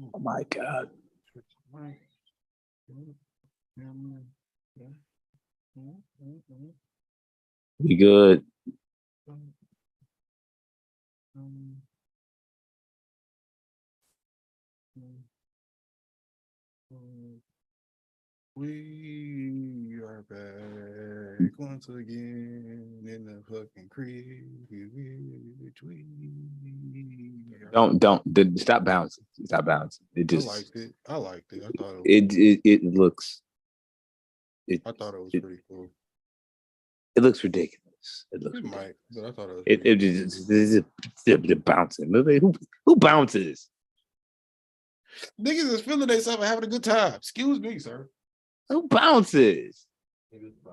Oh my God. We good. We are back once again in the fucking crib. Don't stop bouncing. Stop bouncing. It I just liked it. I liked it. I thought it looks I thought it was pretty cool. It looks ridiculous. It looks It ridiculous. might, but I thought it was It pretty just bouncing. Who bounces? Niggas is feeling themselves and having a good time. Excuse me, sir. Who bounces?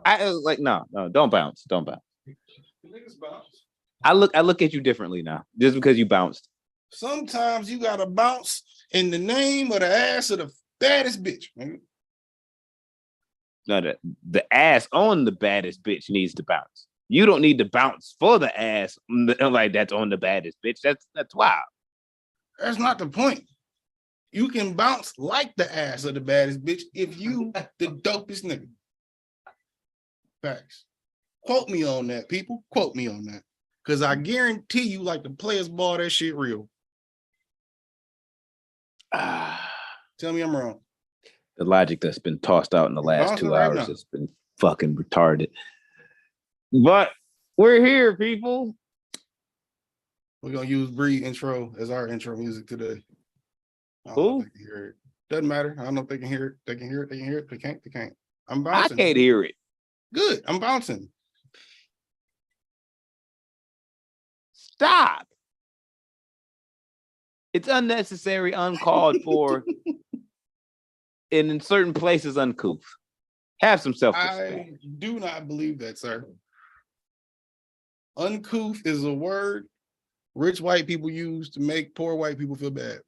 I like no, don't bounce. Don't bounce. Niggas bounce. I look at you differently now, just because you bounced. Sometimes you gotta bounce in the name of the ass of the baddest bitch, nigga. No, the ass on the baddest bitch needs to bounce. You don't need to bounce for the ass like that's on the baddest bitch. That's wild. That's not the point. You can bounce like the ass of the baddest bitch if you the dopest nigga. Facts. Quote me on that, people. Quote me on that. Because I guarantee you, like the players ball that shit real. Tell me I'm wrong. The logic that's been tossed out in the last 2 hours has been fucking retarded. But we're here, people. We're gonna use Bree intro as our intro music today. I don't know if they can hear it. Doesn't matter. I don't know if they can hear it. They can hear it. They can hear it. They can't. They can't. I'm bouncing. I can't hear it. Good. I'm bouncing. Stop. It's unnecessary, uncalled for, and in certain places uncouth. Have some self-respect. I do not believe that, sir. Uncouth is a word rich white people use to make poor white people feel bad.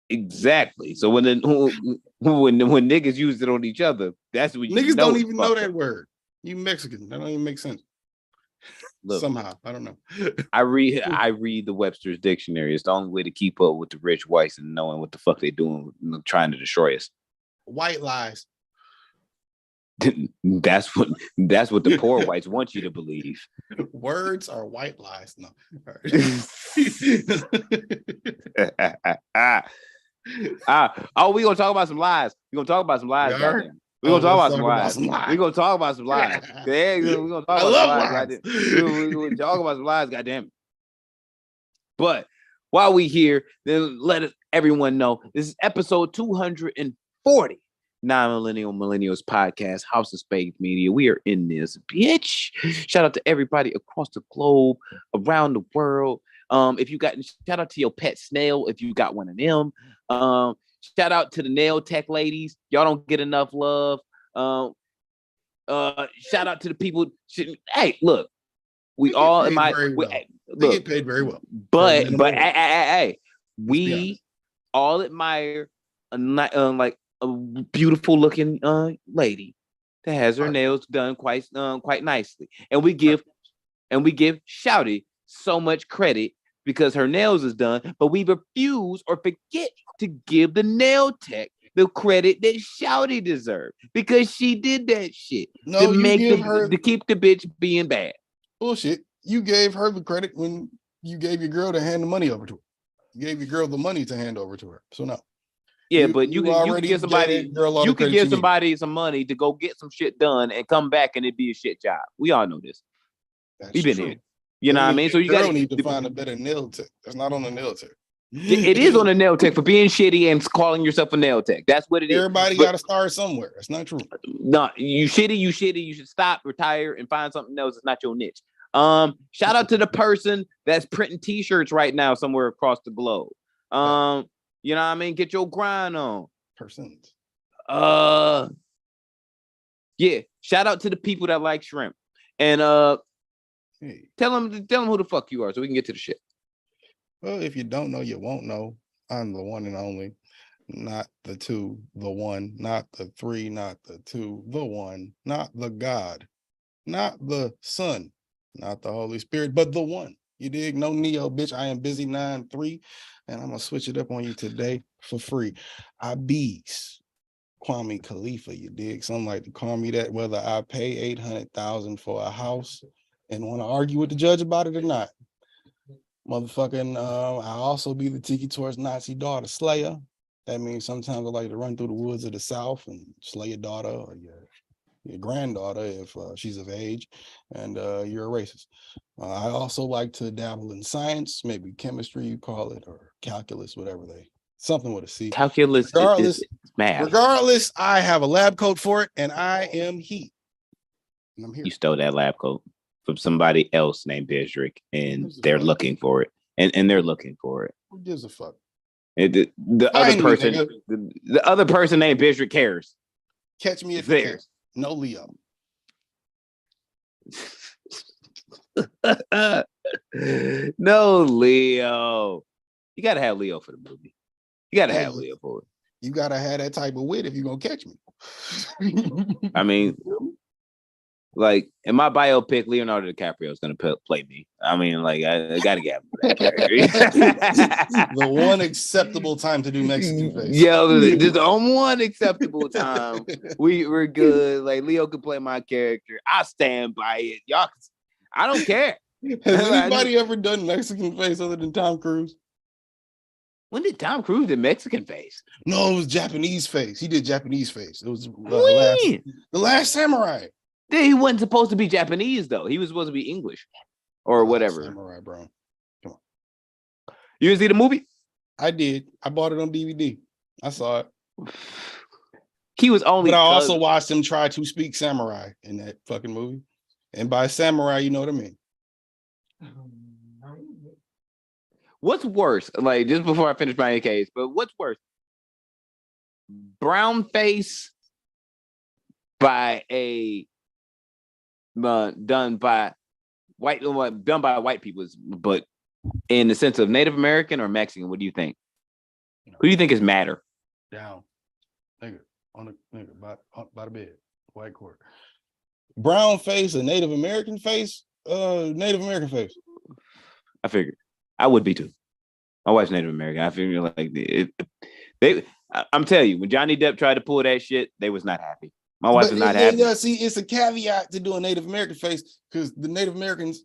Exactly. So when niggas use it on each other, that's when niggas don't even know that word. You Mexican. That don't even make sense. Look, somehow, I don't know. I read the Webster's dictionary. It's the only way to keep up with the rich whites and knowing what the fuck they're doing, trying to destroy us. White lies. That's what the poor whites want you to believe. Words are white lies. No. We gonna talk about some lies. We gonna talk about some lies. We're gonna talk about some lies. We're gonna talk about some lies. We're gonna talk about some lies. We're gonna talk about some lies, goddamn it. But while we here, then let everyone know this is episode 240. Millennials podcast, House of Spades Media. We are in this bitch. Shout out to everybody across the globe, around the world. If you got shout out to your pet snail, if you got one of them. Shout out to the nail tech ladies. Y'all don't get enough love. Shout out to the people. Hey, look, we all they get paid very well. But hey, we all admire like a beautiful looking lady that has her nails done quite nicely, and we give Shouty so much credit because her nails is done, but we refuse or forget to give the nail tech the credit that Shouty deserved because she did that shit to keep the bitch being bad. Bullshit. You gave her the credit when you gave your girl to hand the money over to her. You gave your girl the money to hand over to her. So no. Yeah, but you can give somebody some money to go get some shit done and come back and it be a shit job. We all know this. We've been here. You know what I mean? So you got need to find a better nail tech. That's not on the nail tech. It is on a nail tech for being shitty and calling yourself a nail tech. That's what it is. Everybody got to start somewhere. That's not true. No, you shitty. You should stop, retire, and find something else. It's not your niche. Shout out to the person that's printing t-shirts right now somewhere across the globe. You know what I mean? Get your grind on. Persons. Yeah. Shout out to the people that like shrimp. And tell them who the fuck you are so we can get to the shit. Well, if you don't know, you won't know. I'm the one and only, not the two, the one, not the three, not the two, the one, not the God, not the Son, not the Holy Spirit, but the one, You dig? No Neo, bitch. I am busy 9-3, and I'm gonna switch it up on you today for free. I bees Kwame Khalifa. You dig? Some like to call me that, whether I pay 800,000 for a house and want to argue with the judge about it or not. Motherfucking, I also be the Tiki Torch Nazi daughter slayer. That means sometimes I like to run through the woods of the South and slay your daughter or your granddaughter if she's of age and you're a racist. I also like to dabble in science, maybe chemistry, you call it, or calculus, whatever something with a C. Calculus is math. Regardless, I have a lab coat for it, and I am he. And I'm here. You stole that lab coat from somebody else named Bezrick, and they're looking for it. And they're looking for it. Who gives a fuck? The other person named Bezrick cares. Catch me if you care. No Leo. No Leo. You gotta have Leo for the movie. You gotta have Leo for it. You gotta have that type of wit if you're gonna catch me. I mean, like in my biopic, Leonardo DiCaprio is gonna play me. I mean, like I gotta get that character. The one acceptable time to do Mexican face. Yeah, just on one acceptable time. We're good. Like Leo could play my character. I stand by it. Y'all, I don't care. Has anybody ever done Mexican face other than Tom Cruise? When did Tom Cruise do Mexican face? No, it was Japanese face. He did Japanese face. It was the Last Samurai. He wasn't supposed to be Japanese though. He was supposed to be English or whatever. Samurai, bro. Come on. You didn't see the movie? I did. I bought it on DVD. I saw it. He was only. But I also watched him try to speak samurai in that fucking movie. And by samurai, you know what I mean. What's worse? Like just before I finish my case, but what's worse? Brown face by a done by white people, but in the sense of Native American or Mexican, what do you think? Who do you think is madder? Down, nigga, on the nigga by the bed, white court. Brown face, a Native American face, Native American face. I figured I would be too. My wife's Native American. I figured like I'm telling you, when Johnny Depp tried to pull that shit, they was not happy. My wife was not happy. Yeah, see, it's a caveat to do a Native American face because the Native Americans,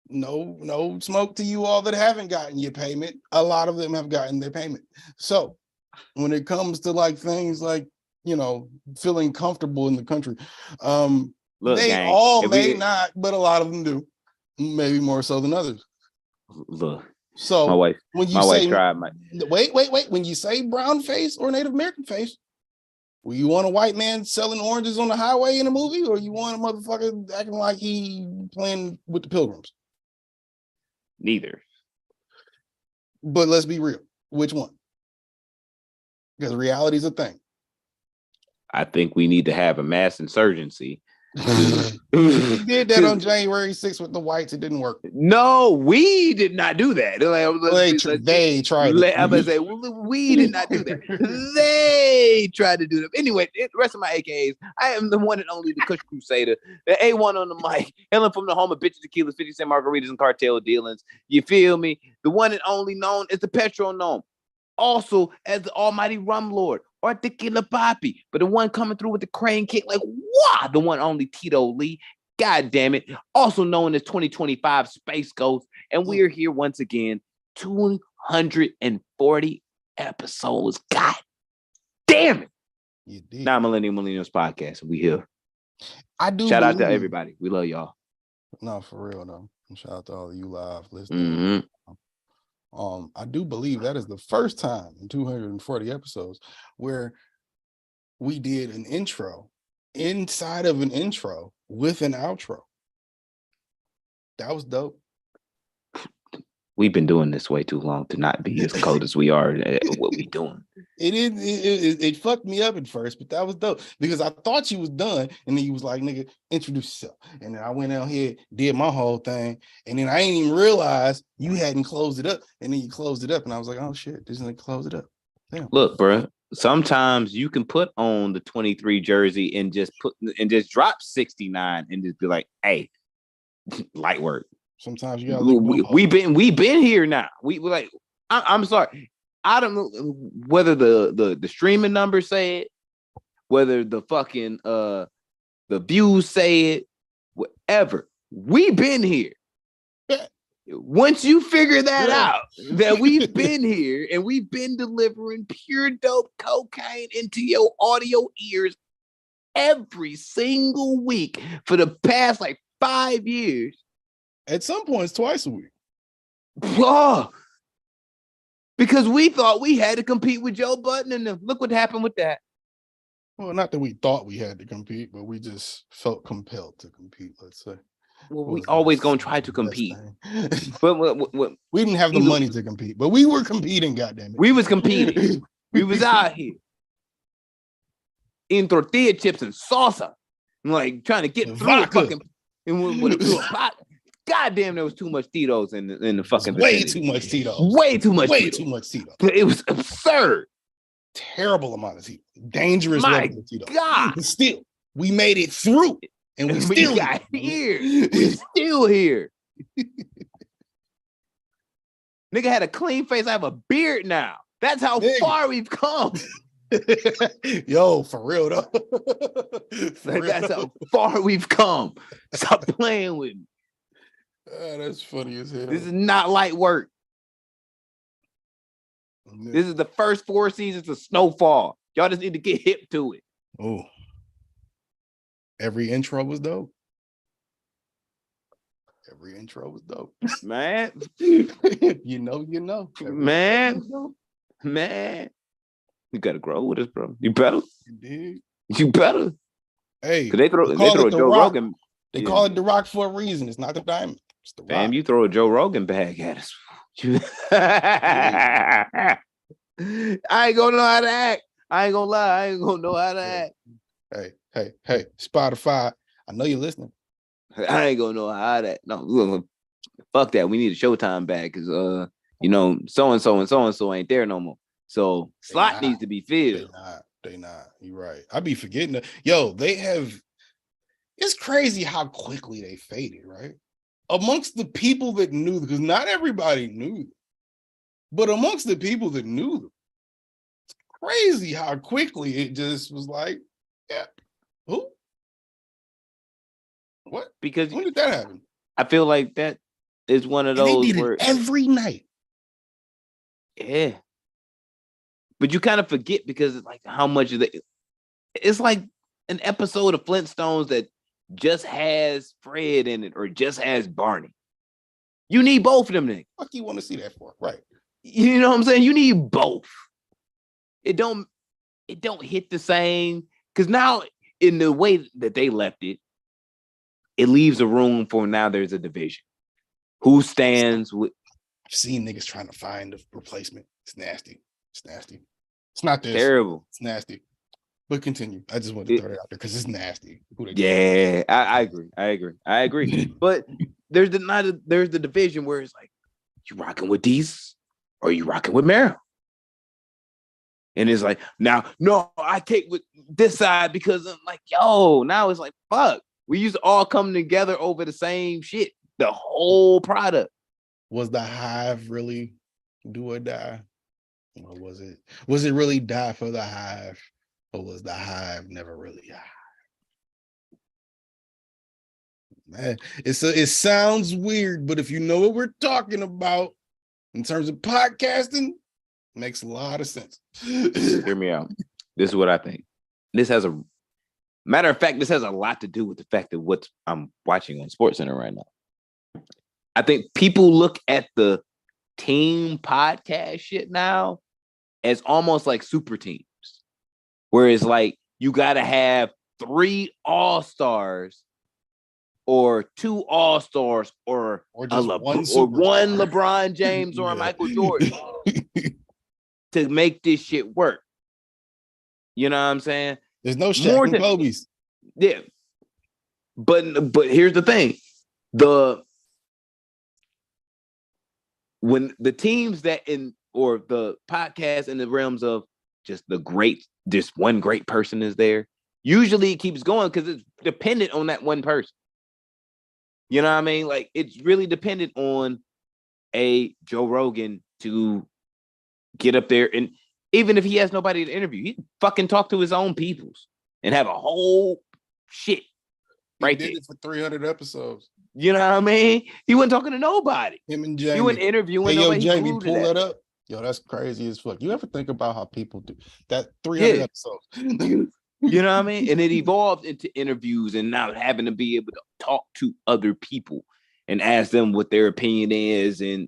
no smoke to you all that haven't gotten your payment. A lot of them have gotten their payment. So when it comes to like things like, feeling comfortable in the country, look, they gang, all may not, but a lot of them do. Maybe more so than others. Look. So my wife tried wait. When you say brown face or Native American face, well, you want a white man selling oranges on the highway in a movie, or you want a motherfucker acting like he playing with the Pilgrims? Neither. But let's be real. Which one? Because reality is a thing. I think we need to have a mass insurgency. We did that on January 6th with the whites. It didn't work. No, we did not do that. They tried. I'm gonna say we did not do that. They tried to do that. Anyway, the rest of my AKAs, I am the one and only the Kush Crusader, the A1 on the mic, hailing from the home of bitches, tequilas, 50 cent margaritas, and cartel dealings. You feel me? The one and only known as the Petro Gnome, also as the Almighty Rum Lord. Or Tequila Papi, but the one coming through with the crane kick, like wow, the one only Tito Lee, god damn it, also known as 2025 Space Ghost, and we are here once again, 240 episodes, god damn it, Non-Millennials Podcast, we here. I do shout out to everybody, we love y'all. No, for real though, shout out to all of you live listeners. I do believe that is the first time in 240 episodes where we did an intro inside of an intro with an outro. That was dope. We've been doing this way too long to not be as cold as we are at what we doing. It fucked me up at first, but that was dope because I thought you was done, and then you was like, "Nigga, introduce yourself." And then I went out here, did my whole thing, and then I ain't even realize you hadn't closed it up, and then you closed it up, and I was like, "Oh shit, this is gonna close it up." Damn. Look, bro. Sometimes you can put on the 23 jersey and just drop 69 and just be like, "Hey, light work." Sometimes you gotta look. We've been here now. We like. I'm sorry. I don't know whether the streaming numbers say it, whether the fucking the views say it, whatever. We've been here. Once you figure that out, that we've been here and we've been delivering pure dope cocaine into your audio ears every single week for the past like 5 years. At some points, twice a week. Oh, because we thought we had to compete with Joe Budden, and look what happened with that. Well, not that we thought we had to compete, but we just felt compelled to compete, let's say. Well, we always gonna try to compete. But we didn't have the money to compete, but we were competing, goddamn it. We was competing. We was out here eating tortilla chips and salsa, and like trying to get through the fucking goddamn, there was too much Tito's in the fucking way too much Tito's. Way too much Tito's. It was absurd. Terrible amount of Tito's. Dangerous level of Tito's. God. But still, we made it through. And we still got here. We still here. Nigga had a clean face. I have a beard now. That's how far we've come. Yo, for real though. That's how far we've come. Stop playing with me. That's funny as hell. This is not light work. This is the first 4 seasons of Snowfall. Y'all just need to get hip to it. Oh. Every intro was dope. Man. you know. Man. You gotta grow with us, bro. You better. You better. Hey, they throw Joe Rogan. They call it The Rock for a reason. It's not the Diamond. It's the Rock. Damn, you throw a Joe Rogan bag at us. I ain't gonna know how to act. I ain't gonna lie. I ain't gonna know how to act. Hey, Spotify. I know you're listening. I ain't gonna know how that. No, fuck that. We need a Showtime back because so and so ain't there no more. So slot needs to be filled. They not. You're right. I be forgetting. Yo, they have. It's crazy how quickly they faded, right? Amongst the people that knew, because not everybody knew them, but amongst the people that knew them, it's crazy how quickly it just was like, yeah. Who? What? Because when did that happen? I feel like that is one of those they did it every night. Yeah. But you kind of forget because it's like how much of it's like an episode of Flintstones that just has Fred in it or just has Barney. You need both of them niggas. What you want to see that for? Right. You know what I'm saying? You need both. It don't hit the same because now in the way that they left it, it leaves a room for now there's a division. Who stands with? I've seen niggas trying to find a replacement. It's nasty. It's not this. Terrible. It's nasty. But continue. I just wanted to throw it out there because it's nasty. Yeah, I agree. But there's the division where it's like, you rocking with these or you rocking with Meryl? And it's like, now, no, I take with this side because I'm like, yo, now it's like, fuck. We used to all come together over the same shit, the whole product. Was the Hive really do or die? Or was it really die for the Hive? Or was the Hive never really a Hive? Man, it sounds weird, but if you know what we're talking about in terms of podcasting, makes a lot of sense. Hear me out. This is what I think. This has a lot to do with the fact of what I'm watching on SportsCenter right now. I think people look at the team podcast shit now as almost like super teams, where it's like you got to have 3 all-stars or 2 all-stars or just one LeBron James or a Michael Jordan to make this shit work. You know what I'm saying? There's no Shaq and Kobe's. Yeah. But here's the thing. When the teams that or the podcast in the realms of just one great person is there, usually it keeps going because it's dependent on that one person. You know what I mean? Like, it's really dependent on a Joe Rogan to get up there, and even if he has nobody to interview, he fucking talk to his own peoples and have a whole shit right there. He did it for 300 episodes. You know what I mean? He wasn't talking to nobody. Him and Jamie. He wasn't interviewing nobody. Jamie, pull that up. Yo, that's crazy as fuck. You ever think about how people do that 300 episodes? You know what I mean? And it evolved into interviews and now having to be able to talk to other people and ask them what their opinion is. And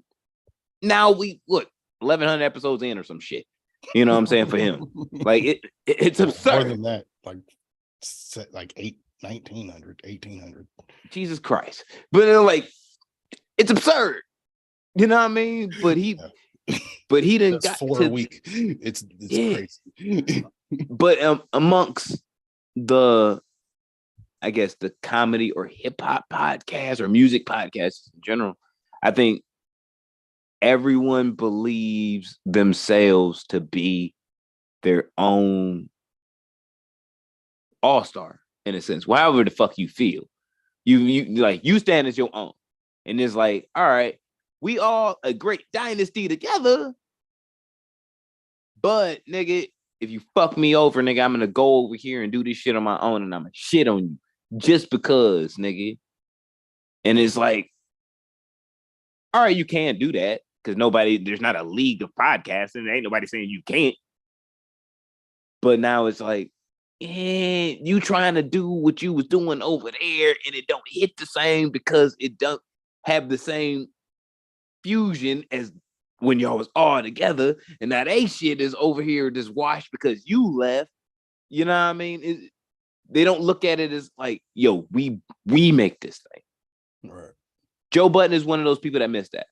now we look 1,100 episodes in or some shit. You know what I'm saying? For him, like it's absurd. More than that, like 1,900, 1,800. Jesus Christ! But like, it's absurd. You know what I mean? But he didn't got for a week. It's crazy. But amongst the, I guess, the comedy or hip hop podcast or music podcasts in general, I think everyone believes themselves to be their own all-star in a sense. However the fuck you feel, you stand as your own, and it's like, all right, we all a great dynasty together, but nigga, if you fuck me over, nigga, I'm gonna go over here and do this shit on my own, and I'm gonna shit on you just because, nigga. And it's like, all right, you can't do that because there's not a league of podcasting. There ain't nobody saying you can't. But now it's like, you trying to do what you was doing over there, and it don't hit the same because it don't have the same fusion as when y'all was all together, and that shit is over here just washed because you left. You know what I mean? They don't look at it as like, yo, we make this thing. Right. Joe Budden is one of those people that miss that.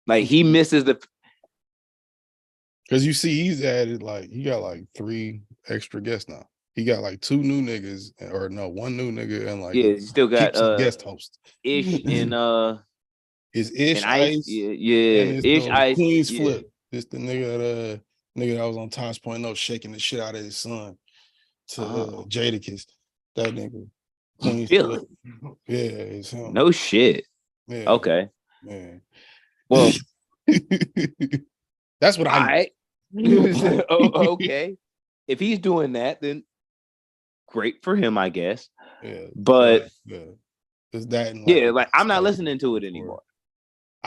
Like, he misses the, because you see, he's added he got 3 extra guests now. He got 2 new niggas, or no, 1 new nigga, and he still got guest host Ish and is Ish and Ice. Yeah. Ish Ice. Queen's Flip. This the nigga that was on Times Point No shaking the shit out of his son to Jadakiss. That nigga. Queen's Flip. Yeah, it's him. No shit. Yeah. Okay. Man. Well, that's what I okay. If he's doing that, then great for him, I guess. Yeah. But is that I'm not listening to it anymore.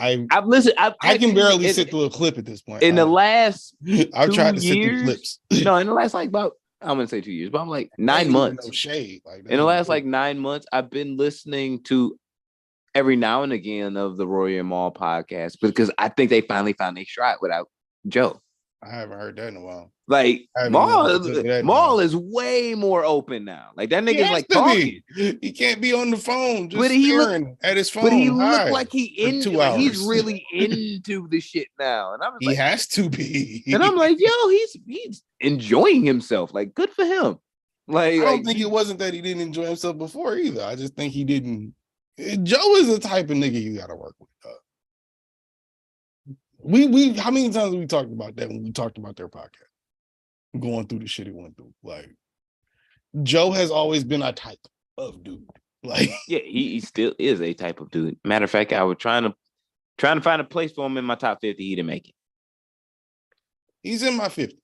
I've listened. I can barely sit through a clip at this point. In the last I've tried to sit through clips. No, in the last about, I'm gonna say 2 years, but I'm 9 months. No shade. In the last 9 months, I've been listening to every now and again of the Roy and Mal podcast because I think they finally found their stride without Joe. I haven't heard that in a while. Mal is way more open now. Like, that nigga's talking. He can't be on the phone just staring at his phone. But he looked like he's really into the shit now. And he has to be. And I'm like, yo, he's enjoying himself. Like, good for him. Like, I don't think it wasn't that he didn't enjoy himself before either. I just think he didn't. Joe is the type of nigga you gotta work with. We how many times have we talked about that when we talked about their podcast? Going through the shit he went through. Like, Joe has always been a type of dude. Like, yeah, he still is a type of dude. Matter of fact, I was trying to find a place for him in my top 50. He didn't make it. He's in my 50.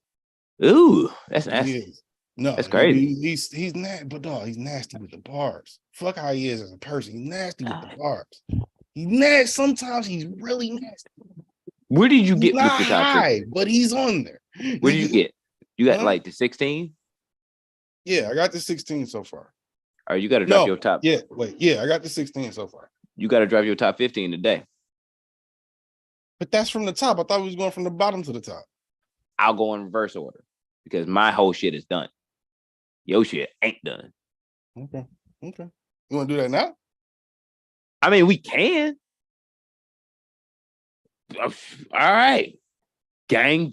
Ooh, that's nasty. No, that's crazy. He's nasty, but dog, he's nasty with the bars. Fuck how he is as a person. He's nasty with the bars. He's nasty. Sometimes he's really nasty. Where did you get with the top 50? But he's on there. Where did you get? You got the 16? Yeah, I got the 16 so far. All right, you got to drop your top. Yeah, I got the 16 so far. You got to drop your top 15 today. But that's from the top. I thought we was going from the bottom to the top. I'll go in reverse order because my whole shit is done. Your shit ain't done. Okay. You want to do that now? I mean, we can. All right. Gang.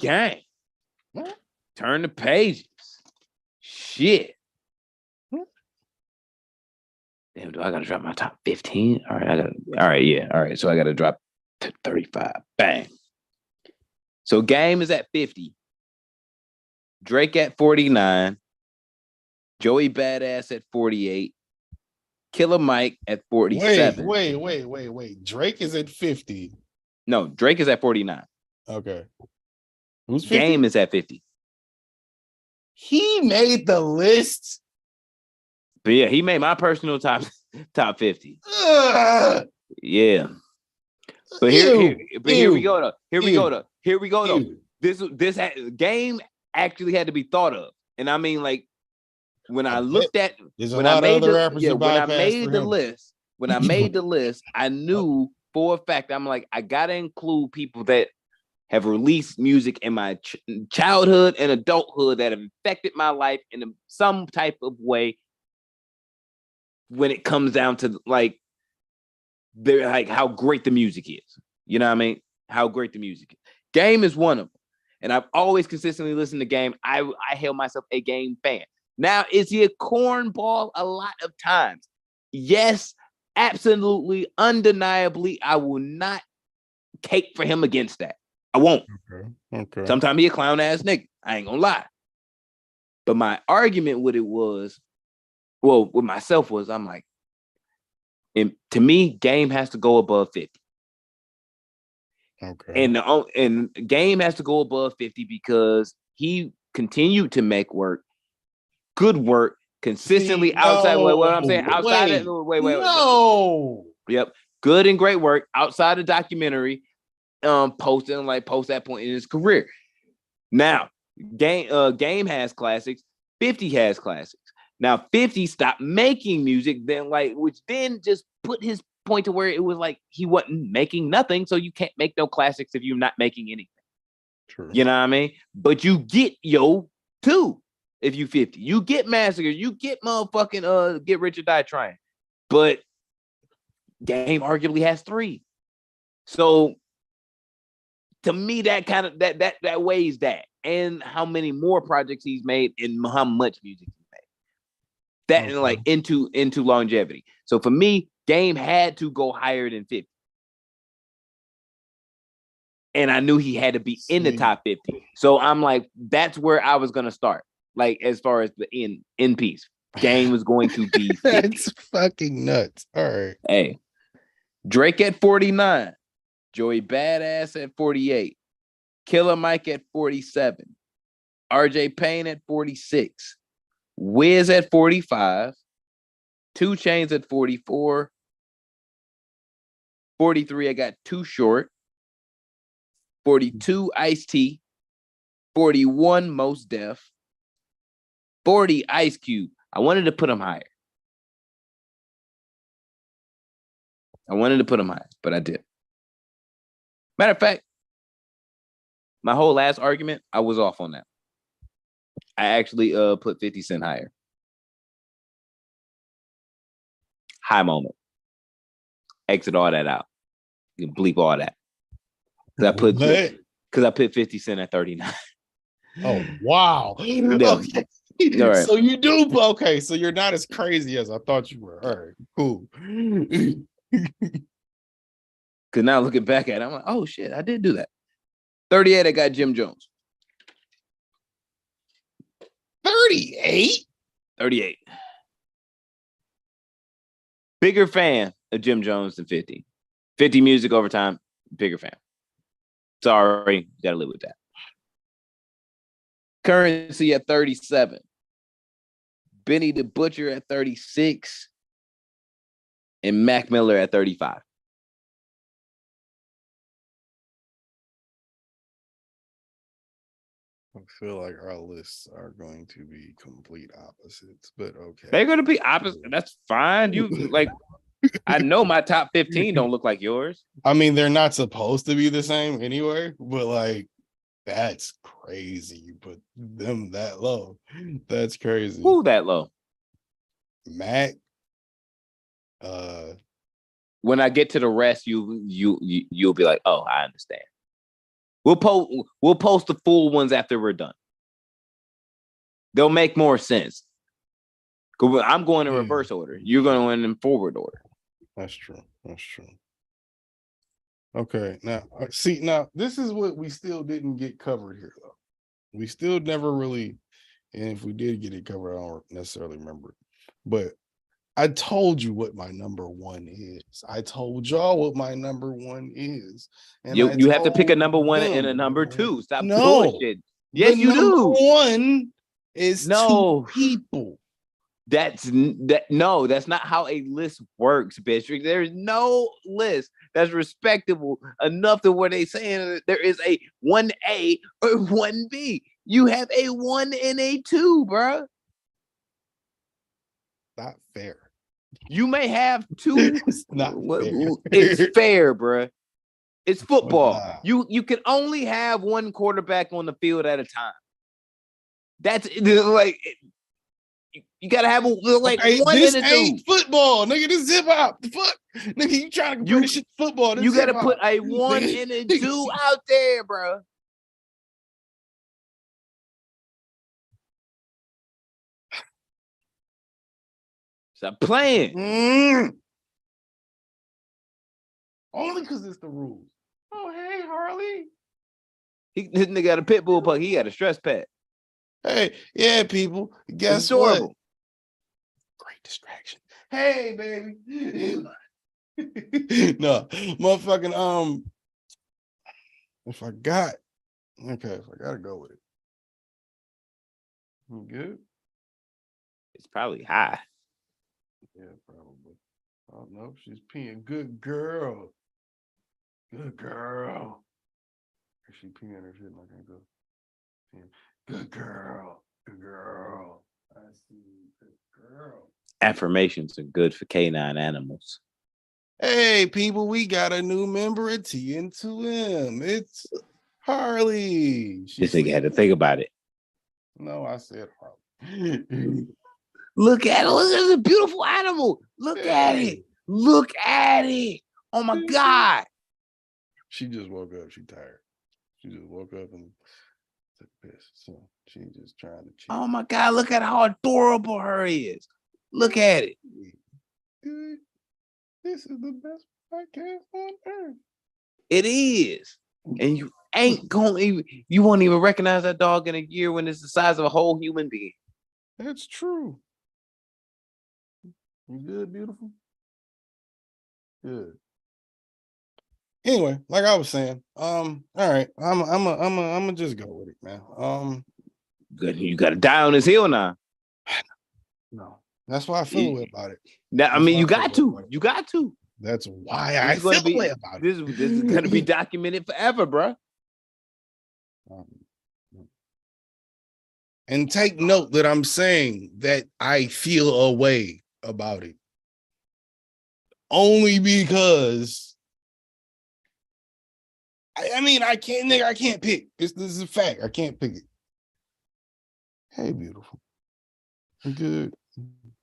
What? Turn the pages. Shit. Damn, do I gotta drop my top 15? All right, so I gotta drop to 35. Bang. So Game is at 50. Drake at 49. Joey Badass at 48. Killer Mike at 47. Wait. Drake is at 50. No, Drake is at 49. Okay. Who's 50? Game is at 50. He made the list. But yeah, he made my personal top 50. Yeah. But here we go though. Here we go though. This game actually had to be thought of. And I mean, like, when I looked at when I made the list, I knew for a fact, I'm like, I gotta include people that have released music in my childhood and adulthood that have affected my life in some type of way. When it comes down to like, they're like how great the music is, you know what I mean? How great the music is. Game is one of them, and I've always consistently listened to Game. I hail myself a Game fan. Now, is he a cornball a lot of times? Yes, absolutely, undeniably. I will not cake for him against that. I won't. Okay. Sometimes he a clown ass nigga. I ain't gonna lie. But my argument with it was, with myself was, I'm like, to me, Game has to go above 50. Okay. And Game has to go above 50 because he continued to make good work, consistently outside. What I'm saying, outside. No. Yep, good and great work outside of documentary. Post that point in his career. Now, Game has classics. 50 has classics. Now, 50 stopped making music, which then just put his point to where it was like he wasn't making nothing. So you can't make no classics if you're not making anything. True. You know what I mean? But you get too. If you 50, you get Massacre, you get motherfucking Get Rich or Die Trying. But Game arguably has 3. So to me, that kind of that weighs that, and how many more projects he's made and how much music he's made. That and like into longevity. So for me, Game had to go higher than 50. And I knew he had to be in the top 50. So I'm like, that's where I was gonna start. Like, as far as the in piece, Game was going to be 50. That's fucking nuts. All right. Hey, Drake at 49, Joey Badass at 48, Killer Mike at 47, RJ Payne at 46, Wiz at 45, 2 Chainz at 44, 43, I got Too Short, 42, Ice-T, 41, Mos Def, 40, Ice Cube. I wanted to put him higher. But I did. Matter of fact, my whole last argument, I was off on that. I actually put 50 Cent higher. High moment. Exit all that out. You can bleep all that. Because I put 50 Cent at 39. Oh, wow. Okay. Right. So you do. Okay. So you're not as crazy as I thought you were. All right. Cool. Because now looking back at it, I'm like, oh, shit, I did do that. 38, I got Jim Jones. 38? 38. Bigger fan of Jim Jones than 50. 50 music over time, bigger fan. Sorry, gotta live with that. Currency at 37. Benny the Butcher at 36. And Mac Miller at 35. I feel like our lists are going to be complete opposites, but okay. They're going to be opposite. That's fine. You like, I know my top 15 don't look like yours. I mean, they're not supposed to be the same anyway, but like, that's crazy. You put them that low. That's crazy. Who that low? Mac. When I get to the rest, you'll be like, oh, I understand. We'll post the full ones after we're done. They'll make more sense. I'm going in reverse order. You're going in forward order. That's true. Okay, now this is what we still didn't get covered here, though. We still never really, and if we did get it covered, I don't necessarily remember it. But I told you what my number one is. I told y'all what my number one is. And you have to pick a number one and a number two. Stop bullshit. Yes, you do. One is two people. That's not how a list works, bitch. There's no list that's respectable enough to where they saying there is a 1A or 1B. You have a 1 and a 2, bro. Not fair. You may have two. It's not fair. It's fair, bro. It's football. You can only have one quarterback on the field at a time. That's like you gotta have one this and a ain't two. football, nigga. This is hip hop. The fuck, nigga, you trying to compare this shit to football? This you gotta put a 1 and a 2 out there, bro. Stop playing. Only because it's the rules. Oh, hey, Harley. This nigga got a pit bull puck. He got a stress pad. Hey, yeah, people. Guess what? Great distraction. Hey, baby. No, motherfucking if I gotta go with it. You good? It's probably high. Yeah, probably. Oh no, she's peeing. Good girl. Good girl. Is she peeing or shit? I can't go. Good girl. Good girl. I see. Good girl. Affirmations are good for canine animals. Hey, people, we got a new member at TN2M. It's Harley. This nigga had to think about it. No, I said Harley. Look at it. It's a beautiful animal. Look at it. Look at it. Oh my God. She just woke up. She tired. She just woke up and took a piss. So she's just trying to chill. Oh my God. Look at how adorable her is. Look at it. Dude, this is the best podcast on earth. It is. And you ain't going to, you won't even recognize that dog in a year when it's the size of a whole human being. That's true. You good, beautiful? Good. Anyway, like I was saying, all right, I'm just go with it, man. Good. You got to die on his heel now. No, that's why I feel way about it. That, I mean, you got to. You got to. That's why I feel way about it. This is going to be documented forever, bro. And take note that I'm saying that I feel a way about it. Only because I mean I can't pick. This is a fact. I can't pick it. Hey, beautiful. I'm good.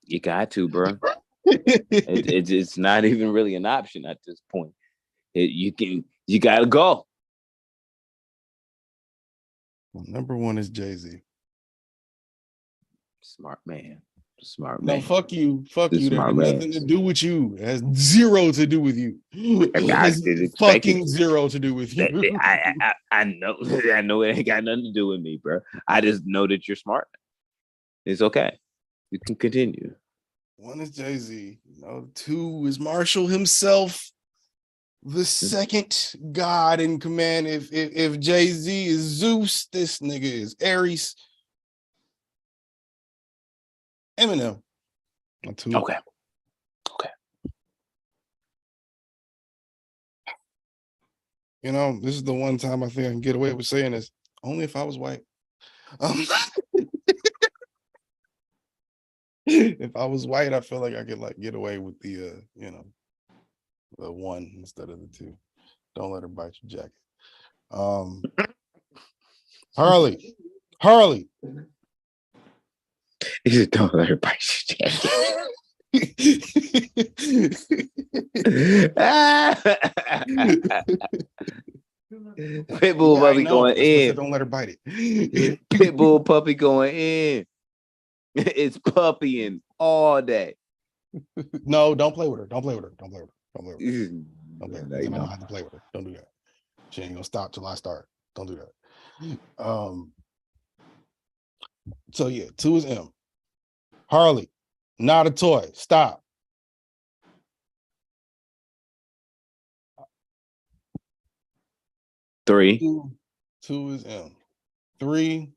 You got to, bro. It's not even really an option at this point. You gotta go. Well, number one is Jay-Z. Smart man. No, fuck you. Fuck you. That has nothing to do with you. It has zero to do with you. It has fucking zero to do with you. I know. I know it ain't got nothing to do with me, bro. I just know that you're smart. It's okay. You can continue. One is Jay-Z. Two is Marshall himself, the second god in command. If Jay-Z is Zeus, this nigga is Ares. Eminem. Okay. This is the one time I think I can get away with saying this. Only if I was white. If I was white, I feel like I could get away with the the one instead of the two. Don't let her bite your jacket. Harley. He said, don't let her bite your jacket. Pitbull puppy going in. Don't let her bite it. Pitbull puppy going in. It's puppying all day. No, don't play with her. Don't play with her. Don't play with her. You don't have to play with her. Don't do that. She ain't gonna stop till I start. Don't do that. So yeah, 2 is M. Harley. Not a toy. Stop. Three. Two is M. Three.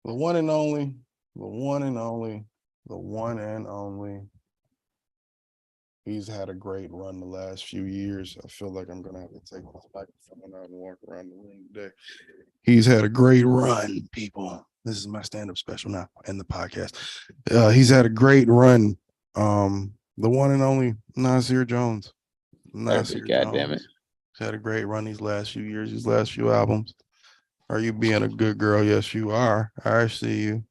The one and only. The one and only. The one and only. He's had a great run the last few years. I feel like I'm gonna have to take this microphone out and walk around the room today. He's had a great run, people. This is my stand-up special now and the podcast. He's had a great run. The one and only Nasir Jones. Nasir God damn it. He's had a great run these last few years, these last few albums. Are you being a good girl? Yes, you are. I see you.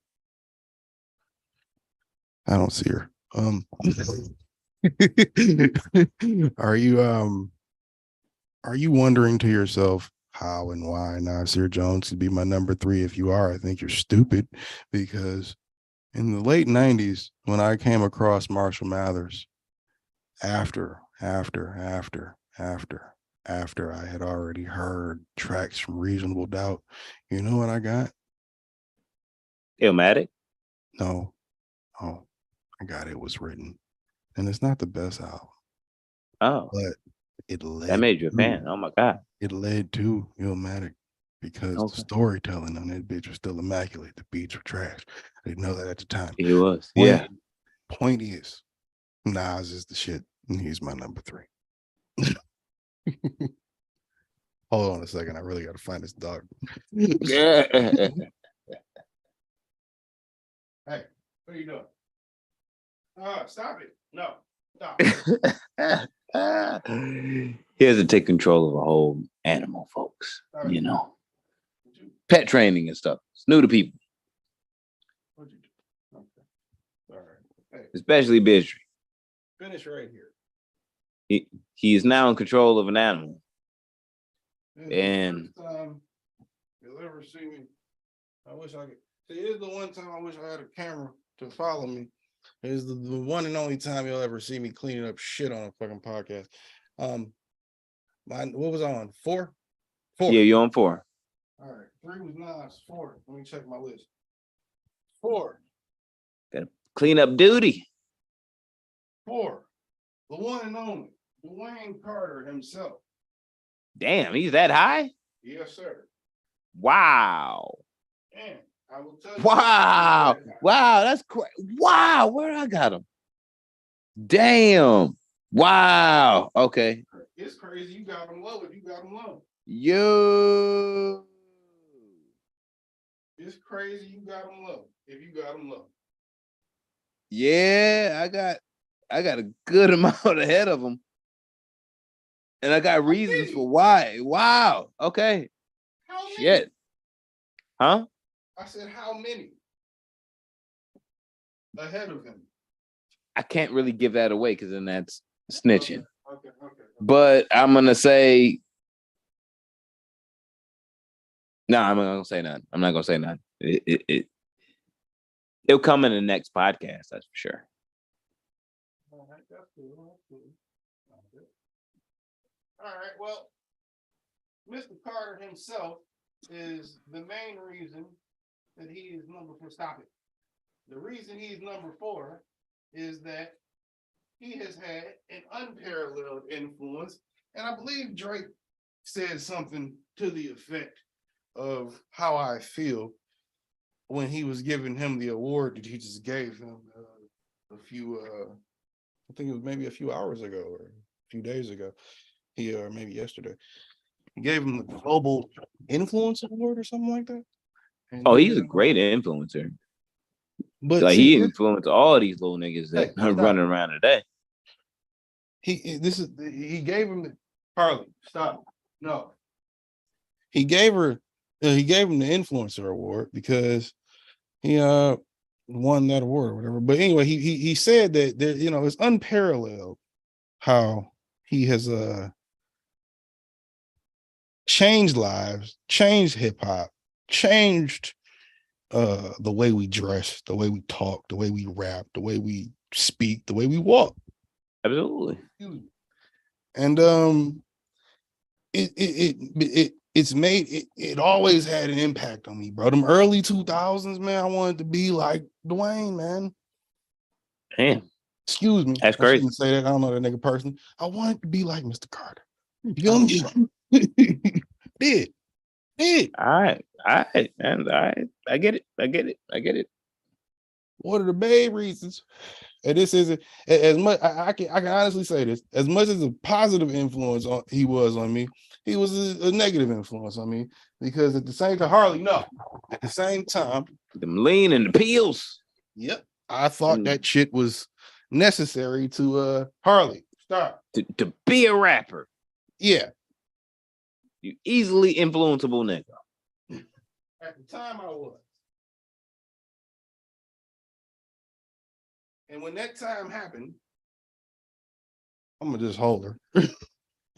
I don't see her. Are you wondering to yourself how and why Nasir Jones should be my number 3? If you are, I think you're stupid, because in the late 90s, when I came across Marshall Mathers, after I had already heard tracks from Reasonable Doubt, you know what I got? Illmatic? No. Oh, I got It Was Written. And it's not the best album. Oh. But it led. That made you a fan. Oh my God. It led to Illmatic because the storytelling on that bitch was still immaculate. The beats were trash. I didn't know that at the time. It was. Yeah. Point is, Nas is the shit, and he's my number 3. Hold on a second. I really got to find this dog. Yeah. Hey, what are you doing? Stop it. No, stop. He has to take control of a whole animal, folks. Right. You know, pet training and stuff. It's new to people. What'd you do? Okay. All right. Hey. Especially Bidry. Finish right here. He is now in control of an animal. And you'll ever see me. I wish I could. See, it is the one time I wish I had a camera to follow me. It is the one and only time you'll ever see me cleaning up shit on a fucking podcast. What was I on? 4? Yeah, you're on 4. All right. 3 was Nas. 4. Let me check my list. 4. Got clean up duty. 4. The one and only Dwayne Carter himself. Damn, he's that high? Yes, sir. Wow. And I will tell you. Wow. Wow, that's crazy. Wow, where I got him? Damn. Wow. Okay. It's crazy. You got him low if you got him low. Yo. It's crazy. You got him low if you got him low. Yeah, I got a good amount ahead of him. And I got reasons for why. Wow. Okay. How many? Shit. Huh? I said, how many ahead of him? I can't really give that away because then that's snitching. Okay. But I'm gonna say no. I'm not gonna say none. I'm not gonna say none. It'll come in the next podcast. That's for sure. All right, that's cool. All right. Well, Mr. Carter himself is the main reason that he is number 4. Stop it. The reason he's number 4 is that he has had an unparalleled influence. And I believe Drake said something to the effect of how I feel when he was giving him the award that he just gave him I think it was maybe a few hours ago or a few days ago. Or maybe yesterday. He gave him the Global Influence Award or something like that. And he's a great influencer. But like he influenced all these little niggas that are running around today. He gave him the Harley. Stop. No. He gave him the influencer award because he won that award or whatever. But anyway, he said that there, it's unparalleled how he has changed lives, changed hip-hop, changed the way we dress, the way we talk, the way we rap, the way we speak, the way we walk. Absolutely. And it always had an impact on me, bro. Them early 2000s, man, I wanted to be like Dwayne, man. Damn. Excuse me. That's crazy. I shouldn't say that. I don't know that nigga person. I wanted to be like Mr. Carter. Young. Did. All right. And I get it. One of the main reasons, and this isn't as much. I can honestly say this: as much as a positive influence he was on me, he was a negative influence on me because at the same time, Harley, no, at the same time, them lean and the peels. Yep, I thought that shit was necessary to Harley. Stop to be a rapper. Yeah, you easily influenceable nigga. At the time, I was. And when that time happened, I'm gonna just hold her.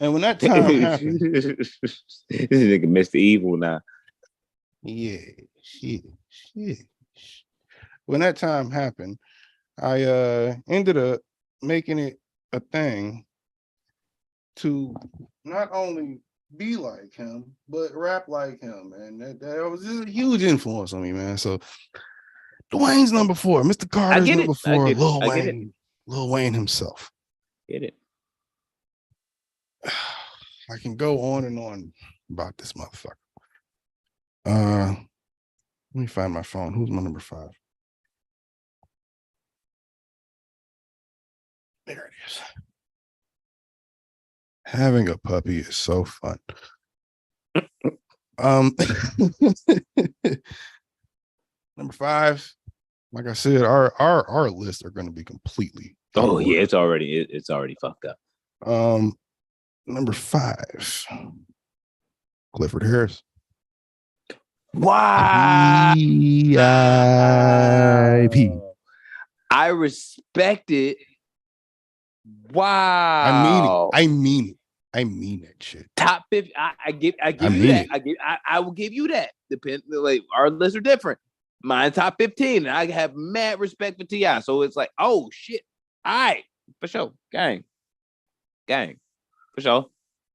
And when that time happened, this nigga Mr. Evil now. Yeah, shit. When that time happened, I ended up making it a thing to not only be like him, but rap like him. And that was just a huge influence on me, man. So Dwayne's number 4, Mr. Carter's number 4, Lil Wayne. Lil Wayne himself. Get it. I can go on and on about this motherfucker. Let me find my phone. Who's my number 5? There it is. Having a puppy is so fun. Number 5, like I said, our lists are going to be completely. Oh yeah, it's already fucked up. Number 5, Clifford Harris. Wow. VIP. I respect it. Wow. I mean that shit. Top 50. I give you that. I will give you that. Like our lists are different. Mine top 15. And I have mad respect for T.I. So it's like, oh shit. All right. For sure. Gang. For sure.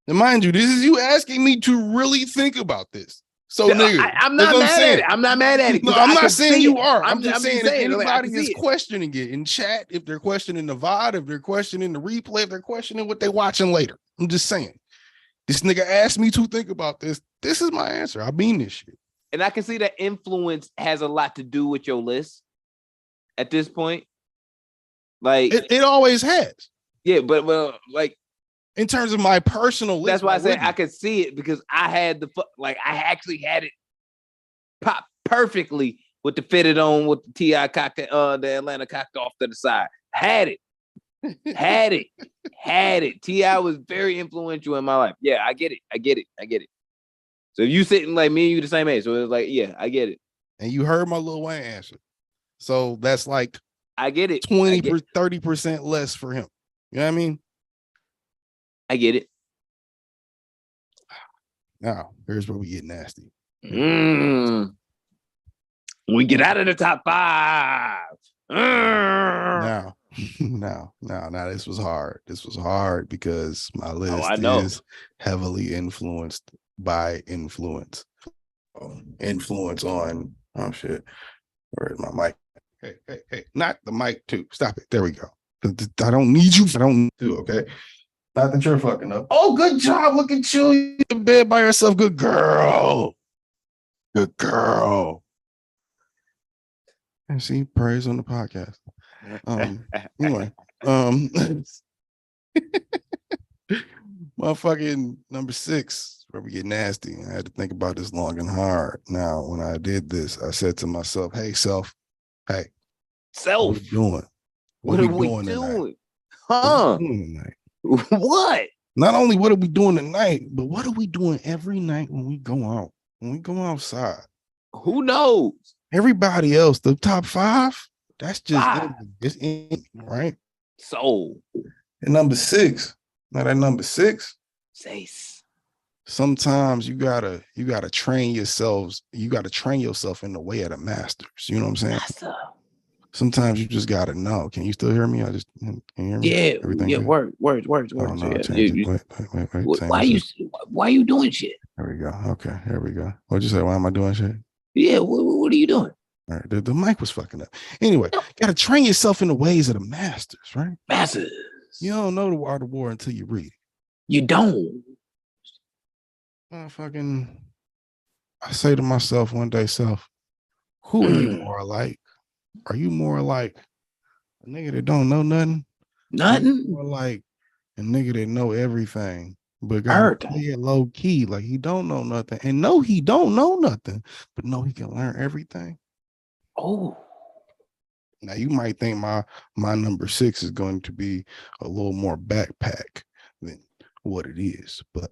And mind you, this is you asking me to really think about this. So, nigga, I'm not mad at it. I'm not mad at it. No, I'm not saying you are. I'm just saying if anybody is questioning it in chat, if they're questioning the VOD, if they're questioning the replay, if they're questioning what they're watching later. I'm just saying. This nigga asked me to think about this. This is my answer. I mean this shit. And I can see that influence has a lot to do with your list at this point. Like it always has. Yeah, but well, like in terms of my personal list. That's why I said I could see it because I had I actually had it pop perfectly with the fitted on with the T.I. cocked the Atlanta cocked off to the side. Had it. T.I. was very influential in my life. Yeah, I get it. So if you sitting like me and you the same age, so it was like, yeah, I get it. And you heard my Lil Wayne answer. So that's like I get it. 30% less for him. You know what I mean? I get it. Now, here's where we get nasty. We get out of the top 5. Now, this was hard. This was hard because my list is heavily influenced by influence. Influence on, oh shit, where's my mic? Hey, not the mic too. Stop it. There we go. I don't need you. I don't need to, okay? Not that you're fucking up. Oh, good job. Look at you. You're in bed by yourself. Good girl. Good girl. And see, praise on the podcast. Anyway, motherfucking number 6, where we get nasty. I had to think about this long and hard. Now, when I did this, I said to myself, hey, self, what are we doing? What are we doing? Huh? What? Not only what are we doing tonight, but what are we doing every night when we go out? When we go outside? Who knows? Everybody else, the top 5, that's just it's in, right? So, and number 6, now that number 6, sometimes you gotta train yourselves. You gotta train yourself in the way of the masters. You know what I'm saying? Master. Sometimes you just gotta know. Can you still hear me? Can you hear me? Yeah, everything. Yeah, words. Oh, no, wait. Why are you doing shit? There we go. Okay, here we go. What'd you say? Why am I doing shit? Yeah, what are you doing? All right, the mic was fucking up. Anyway, gotta train yourself in the ways of the masters, right? Masters. You don't know the art of war until you read it. You don't. Motherfucking, I say to myself one day, self, who are you more like? Are you more like a nigga that don't know nothing? Nothing. More like a nigga that know everything, but got play it low key, like he don't know nothing, and no, he don't know nothing, but no, he can learn everything. Oh, now you might think my number 6 is going to be a little more backpack than what it is, but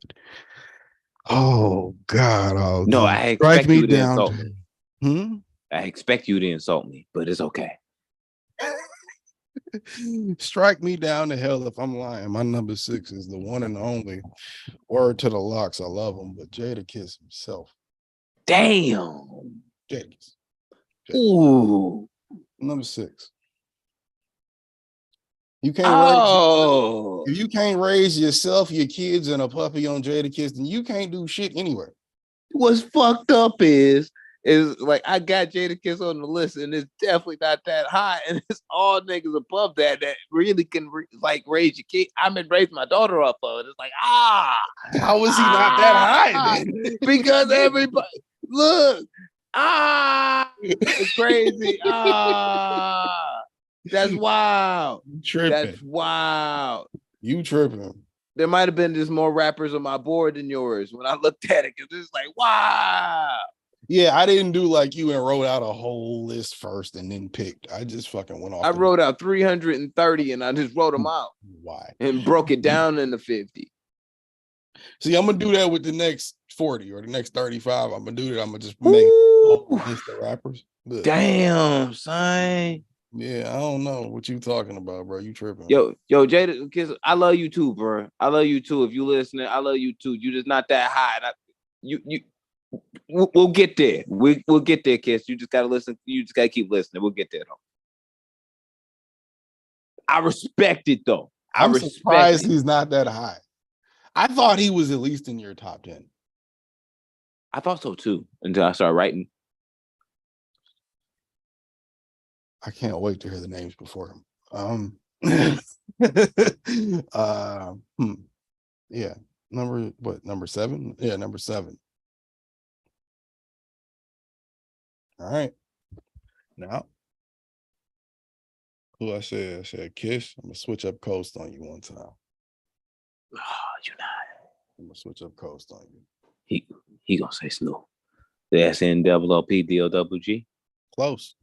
oh God, no, I expect you to insult me. I expect you to insult me, but it's okay. Strike me down to hell if I'm lying. My number 6 is the one and only. Word to the Locks, I love him, but Jadakiss himself. Damn. Jadakiss. Ooh. Number 6. You can't if you can't raise yourself, your kids, and a puppy on Jadakiss, then you can't do shit anywhere. What's fucked up is like I got Jadakiss on the list, and it's definitely not that high, and it's all niggas above that really can like raise your kid. I mean, raise my daughter up of it. It's like how is he not that high then? Because everybody look it's crazy that's wild. You tripping. That's wild. You tripping. There might have been just more rappers on my board than yours when I looked at it, because it's like, wow. Yeah, I didn't do like you and wrote out a whole list first and then picked. I just fucking went off. I wrote out 330 and I just wrote them out. Why? And broke it down into 50. See, I'm gonna do that with the next 40 or the next 35. I'm gonna do that. I'm gonna just make a list of rappers. Look. Damn, son. Yeah, I don't know what you talking about, bro. You tripping. Yo, Jada, I love you too, bro. I love you too. If you listening, I love you too. You just not that high. We'll get there. We'll get there, Kiss. You just gotta listen. You just gotta keep listening. We'll get there though. I respect it though. I'm surprised he's not that high. I thought he was at least in your top 10. I thought so too until I started writing. I can't wait to hear the names before him. Yeah. Number 7? Yeah, number 7. All right. Now, who I said Kiss. I'm gonna switch up Coast on you one time. Oh, you're not. I'm gonna switch up Coast on you. He gonna say Snoop. The SNLLPDOWG. Close.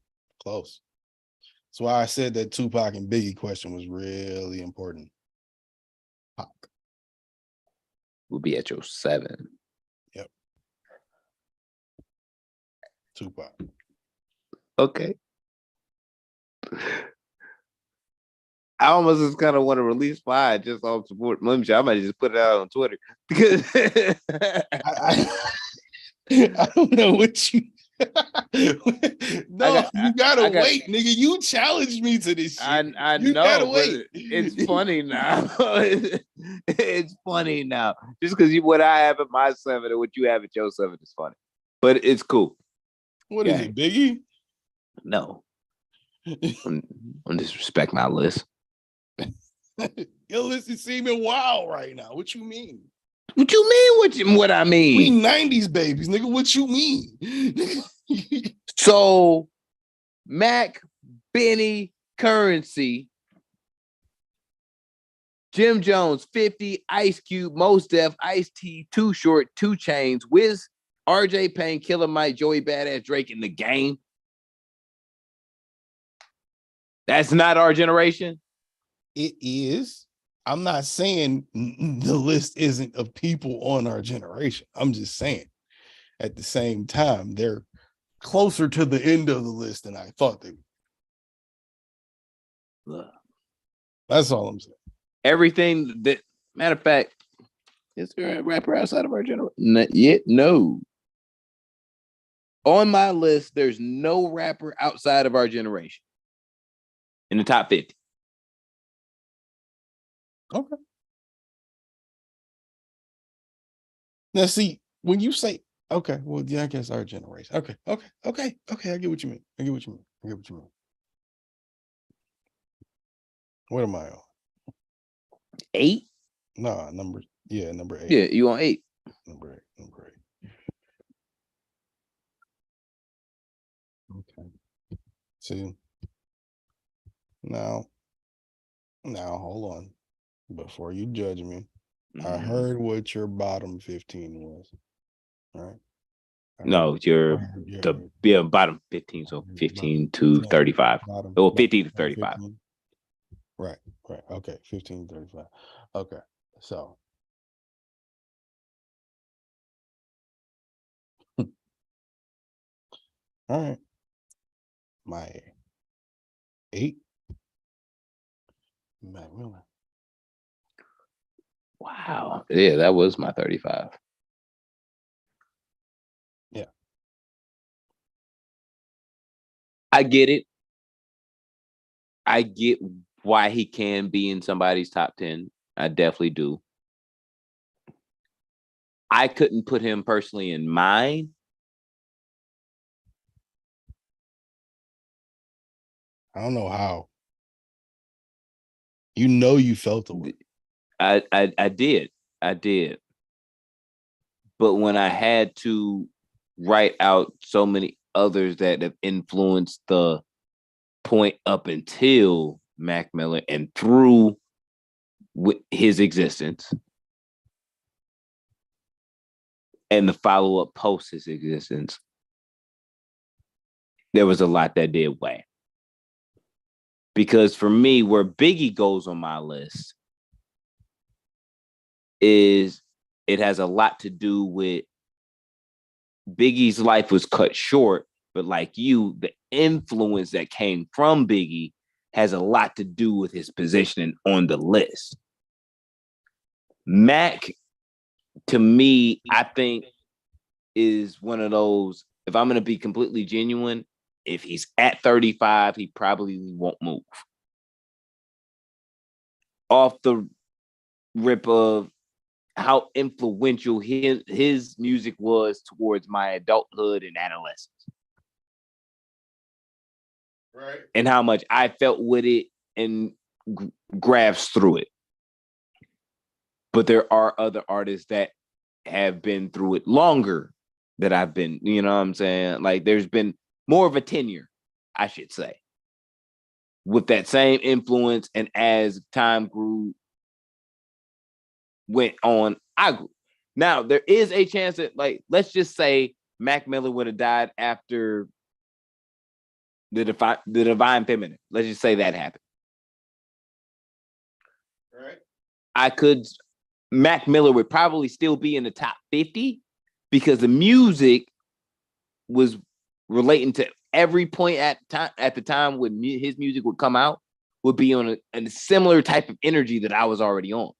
That's why I said that Tupac and Biggie question was really important. Pac will be at your 7. Yep. Tupac. Okay. I almost just kind of want to release 5 just off support. I might just put it out on Twitter because I don't know what you. You gotta wait, nigga. You challenged me to this shit. I know, gotta wait. It's funny now. It's funny now. Just because what I have at my 7 and what you have at your 7 is funny, but it's cool. What is it, Biggie? No, don't disrespect my list. Your list is seeming wild right now. What you mean? What you mean? What I mean? We 90s babies, nigga. What you mean? So, Mac, Benny, Currency, Jim Jones, 50, Ice Cube, Mos Def, Ice-T, Too Short, 2 Chainz, Wiz, RJ Payne, Killer Mike, Joey Badass, Drake in The Game. That's not our generation? It is. I'm not saying the list isn't of people on our generation. I'm just saying at the same time, they're closer to the end of the list than I thought they would. That's all I'm saying. Everything that, matter of fact, is there a rapper outside of our generation? Not yet, no. On my list, there's no rapper outside of our generation in the top 50. Okay. Now, see, when you say, Okay, well, yeah, I guess our generation. Okay. I get what you mean. What am I on? 8? Nah, number 8. Yeah, you on 8. Number 8. Okay. See, now hold on. Before you judge me, I heard what your bottom 15 was. Right? No, you're bottom 15, so 15 to 35. Or 50 to 35. 15. Right. Okay, 15 to 35. Okay, so all right. My 8, Mac Miller. Wow. Yeah, that was my 35. Yeah. I get it. I get why he can be in somebody's top 10. I definitely do. I couldn't put him personally in mine. I don't know how. You know you felt the way. I did. But when I had to write out so many others that have influenced the point up until Mac Miller and through his existence and the follow-up post his existence, there was a lot that did weigh. Because for me, where Biggie goes on my list is it has a lot to do with Biggie's life was cut short, but like you, the influence that came from Biggie has a lot to do with his positioning on the list. Mac, to me, I think is one of those, if I'm going to be completely genuine, if he's at 35, he probably won't move. Off the rip of how influential his music was towards my adulthood and adolescence. Right. And how much I felt with it and grasps through it. But there are other artists that have been through it longer that I've been, you know what I'm saying? Like there's been more of a tenure, I should say, with that same influence. And as time went on, I grew. Now, there is a chance that, like, let's just say Mac Miller would have died after the Divine Feminine. Let's just say that happened. Right. Mac Miller would probably still be in the top 50 because the music was relating to every point at the time when his music would come out, would be on a similar type of energy that I was already on.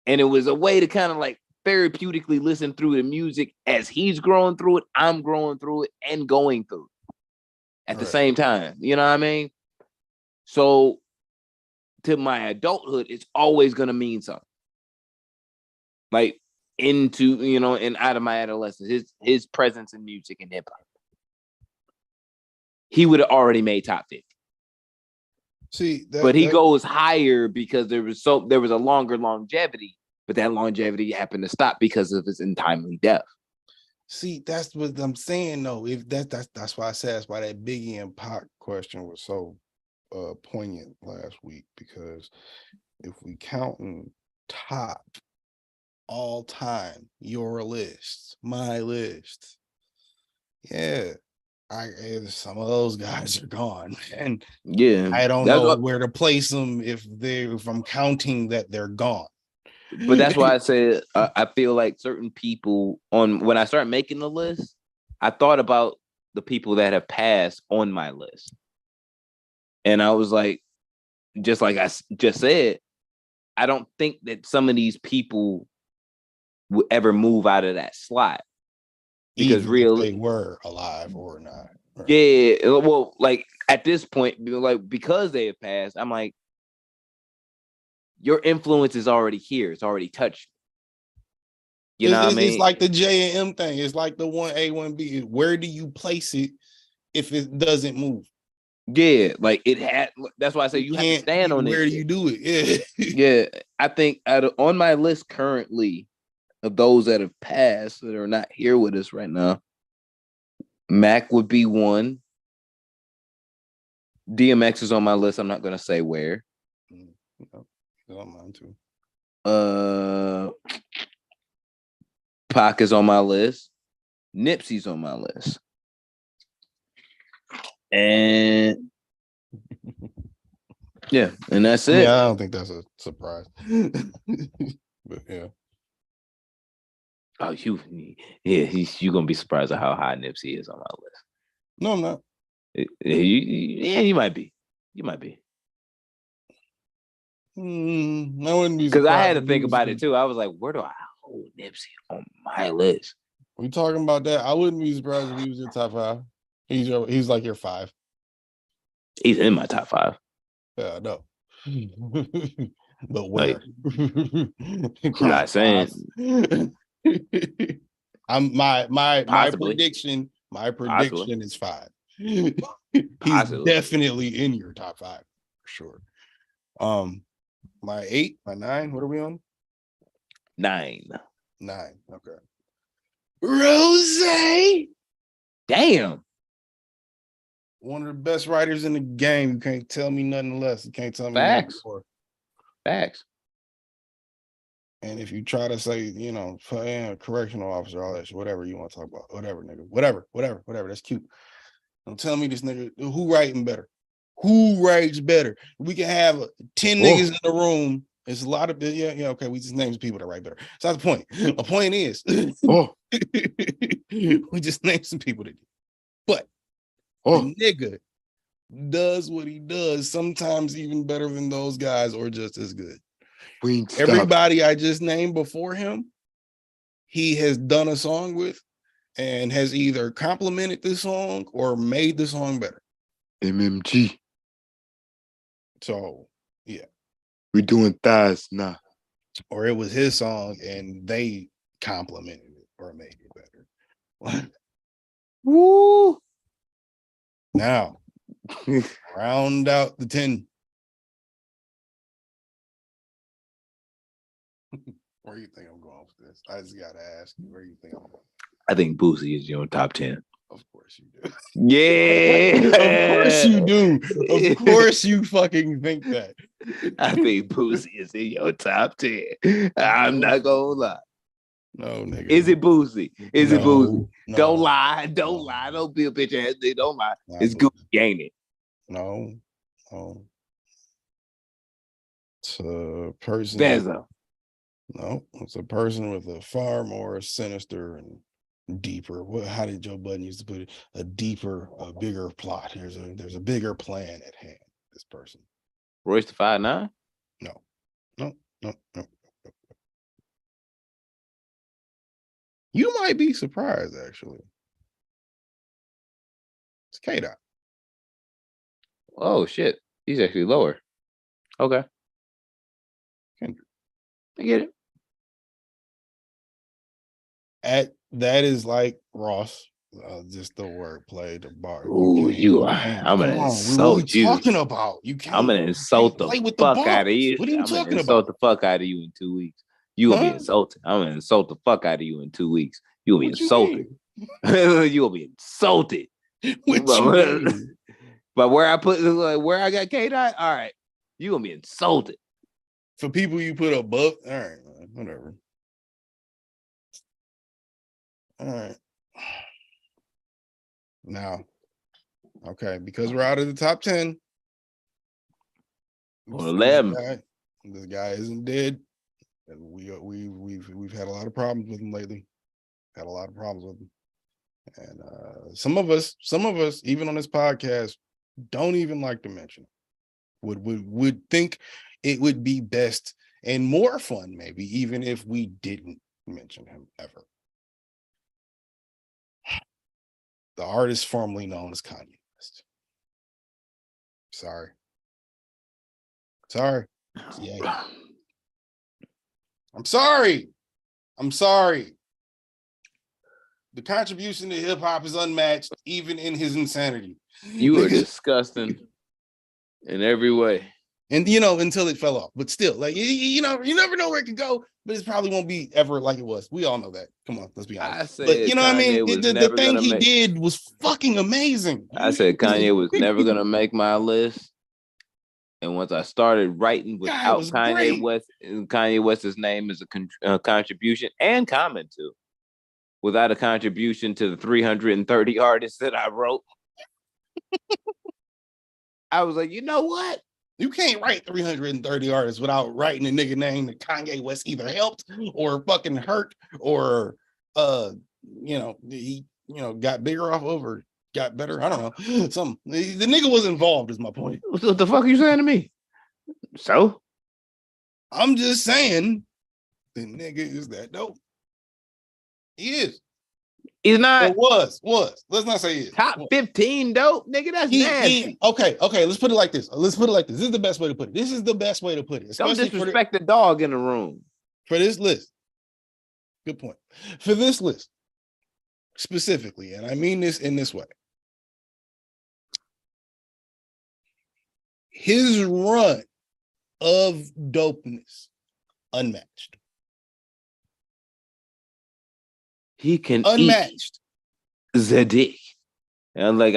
And it was a way to kind of like therapeutically listen through the music as he's growing through it, I'm growing through it, and going through it at the same time. You know what I mean? So to my adulthood, it's always going to mean something. Like into, you know, and out of my adolescence, his presence in music and hip hop, he would have already made top 50. See, but he goes higher because there was a longer longevity, but that longevity happened to stop because of his untimely death. See, that's what I'm saying though. If that's why I said that's why that Biggie and Pac question was so poignant last week, because if we counting top all time, your list, my list, yeah, some of those guys are gone, and yeah, I don't know where to place them if I'm counting that they're gone. But that's why I said I feel like certain people when I start making the list, I thought about the people that have passed on my list, and I was like, just like I just said, I don't think that some of these people would ever move out of that slot because really they were alive or not. Right? Yeah, well, like at this point, like because they have passed, I'm like, your influence is already here. It's already touched. You know what I mean? It's like the J and M thing. It's like the 1A, 1B. Where do you place it if it doesn't move? Yeah, like it had. That's why I say you have to stand on it. Where do you do it? Yeah. Yeah, I think on my list currently of those that have passed that are not here with us right now, Mac would be one. DMX is on my list. I'm not gonna say where. On mine too. Pac is on my list. Nipsey's on my list. And yeah, and that's it. Yeah, I don't think that's a surprise. But yeah. Oh, you're gonna be surprised at how high Nipsey is on my list. No, I'm not. You might be. You might be. I wouldn't be because I had to think about it too. I was like, where do I hold Nipsey on my list? We talking about that? I wouldn't be surprised if he was your top 5. He's like your 5. He's in my top 5. Yeah, I know. But where? I'm not saying. I'm my prediction. My prediction is 5. He's definitely in your top 5 for sure. My 8, my 9. What are we on? 9. Okay. Rose. Damn. One of the best writers in the game. You can't tell me nothing less. You can't tell me Facts. Nothing more. Facts. And if you try to say, correctional officer, all that shit, whatever you want to talk about, whatever, nigga, whatever, that's cute. Don't tell me this nigga who writing better. Who writes better? We can have 10 niggas in the room. There's a lot of okay. We just name people that write better. It's not the point. The point is, we just name some people that do. But the nigga does what he does, sometimes even better than those guys, or just as good. Everybody I just named before him, he has done a song with and has either complimented the song or made the song better. MMG. So, yeah. We're doing thighs now. Or it was his song and they complimented it or made it better. Woo! Now, round out the 10. Where do you think I'm going with this? I just gotta ask you, where do you think I'm going? I think Boosie is your top 10. Of course you do. Yeah. Of course you do. Of course you fucking think that. I think Boosie is in your top 10. I'm not gonna lie. No, nigga. Is it Boosie? Is it Boosie? No, don't lie. Don't lie. Don't be a bitch ass nigga. Don't lie. It's Gucci, ain't it? No. It's a person. Bezos. No, it's a person with a far more sinister and deeper. How did Joe Budden used to put it? A deeper, a bigger plot. There's a bigger plan at hand. This person. Royce the 5'9"? No. You might be surprised, actually. It's K-Dot. Oh shit. He's actually lower. Okay. Kendrick. I get it. That is like Ross. Just the wordplay, the bar. Ooh, I'm gonna insult you. What are you talking about? You can't. I'm gonna insult the fuck out of you. What are you talking about? I'm gonna insult the fuck out of you in 2 weeks. You gonna be insulted. I'm gonna insult the fuck out of you in 2 weeks. You gonna be insulted. You gonna be insulted. But where I put where I got K-Dot, all right. You gonna be insulted. For people you put above, all right, man, whatever. All right. Now, okay, because we're out of the top 10. Or 11. This guy isn't dead. And we've had a lot of problems with him lately. Had a lot of problems with him. And some of us, even on this podcast, don't even like to mention it. Would think it would be best and more fun, maybe, even if we didn't mention him ever. The artist formerly known as Kanye West. Sorry. Yeah. I'm sorry. I'm sorry. The contribution to hip hop is unmatched, even in his insanity. You are disgusting in every way. And until it fell off, but still, like you never know where it could go, but it probably won't be ever like it was. We all know that. Come on, let's be honest. But you know what I mean? The thing he did was fucking amazing. I said Kanye was never gonna make my list. And once I started writing without Kanye West, and Kanye West's name is a contribution and comment to, without a contribution to the 330 artists that I wrote, I was like, you know what? You can't write 330 artists without writing a nigga name that Kanye West either helped or fucking hurt or he got bigger off of or got better. I don't know. Something. The nigga was involved is my point. What the fuck are you saying to me? So? I'm just saying the nigga is that dope. He is. He's not. It was. Let's not say he is. Top 15 dope, nigga. That's nasty. Okay. Let's put it like this. This is the best way to put it. Don't disrespect the dog in the room. For this list. Good point. For this list, specifically, and I mean this in this way. His run of dopeness, unmatched. He can unmatched. Zadig. And like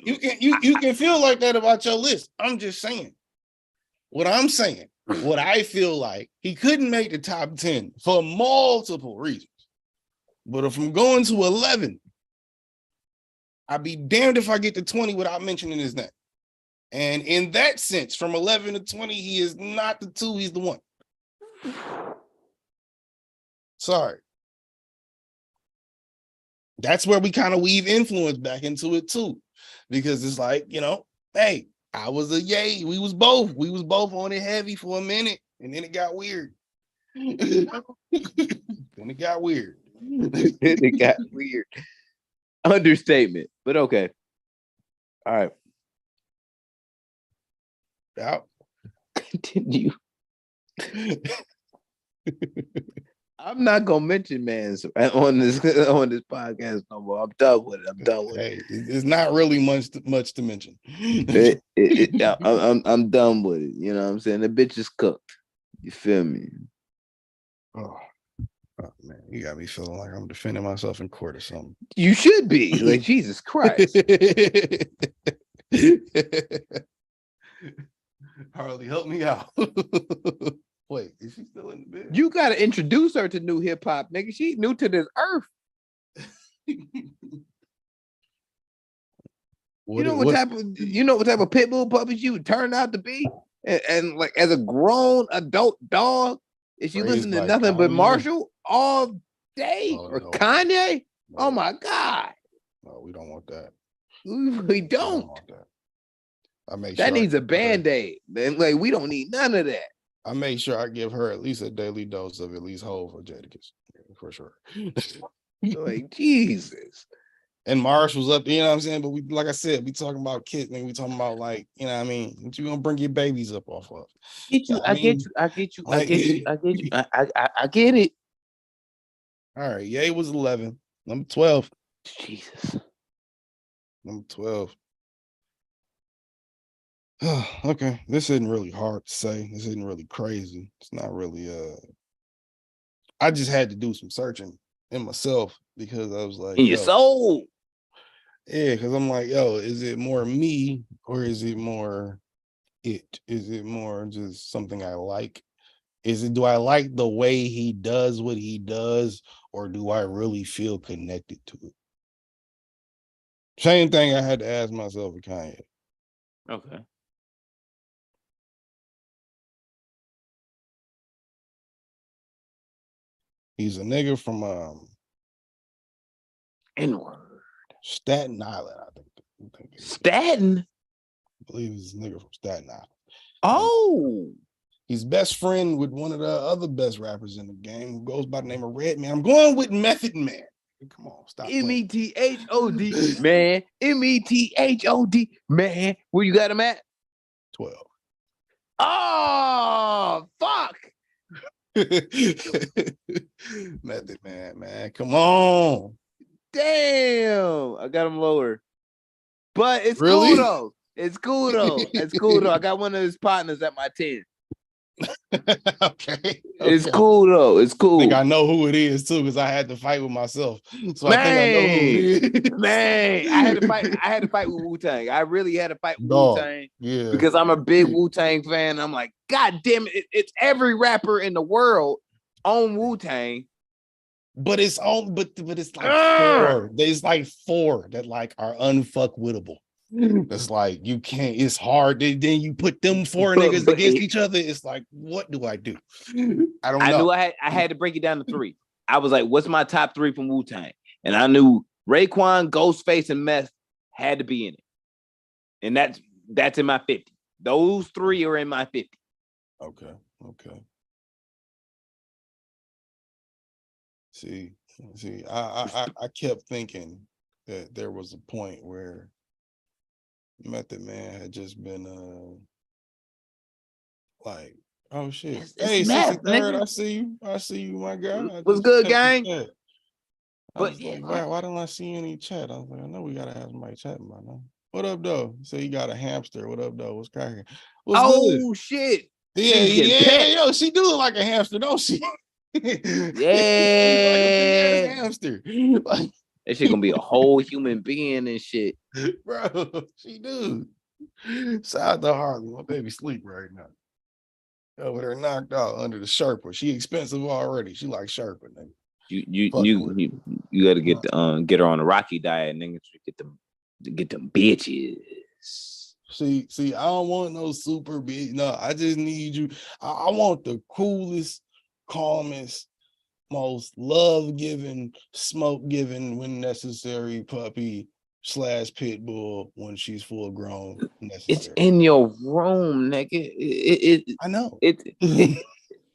you can feel like that about your list. I'm just saying. What I'm saying, what I feel like, he couldn't make the top 10 for multiple reasons. But if I'm going to 11, I'd be damned if I get to 20 without mentioning his name. And in that sense, from 11 to 20, he is not the 2, he's the 1. Sorry. That's where we kind of weave influence back into it too. Because it's like, hey, I was a Ye. We was both on it heavy for a minute. And then it got weird. Understatement, but okay. All right. Yeah. Continue. I'm not gonna mention Mans on this podcast no more. I'm done with it. Hey, it's not really much to mention. I'm done with it. You know what I'm saying? The bitch is cooked. You feel me? Oh man, you got me feeling like I'm defending myself in court or something. You should be. Like, Jesus Christ. Harley, help me out. Wait, is she still in the bed? You gotta introduce her to new hip hop, nigga. She new to this earth. You know what type of pit bull puppy she would turn out to be? And like as a grown adult dog, is she listening to nothing but Marshall all day? Kanye? No. Oh my God. No, we don't want that. We don't want that. That needs a band-aid. Like, we don't need none of that. I make sure I give her at least a daily dose of at least Hov or Jadakiss, for sure. Like, Jesus. And Marsh was up, you know what I'm saying? But we, like I said, we talking about kids, man. We talking about, like, you know what I mean? What you gonna bring your babies up off of? I get it. All right, Ye was 11. Number 12. Jesus. Number 12. Okay, this isn't really hard to say. This isn't really crazy. It's not really I just had to do some searching in myself because I was like, in your soul. Yeah, because I'm like, is it more me or is it more it? Is it more just something I like? Do I like the way he does what he does, or do I really feel connected to it? Same thing I had to ask myself with Kanye. Okay. He's a nigga from N-word. Staten Island, I think. Staten? I believe he's a nigga from Staten Island. Oh. He's best friend with one of the other best rappers in the game who goes by the name of Redman. I'm going with Method Man. Come on, stop. M-E-T-H-O-D, man. M-E-T-H-O-D, man. Where you got him at? 12. Oh, fuck. Method man. Come on. Damn, I got him lower. But it's Really? cool though. It's cool though. It's cool though. I got one of his partners at my 10. Okay. It's cool though. It's cool. I think I know who it is too, because I had to fight with myself. So I think I know who it is. Man, I had to fight with Wu-Tang. I really had to fight with Wu-Tang. Yeah. Because I'm a big Wu-Tang fan. I'm like, God damn it, it's every rapper in the world on Wu-Tang. But it's on, but it's like four. There's like four that like are unfuckwittable. It's like you can't, it's hard. Then you put them four niggas against each other. It's like, what do? I don't know. I knew I had to break it down to 3. I was like, what's my top 3 from Wu-Tang? And I knew Raekwon, Ghostface, and Meth had to be in it. And that's in my 50. Those 3 are in my 50. Okay. See, I kept thinking that there was a point where Method Man had just been like, oh shit. It's hey, Meth, 63rd, I see you, my guy. What's good, gang? But yeah, like, why don't I see any chat? I was like, I know we gotta have somebody chatting by now. What up, though? So you got a hamster. What up, though? What's cracking? What's good? Oh shit. Yeah, yo, she do look like a hamster, don't she? Yeah. Like a hamster. That shit gonna be a whole human being and shit. Bro, she do. Shout out to Harley. My baby sleep right now. Over there knocked out under the Sherpa. She expensive already. She like Sherpa, nigga. You gotta get her on a Rocky diet, nigga. Get them bitches. See, I don't want no super big. No, I just need you. I want the coolest, calmest, most love-giving, smoke-giving when necessary puppy / pit bull when she's full grown. Necessary. It's in your room, nigga. I know. It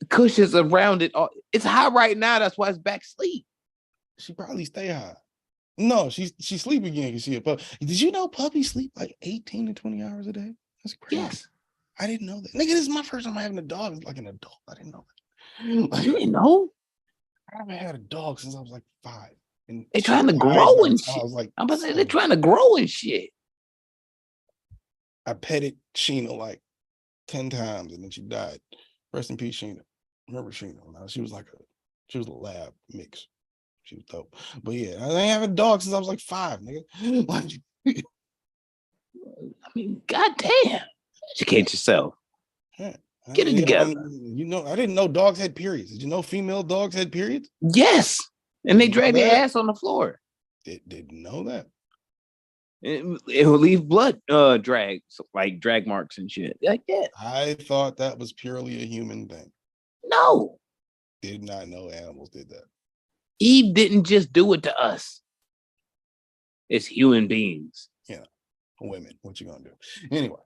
cushions around it. It's high right now. That's why it's back sleep. She probably stay high. No, she sleep again because she a puppy. Did you know puppies sleep like 18 to 20 hours a day? That's crazy. Yes. I didn't know that. Nigga, this is my first time having a dog like an adult. I didn't know that. Like, you didn't know? I haven't had a dog since I was like 5. And they're trying to grow and shit. I was like, I'm about to say they're trying to grow and shit. I petted Sheena like 10 times and then she died. Rest in peace, Sheena. Remember Sheena? Now she was a lab mix. She was dope. But yeah, I ain't having a dog since I was like 5, nigga. I mean, goddamn. Educate yourself. Yeah. Get it together. You know, I didn't know dogs had periods. Did you know female dogs had periods? Yes. And they drag their ass on the floor. Didn't know that. It will leave blood drag, like drag marks and shit. Like that. I thought that was purely a human thing. No. Did not know animals did that. Eve didn't just do it to us. It's human beings. Yeah. Women. What you gonna do? Anyway.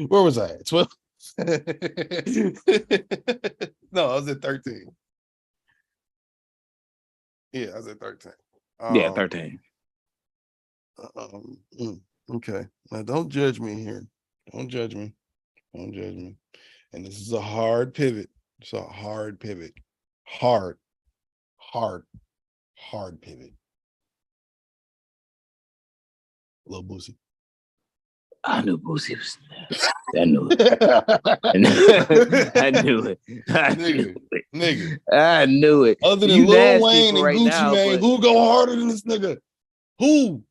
Where was I at? 12? No, I was at 13. Yeah, I was at 13. Yeah, 13. Okay. Now don't judge me here. Don't judge me. And this is a hard pivot. It's a hard pivot. Hard pivot. Lil Boosie. I knew Boosie was there. I knew it. I knew it. Nigga. I knew it. Other than Lil Wayne and Gucci Mane, who go harder than this nigga? Who?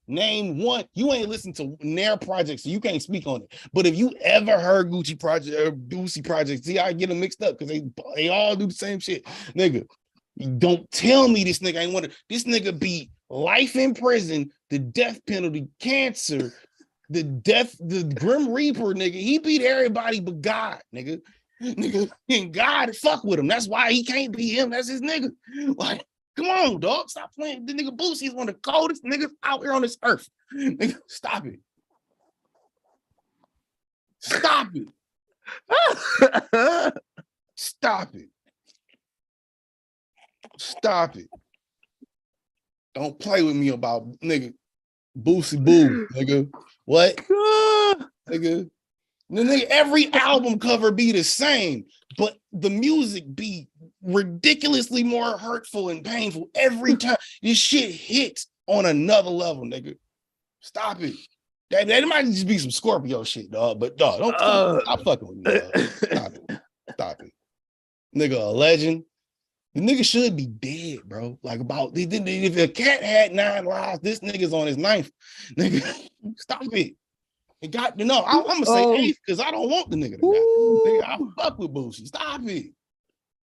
Name one. You ain't listened to Nair Project, so you can't speak on it. But if you ever heard Gucci Project or Boosie Project, see, I get them mixed up because they all do the same shit. Nigga, don't tell me this nigga ain't want to. This nigga beat life in prison, the death penalty, cancer, the Grim Reaper, nigga. He beat everybody but God, nigga. And God fuck with him. That's why he can't beat him. That's his nigga. Like, come on, dog. Stop playing. The nigga Boosie is one of the coldest niggas out here on this earth. Nigga, stop it. Stop it. Stop it. Stop it. Don't play with me about nigga Boosie Boo, nigga. What? Nigga. Nigga, every album cover be the same, but the music be ridiculously more hurtful and painful every time. This shit hits on another level, nigga. Stop it. That might just be some Scorpio shit, dog. But dog, don't stop fucking with me, dog. Stop it. Stop it. Nigga, a legend. The nigga should be dead, bro. Like if a cat had 9 lives, this nigga's on his 9th. Nigga, stop it. It got to know. I'm gonna say 8th because I don't want the nigga to die. Nigga, I fuck with Boosie. Stop it.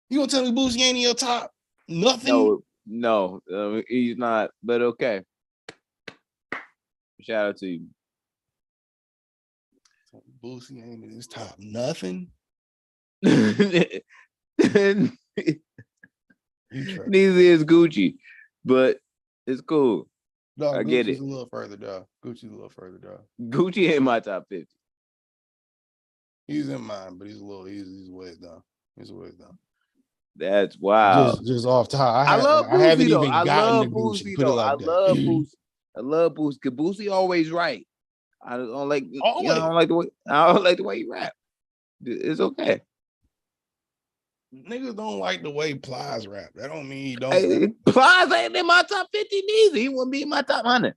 You gonna tell me Boosie ain't in your top? Nothing. No, he's not. But okay. Shout out to you. Boosie ain't in his top. Nothing. Neither is Gucci, but it's cool. No, I get it. A little further down. Gucci's a little further down. Gucci ain't my top 50. He's in mine, but he's ways down. He's a ways down. That's wild. Just off top. I love Boosie though. I love Boosie though. I love Boosie. I love Boosie. Cause Boosie always right. I don't like. I don't like the way he rap. It's okay. Niggas don't like the way Plies rap. That don't mean he don't. Hey, Plies ain't in my top 50 neither. He wouldn't be in my top 100.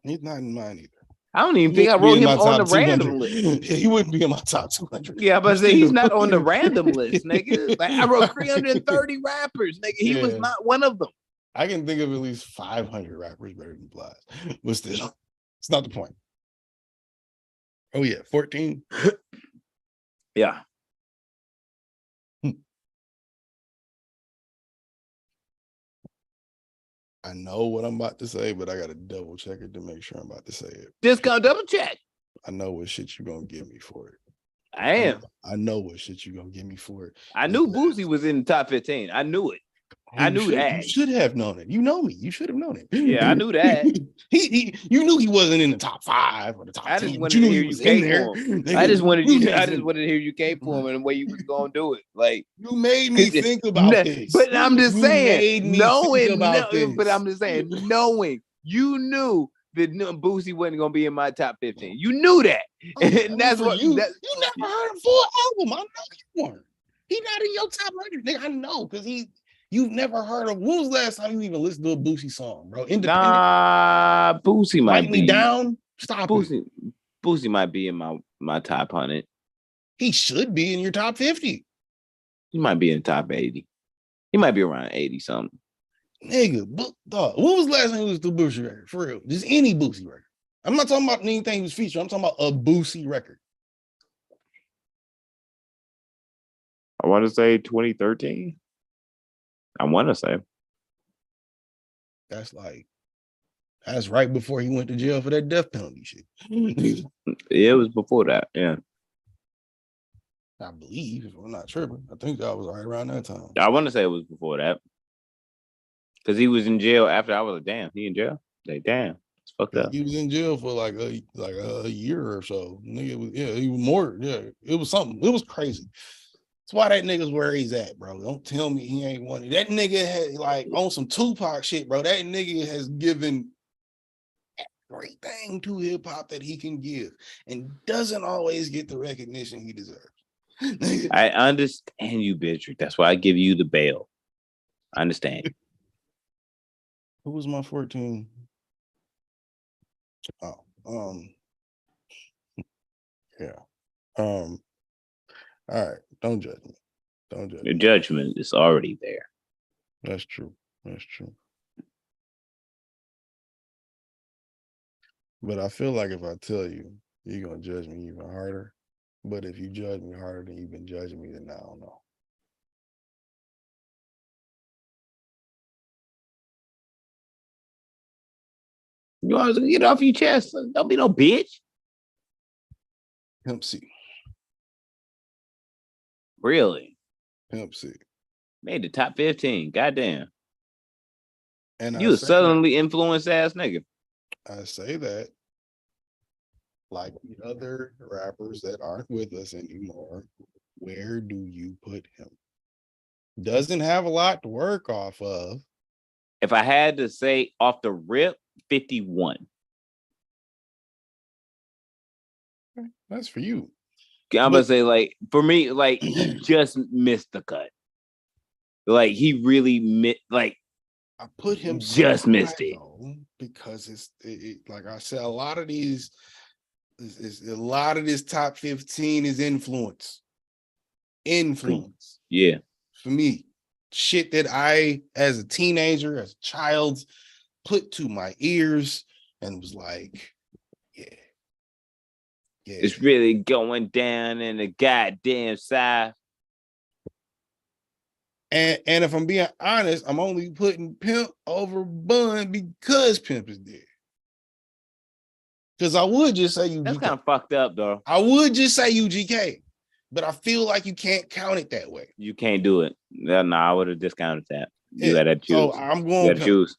He's not in mine either. I don't even think I wrote him on the random list. He wouldn't be in my top 200. Yeah, but say he's not on the random list, nigga. Like I wrote 330 rappers, nigga. He was not one of them. I can think of at least 500 rappers better than Plies, but still, it's not the point. Oh yeah, 14. Yeah. I know what I'm about to say, but I gotta double check it to make sure I'm about to say it. Just go double check. I know what shit you're gonna give me for it. I am. I know what shit you're gonna give me for it. I knew Boosie was in the top 15. I knew it. I knew that. You should have known it. You know me. You should have known it. Yeah, I knew that. You knew he wasn't in the top 5 or the top 10. I just wanted to hear you cape for him. I just wanted to hear you cape for him and the way you was gonna do it. Like you made me think about this. But I'm just saying, knowing, but I'm just saying, knowing you knew that Boosie wasn't gonna be in my top 15. You knew that, and that's what you never heard a full album. I know you weren't. He's not in your top 100, nigga. I know because you've never heard of. When was the last time you even listened to a Boosie song, bro? Nah, Boosie might be down. Stop Boosie. Boosie might be in my top 100. He should be in your top 50. He might be in the top 80. He might be around 80 something. Nigga, dog. When was the last time you listened to a Boosie record? For real, just any Boosie record. I'm not talking about anything he was featured. I'm talking about a Boosie record. I want to say 2013. I want to say. That's right before he went to jail for that death penalty shit. It was before that, yeah. I believe, if I'm not tripping. I think that was right around that time. I want to say it was before that. Because he was in jail after I was like, damn, he in jail? Like, damn, it's fucked up. He was in jail for like a year or so. Nigga was, he was more, it was something. It was crazy. That's why that nigga's where he's at, bro. Don't tell me he ain't one. That nigga had like on some Tupac shit, bro. That nigga has given everything to hip hop that he can give and doesn't always get the recognition he deserves. I understand you, Bidrick. That's why I give you the bail. I understand. Who was my 14? Yeah. All right. Don't judge me. Your judgment is already there. That's true. But I feel like if I tell you, you're gonna judge me even harder. But if you judge me harder than you've been judging me, then I don't know. You always get off your chest. Don't be no bitch. Pimp C. Really? Pimp C. Made the top 15. Goddamn. And you a suddenly influenced ass nigga. I say that like the other rappers that aren't with us anymore, where do you put him? Doesn't have a lot to work off of. If I had to say off the rip, 51. That's for you. I'm gonna say, like, for me, like, he just missed the cut. Like, he really like, I put him just missed it because it's like I said, a lot of these a lot of this top 15 is influence. Yeah. For me, shit that I, as a teenager, as a child, put to my ears and was like, yeah. It's really going down in the goddamn South. And if I'm being honest, I'm only putting Pimp over Bun because Pimp is dead. Because I would just say UGK. That's kind of fucked up, though. I would just say UGK, but I feel like you can't count it that way. You can't do it. No, I would have discounted that. You gotta choose. So I'm going with Pimp.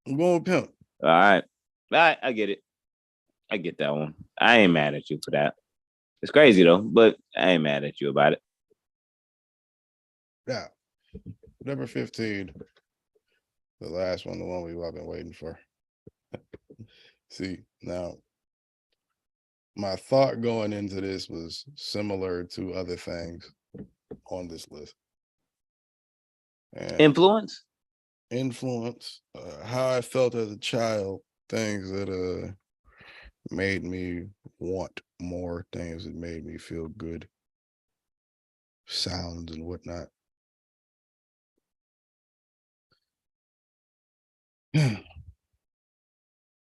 I'm going with Pimp. All right. I get it. I get that one. I ain't mad at you for that. It's crazy, though, but I ain't mad at you about it. Yeah. Number 15. The last one, the one we've been waiting for. See, now, my thought going into this was similar to other things on this list. And influence, how I felt as a child, things that made me want more, things that made me feel good, sounds and whatnot.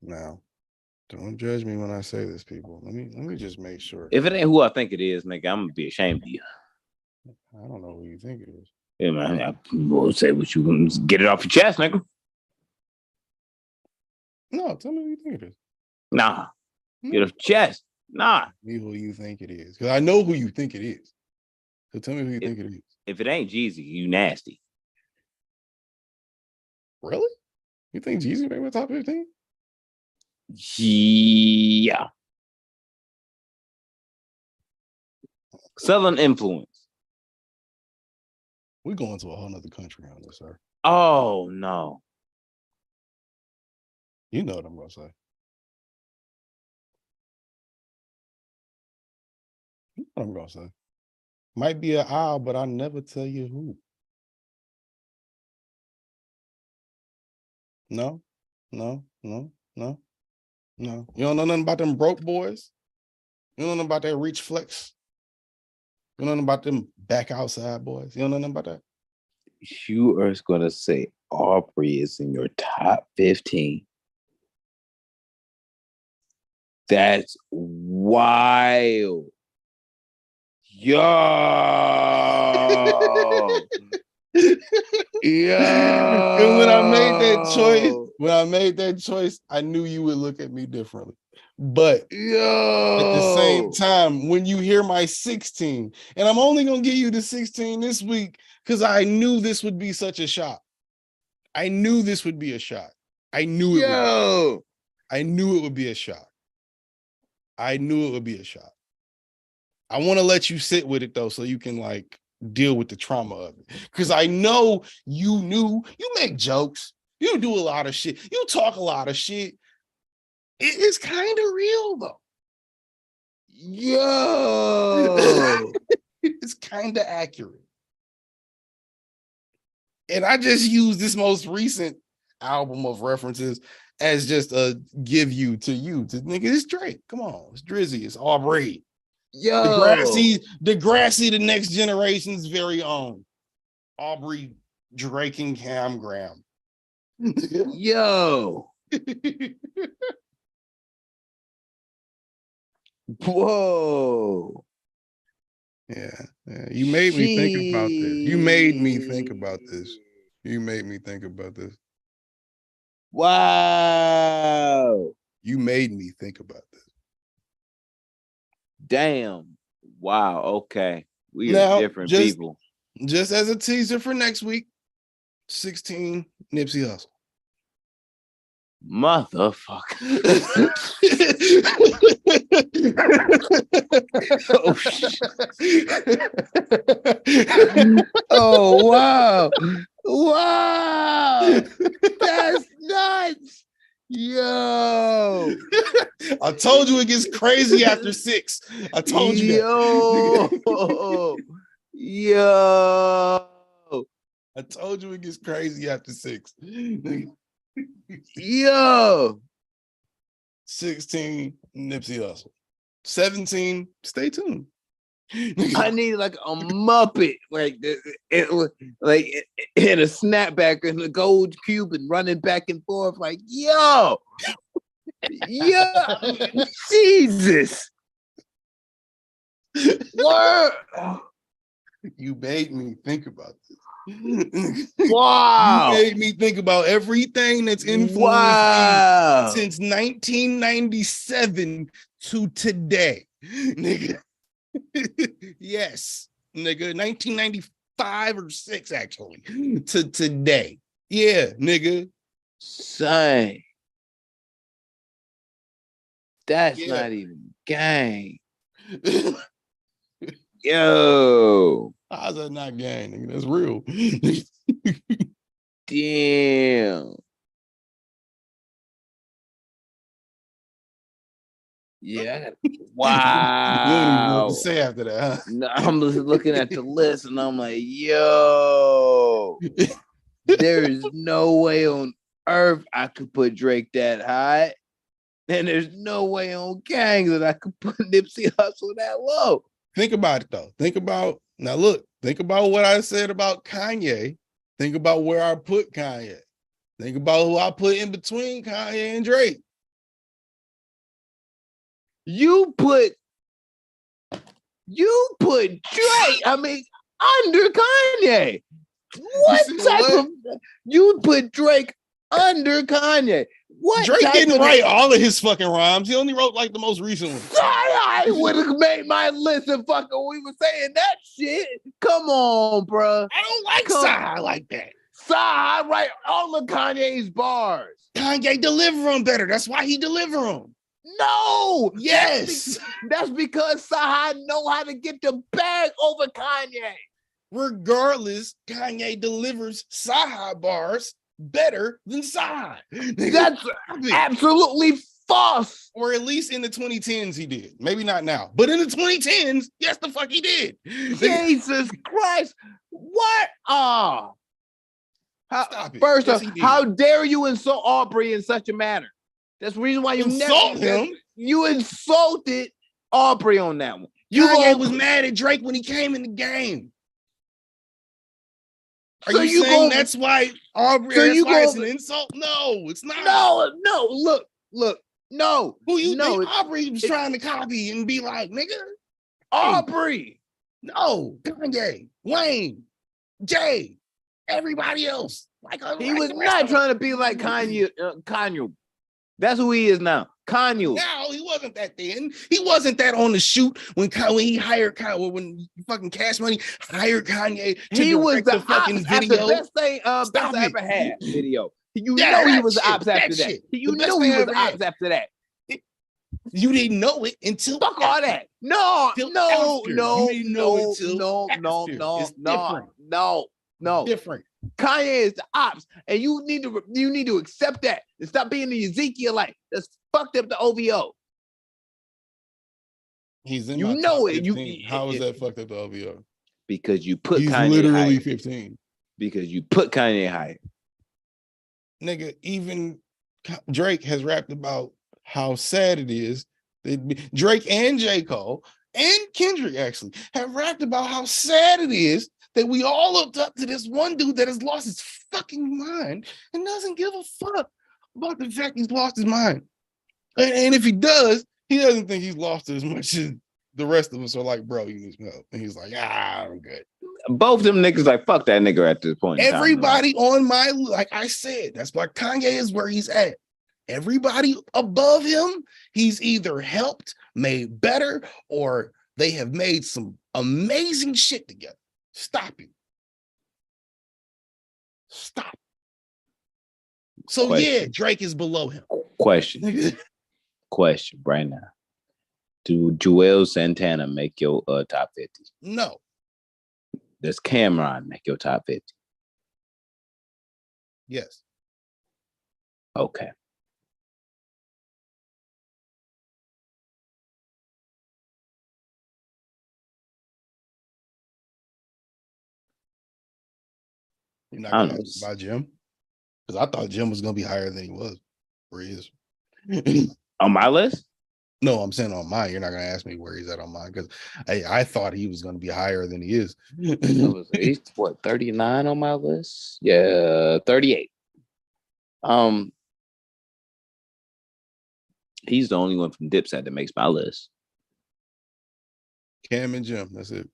Now, don't judge me when I say this, people. Let me just make sure. If it ain't who I think it is, nigga, I'm gonna be ashamed of you. I don't know who you think it is. Yeah, man. I will say what you can get it off your chest, nigga. No, tell me who you think it is. Nah. Get it off your chest. Nah. Me who you think it is. Because I know who you think it is. So tell me who you think it is. If it ain't Jeezy, you nasty. Really? You think Jeezy made my top 15? Yeah. Southern influence. We're going to a whole nother country on this, sir. Oh, no. You know what I'm going to say. You know what I'm going to say. Might be an owl, but I'll never tell you who. No. You don't know nothing about them broke boys? You don't know nothing about that reach flex? You don't know nothing about them back outside boys? You don't know nothing about that? You are going to say Aubrey is in your top 15. That's wild. Yo. Yeah. And when I made that choice, I knew you would look at me differently. But at the same time, when you hear my 16, and I'm only gonna give you the 16 this week because I knew this would be such a shot. I knew this would be a shot. I knew it would be a shot. I knew it would be a shot. I want to let you sit with it though, so you can like deal with the trauma of it. Because I know you make jokes, you do a lot of shit, you talk a lot of shit. It's kind of real though. Yo, it's kind of accurate. And I just use this most recent album of references as just a give you to nigga. It's Drake. Come on, it's Drizzy, it's Aubrey. Yo, Degrassi, the next generation's very own. Aubrey, Drake, and Cam Graham. Yo. Whoa. Yeah. You made me think about this. You made me think about this. Wow. You made me think about this. Damn. Wow. Okay. We are different people. Just as a teaser for next week, 16 Nipsey Hussle. Motherfucker. Oh, wow. Wow. That's nuts. Yo. I told you it gets crazy after 6. I told you that. Yo. I told you it gets crazy after 6. Yo. 16, Nipsey Hussle. 17, stay tuned. I need like a Muppet, like like in a snapback and a gold cube and running back and forth, like yo, Jesus, word. You made me think about this. Wow. You made me think about everything that's influenced me since 1997 to today. Nigga. Yes, nigga. 1995 or 6, actually, to today. Yeah, nigga. Son. That's not even gang. Yo. How's that not gang, nigga? That's real. Damn. Yeah. Wow. You don't even know what to say after that, huh? No, I'm just looking at the list and I'm like, yo, there is no way on earth I could put Drake that high. And there's no way on gang that I could put Nipsey Hussle that low. Think about it though. Think about what I said about Kanye. Think about where I put Kanye. Think about who I put in between Kanye and Drake. You put Drake, I mean, under Kanye. What type of you put Drake under Kanye? What Drake didn't write all of his fucking rhymes. He only wrote like the most recent one. I would have made my list if fucking we were saying that shit. Come on, bro. I don't like Sci like that. Sci write all of Kanye's bars. Kanye deliver them better. That's why he deliver them. No. Yes. That's because Sci know how to get the bag over Kanye. Regardless, Kanye delivers Sci bars better than Sci. That's absolutely false. Or at least in the 2010s he did. Maybe not now, but in the 2010s, yes, the fuck he did. Jesus Christ. What? Stop it. First off, how dare you insult Aubrey in such a manner? That's the reason why you insult him. You insulted Aubrey on that one. Kanye was mad at Drake when he came in the game. Are you saying that's why Aubrey? That's why it's an insult? No, it's not. No. Look. No. Who you think Aubrey was trying to copy and be like, nigga? Aubrey. No, Kanye, Wayne, Jay, everybody else. He was not trying to be like Kanye. Kanye. That's who he is now. Kanye. No, he wasn't that then. He wasn't that on the shoot when he hired Kanye, when fucking Cash Money hired Kanye to direct the fucking video. The best thing best I ever had video. You know he was the ops after that. You know he was the ops after that. You didn't know it until fuck all that. No. Different. Kanye is the ops, and you need to accept that and stop being the Ezekiel like that's fucked up the OVO. He's in. You know it. How is that fucked up the OVO? Because you put Kanye literally higher. 15. Because you put Kanye higher. Nigga, even Drake has rapped about how sad it is. Drake and J. Cole and Kendrick actually have rapped about how sad it is that we all looked up to this one dude that has lost his fucking mind and doesn't give a fuck about the fact he's lost his mind. And if he does, he doesn't think he's lost as much as the rest of us are like, bro, you need some help. And he's like, I'm good. Both of them niggas like, fuck that nigga at this point. Everybody on my, like I said, that's why Kanye is where he's at. Everybody above him, he's either helped, made better, or they have made some amazing shit together. Stop it. Stop. So question. Yeah, Drake is below him. Question right now. Do Joel Santana make your top 50? No. Does Cameron make your top 50? Yes. Okay. You're not gonna ask about Jim? Because I thought Jim was gonna be higher than he was, where he is. On my list? No, I'm saying on mine. You're not gonna ask me where he's at on mine because I thought he was gonna be higher than he is. He's what, 39 on my list? Yeah, 38. He's the only one from Dipset that makes my list. Cam and Jim, that's it.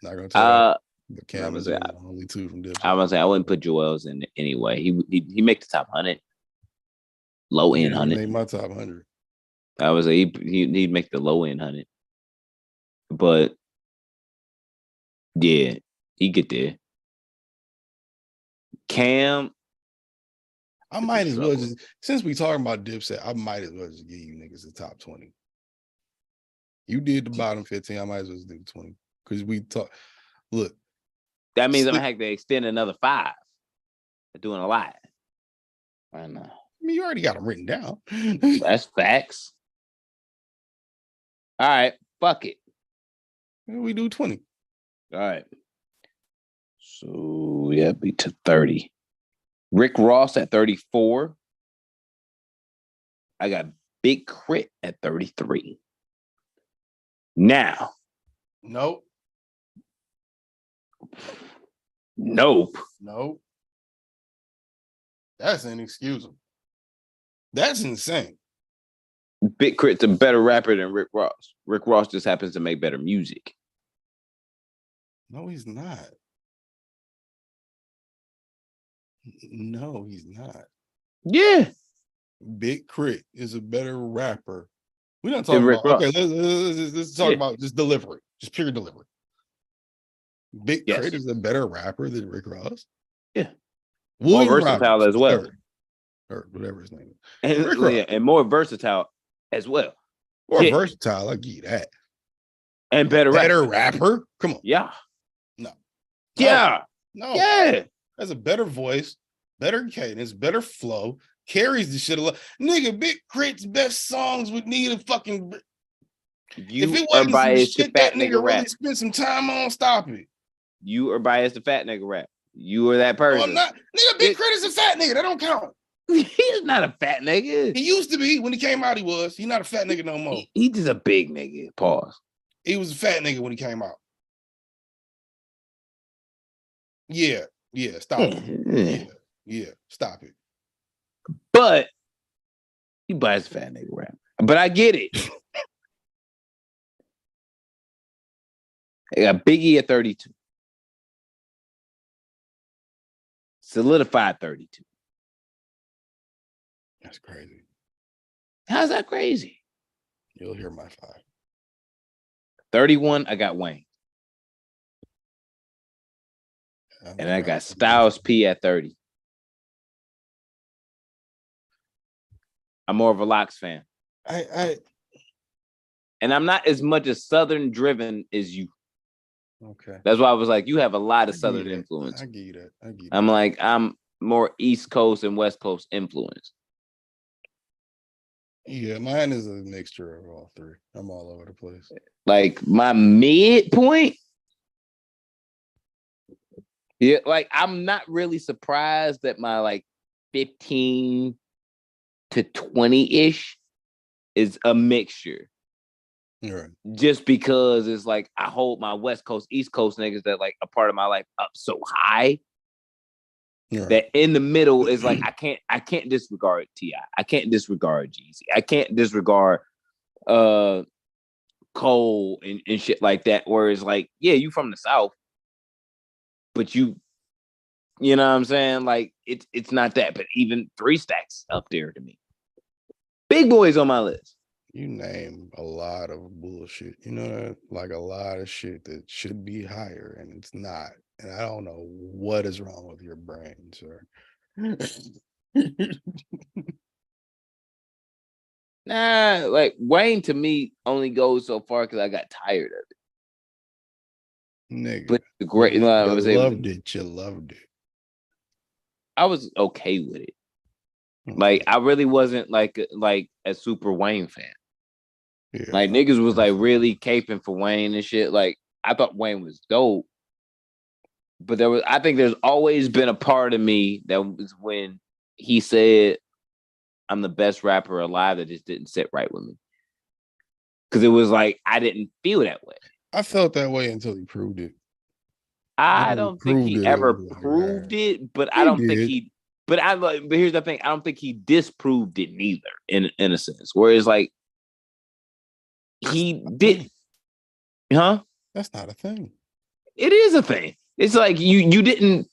Not gonna tell you. But Cam and Jim are the only two from Dipset. I was say I wouldn't put Joel's in anyway. He make the top 100, low end 100. He made my top 100. I was say he'd make the low end 100, but yeah, he get there. Cam, I might as well just, since we talking about Dipset, I might as well just give you niggas the top 20. You did the bottom 15. I might as well just do 20 because we talk. Look, that means I'm gonna have to extend another 5. They're doing a lot. I know. I mean, you already got them written down. That's facts. All right, fuck it. We do 20. All right. So yeah, be to 30. Rick Ross at 34. I got Big Crit at 33. Now. Nope. That's inexcusable. That's insane. Big Crit's a better rapper than Rick Ross. Rick Ross just happens to make better music. No, he's not. No, he's not. Yeah. Big Crit is a better rapper. We're not talking about Ross. Okay, let's talk about just delivery, just pure delivery. Big Crit is a better rapper than Rick Ross. Yeah. William more versatile Roberts, as well. Or whatever his name is. And more versatile as well. More versatile, I give you that. And better rapper. Come on. Yeah. No. Yeah. No. Yeah. Has a better voice, better cadence, better flow, carries the shit a lot. Nigga, Big Crit's best songs would need a fucking. If it wasn't some shit that nigga really spent some time on, stop it. You are biased to fat nigga rap. You are that person. No, I'm not. Nigga, Big Crit is a fat nigga. That don't count. He's not a fat nigga. He used to be. When he came out, he was. He's not a fat nigga no more. He just a big nigga. Pause. He was a fat nigga when he came out. Yeah. Stop it. Yeah. Stop it. But you biased fat nigga rap. But I get it. I got Biggie at 32. Solidified 32. That's crazy. How's that crazy? You'll hear my 5. 31, I got Wayne. And I got Styles P at 30. I'm more of a Lox fan. And I'm not as much as Southern driven as you. Okay. That's why I was like, you have a lot of Southern influence. I get you that. I'm like, I'm more East Coast and West Coast influence. Yeah, mine is a mixture of all three. I'm all over the place. Like my midpoint. Yeah, like I'm not really surprised that my like 15 to 20-ish is a mixture. Right. Just because it's like I hold my West Coast, East Coast niggas that like a part of my life up so high that in the middle is like I can't disregard T.I. I can't disregard Jeezy. I can't disregard Cole and shit like that. Where it's like, yeah, you from the South, but you know what I'm saying? Like it's not that, but even 3 Stacks up there to me. Big Boy's on my list. You name a lot of bullshit, you know, like a lot of shit that should be higher and it's not. And I don't know what is wrong with your brain, sir. Nah, like Wayne to me only goes so far because I got tired of it. Nigga, but the great, you loved it. You loved it. I was okay with it. Like I really wasn't like a super Wayne fan. Yeah, like niggas was like really caping for Wayne and shit. Like I thought Wayne was dope, But I think there's always been a part of me that was when he said, "I'm the best rapper alive," that just didn't sit right with me. Because it was like I didn't feel that way. I felt that way until he proved it. I don't think he ever proved it, but I don't think he. But here's the thing: I don't think he disproved it neither. In a sense, whereas like he did, huh? That's not a thing. It is a thing. It's like you didn't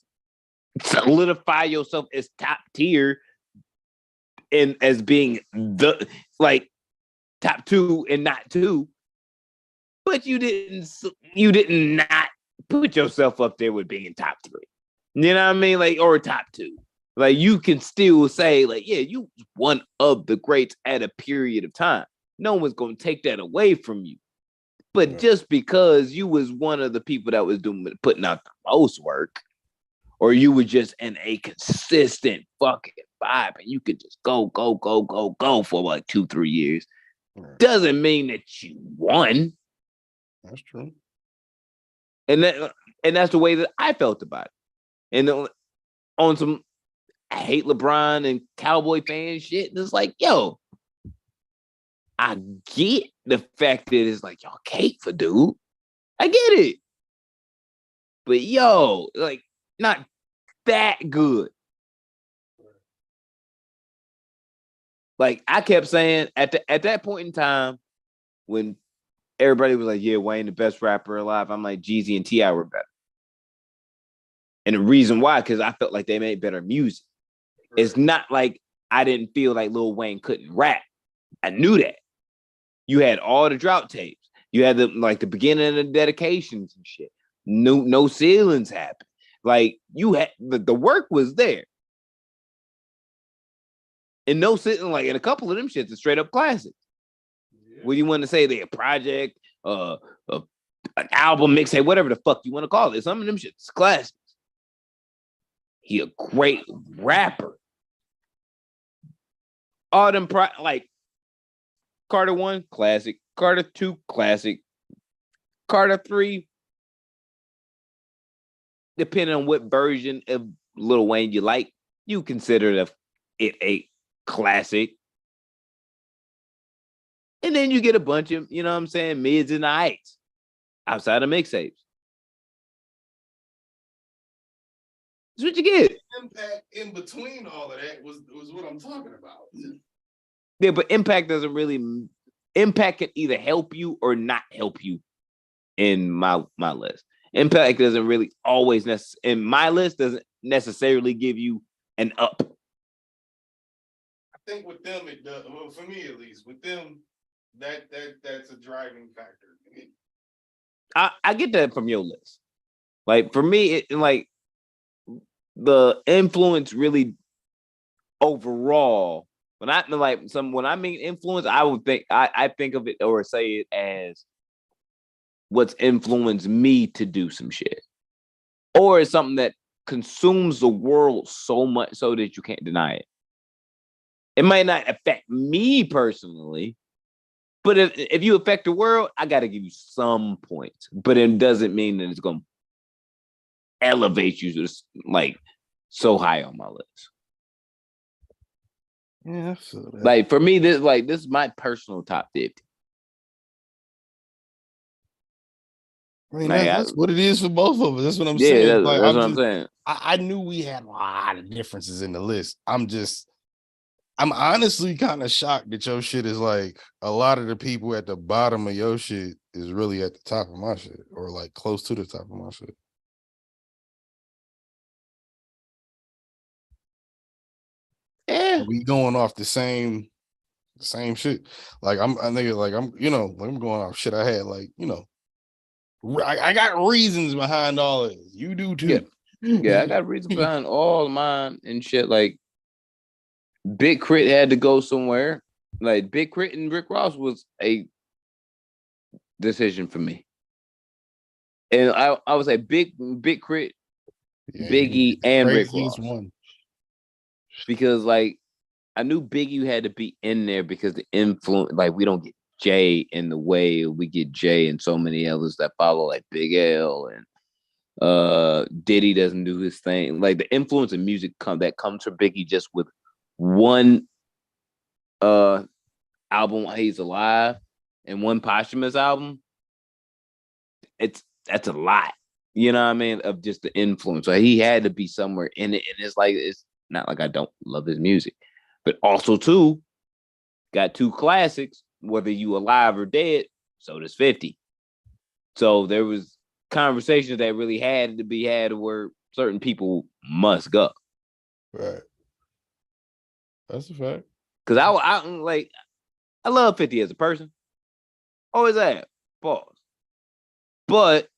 solidify yourself as top tier and as being the like top two and not two, but you didn't not put yourself up there with being top three. You know what I mean? Like, or top two. Like, you can still say, like, yeah, you one of the greats at a period of time. No one's gonna take that away from you. But just because you was one of the people that was putting out the most work, or you were just in a consistent fucking vibe and you could just go for like 2-3 years, doesn't mean that you won. That's true. And that's the way that I felt about it. And on some I hate LeBron and Cowboy fan shit, and it's like, yo, I get the fact that it's like y'all cake for dude. I get it. But yo, like, not that good. Like, I kept saying at that point in time when everybody was like, yeah, Wayne the best rapper alive, I'm like, Jeezy and T.I. were better. And the reason why, because I felt like they made better music. Right. It's not like I didn't feel like Lil Wayne couldn't rap. I knew that. You had all the drought tapes. You had the beginning of the dedications and shit. No ceilings happened. Like, you had the work was there. And no sitting, like, in a couple of them shits are straight up classics. Yeah. What do you want to say? They're a project, an album mixtape, whatever the fuck you want to call it. Some of them shits classics. He a great rapper. All them like Carter 1, classic. Carter 2, classic. Carter 3, depending on what version of Lil Wayne you like, you consider it a classic. And then you get a bunch of, you know what I'm saying, mids and highs outside of mixtapes. That's what you get. The impact in between all of that was what I'm talking about. Yeah, but impact can either help you or not help you in my list. Impact doesn't really always in my list doesn't necessarily give you an up. I think with them it does. Well, for me at least, with them, that's a driving factor. I get that from your list. Like, for me, like, the influence really overall. When I mean influence, I think of it or say it as what's influenced me to do some shit, or it's something that consumes the world so much so that you can't deny it. It might not affect me personally, but if you affect the world, I got to give you some points. But it doesn't mean that it's going to elevate you to like so high on my list. Yeah, I feel that. Like, for me, this is my personal top 50. I mean, that's what it is for both of us. That's what I'm saying. Yeah, that's what I'm saying. I knew we had a lot of differences in the list. I'm honestly kind of shocked that your shit is like a lot of the people at the bottom of your shit is really at the top of my shit, or like close to the top of my shit. Yeah, we going off the same shit. Like I'm going off shit I had. Like, you know, I got reasons behind all of this. You do too. Yeah, I got reasons behind all of mine and shit. Like, Big Crit had to go somewhere. Like, Big Crit and Rick Ross was a decision for me. And I would say Big Crit, Biggie, and Rick Ross. One. Because, like, I knew Biggie had to be in there because the influence, like, we don't get Jay in the way we get Jay and so many others that follow, like Big L and Diddy doesn't do his thing. Like the influence of music that comes from Biggie just with one album while he's alive and one posthumous album, that's a lot. You know what I mean? Of just the influence. So he had to be somewhere in it. And it's not like I don't love his music. But also, too, got two classics, whether you alive or dead, so does 50. So there was conversations that really had to be had where certain people must go. Right. That's a fact. Because I love 50 as a person. Always have. Pause. But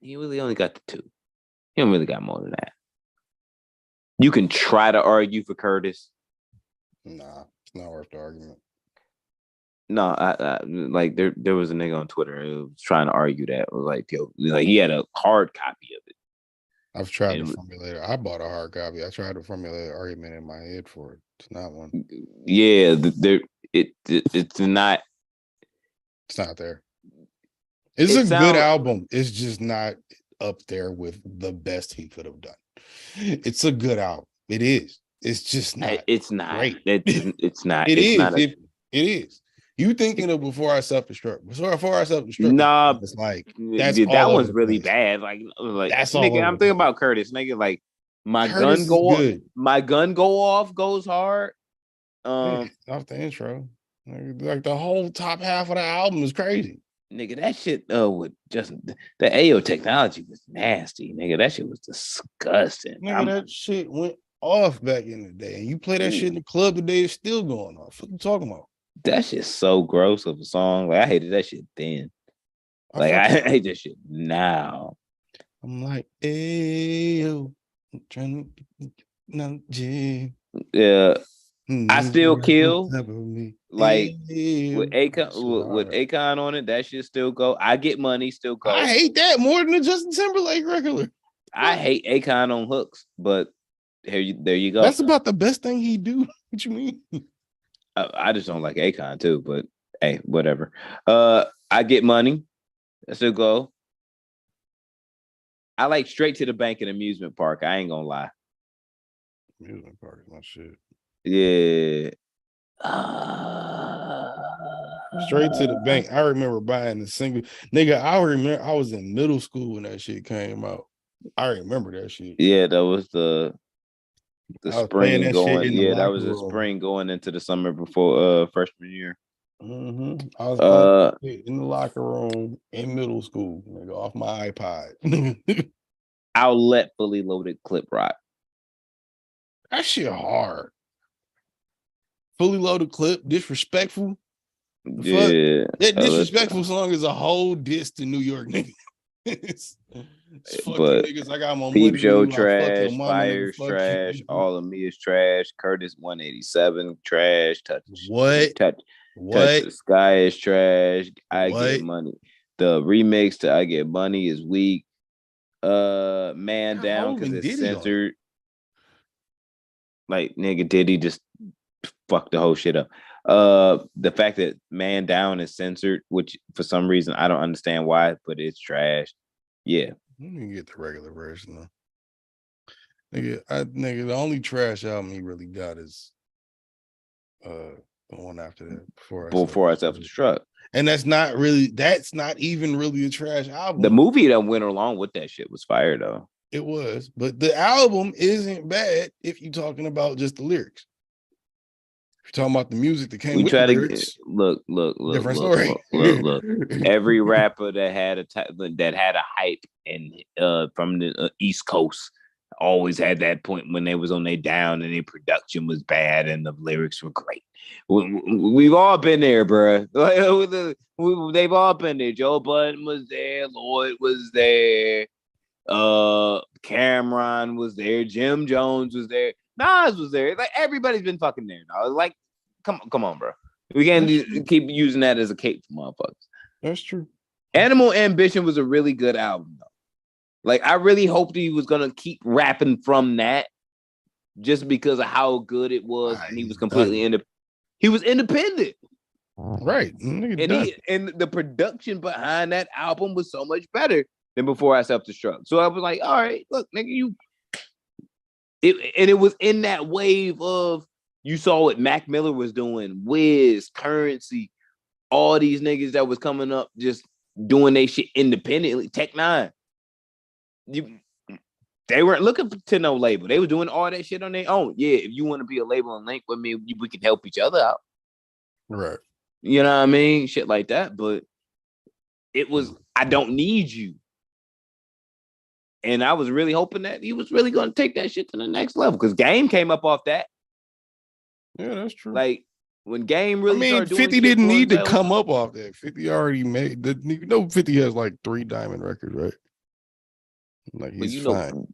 he really only got the two. He don't really got more than that. You can try to argue for Curtis. Nah, it's not worth the argument. No, I like there was a nigga on Twitter who was trying to argue that. It was like, yo, like he had a hard copy of it. I've tried to formulate it. I bought a hard copy. I tried to formulate an argument in my head for it. It's not one. Yeah, it's not. It's not there. It's a good album. It's just not up there with the best he could have done. It's a good album. It is. It's just not. It's not great. It's not. It it's is. Not it is. You thinking of Before I Self-Destruct? Before I Self-Destruct. Nah, it's like that one's really bad. Like that's nigga. I'm thinking about Curtis. Nigga, like my gun go off goes hard. Off the intro, like the whole top half of the album is crazy. Nigga, that shit with just the AO technology was nasty. Nigga, that shit was disgusting. Nigga, that shit went off back in the day. And you play that shit in the club today, it's still going off. What you talking about? That shit's so gross of a song. Like I hated that shit then. Like I hate that shit now. I'm like, ayo, I'm trying to yeah. I still kill. Like with Akon on it, that shit still go. I Get Money still go. I hate that more than the Justin Timberlake regular. I hate Akon on hooks, but there you go. That's about the best thing he do. What you mean? I just don't like Akon too, but hey, whatever. I Get Money. That still go. I like Straight to the Bank and Amusement Park. I ain't gonna lie. Amusement Park is my shit. Yeah. Straight to the Bank. I remember buying the single. Nigga, I remember I was in middle school when that shit came out. I remember that shit. Yeah, that was the spring going. Yeah, that was the spring going into the summer before freshman year. Mm-hmm. I was in the locker room in middle school, nigga, off my iPod. Outlet Fully Loaded Clip Rock. That shit hard. Fully Loaded Clip, Disrespectful. Yeah, that Disrespectful song is a whole diss to New York niggas. It's but niggas. I got my Peep money. Show trash, Fire's trash, All of Me is trash, Curtis 187 trash, Touch the Sky is trash, I Get Money. The remix to I Get Money is weak. Man Down because it's censored. Like nigga Diddy just fucked the whole shit up. The fact that Man Down is censored, which for some reason I don't understand why, but it's trash. Yeah. Let me get the regular version though. Nigga, the only trash album he really got is the one after that. Before I Self-Destruct. And that's not even really a trash album. The movie that went along with that shit was fire though. It was, but the album isn't bad if you're talking about just the lyrics. If you're talking about the music that came with the lyrics, look, different story. Look. Every rapper that had a hype and from the East Coast always had that point when they was on their down and their production was bad and the lyrics were great. We've all been there, bro. They've all been there. Joe Budden was there. Lloyd was there. Cameron was there. Jim Jones was there. Nas was there. Like everybody's been fucking there. Now. Like, come on, bro. We can't keep using that as a cape for motherfuckers. That's true. Animal Ambition was a really good album, though. Like, I really hoped he was gonna keep rapping from that, just because of how good it was, and he was completely independent. He was independent. Right. And the production behind that album was so much better than Before I Self-Destruct. So I was like, all right, look, nigga, it was in that wave of, you saw what Mac Miller was doing, Wiz, Currency, all these niggas that was coming up just doing their shit independently. Tech Nine. They weren't looking to no label. They were doing all that shit on their own. Yeah, if you want to be a label and link with me, we can help each other out. Right. You know what I mean? Shit like that. But it was, I don't need you. And I was really hoping that he was really going to take that shit to the next level, because Game came up off that. Yeah, that's true. Like, when Game really started doing 50 didn't need to come up off that. 50 already made, 50 has like 3 diamond records, right? Like, he's fine.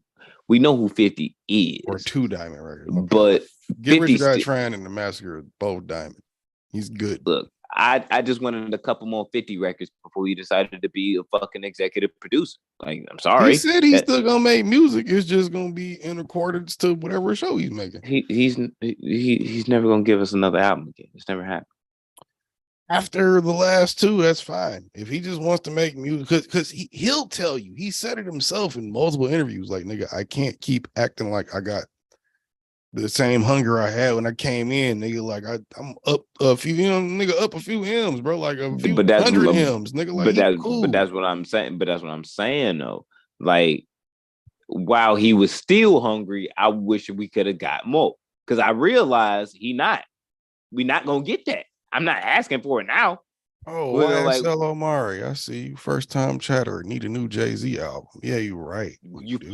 We know who 50 is. Or 2 diamond records. Okay. But Get Rich or Die Trying and The Massacre are both diamond. He's good. Look, I just wanted a couple more 50 records before he decided to be a fucking executive producer. Like, I'm sorry. He said he's still gonna make music. It's just gonna be in accordance to whatever show he's making. He's never gonna give us another album again. It's never happened. After the last 2, that's fine. If he just wants to make music, because he'll tell you, he said it himself in multiple interviews, like, nigga, I can't keep acting like I got the same hunger I had when I came in, nigga. Like, I'm up a few, up a few M's, bro. Like a few 100 M's, nigga. Like, but that's what I'm saying. But that's what I'm saying, though. Like, while he was still hungry, I wish we could have got more, because I realized we're not gonna get that. I'm not asking for it now. Oh, YSL Omari, I see you. First time chatter. Need a new Jay-Z album. Yeah, you're right.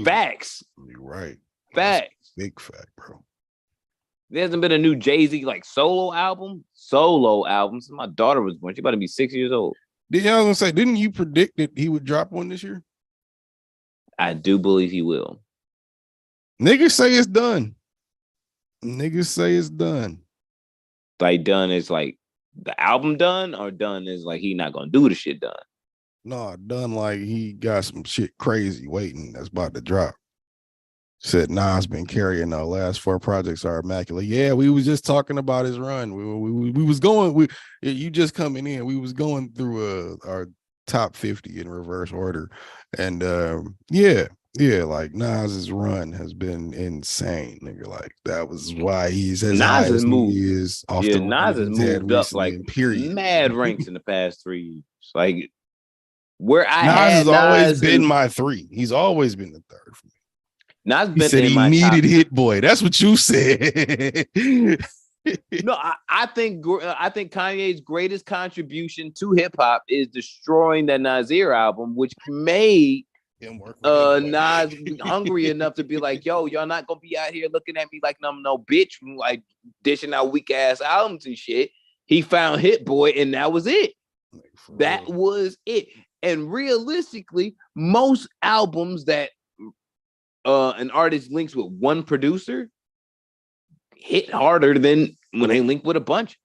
Facts. You're right. Facts. Big fact, bro. There hasn't been a new Jay-Z like solo album. Since my daughter was born. She about to be 6 years old. I was gonna say, didn't you predict that he would drop one this year? I do believe he will. Niggas say it's done. Like, done is like the album done, or done is like he not gonna do the shit done? No, done like he got some shit crazy waiting that's about to drop. Said Nas been carrying the last 4 projects are immaculate. Yeah, we was just talking about his run. We was going, you just coming in. We was going through our top 50 in reverse order. And yeah, like Nas's run has been insane, nigga. Like, that was why he's as high as he is off the Nas has moved up like period. Mad ranks in the past 3 years. Like, where I Nas had has always been my 3. He's always been the 3rd for me. Nas he said he needed Hit Boy. That's what you said. No, I think Kanye's greatest contribution to hip hop is destroying that Nasir album, which made Nas hungry enough to be like, yo, y'all not gonna be out here looking at me like I'm no bitch, like dishing out weak ass albums and shit. He found Hit Boy, and that was it. That was it. And realistically, most albums that an artist links with one producer hit harder than when they link with a bunch.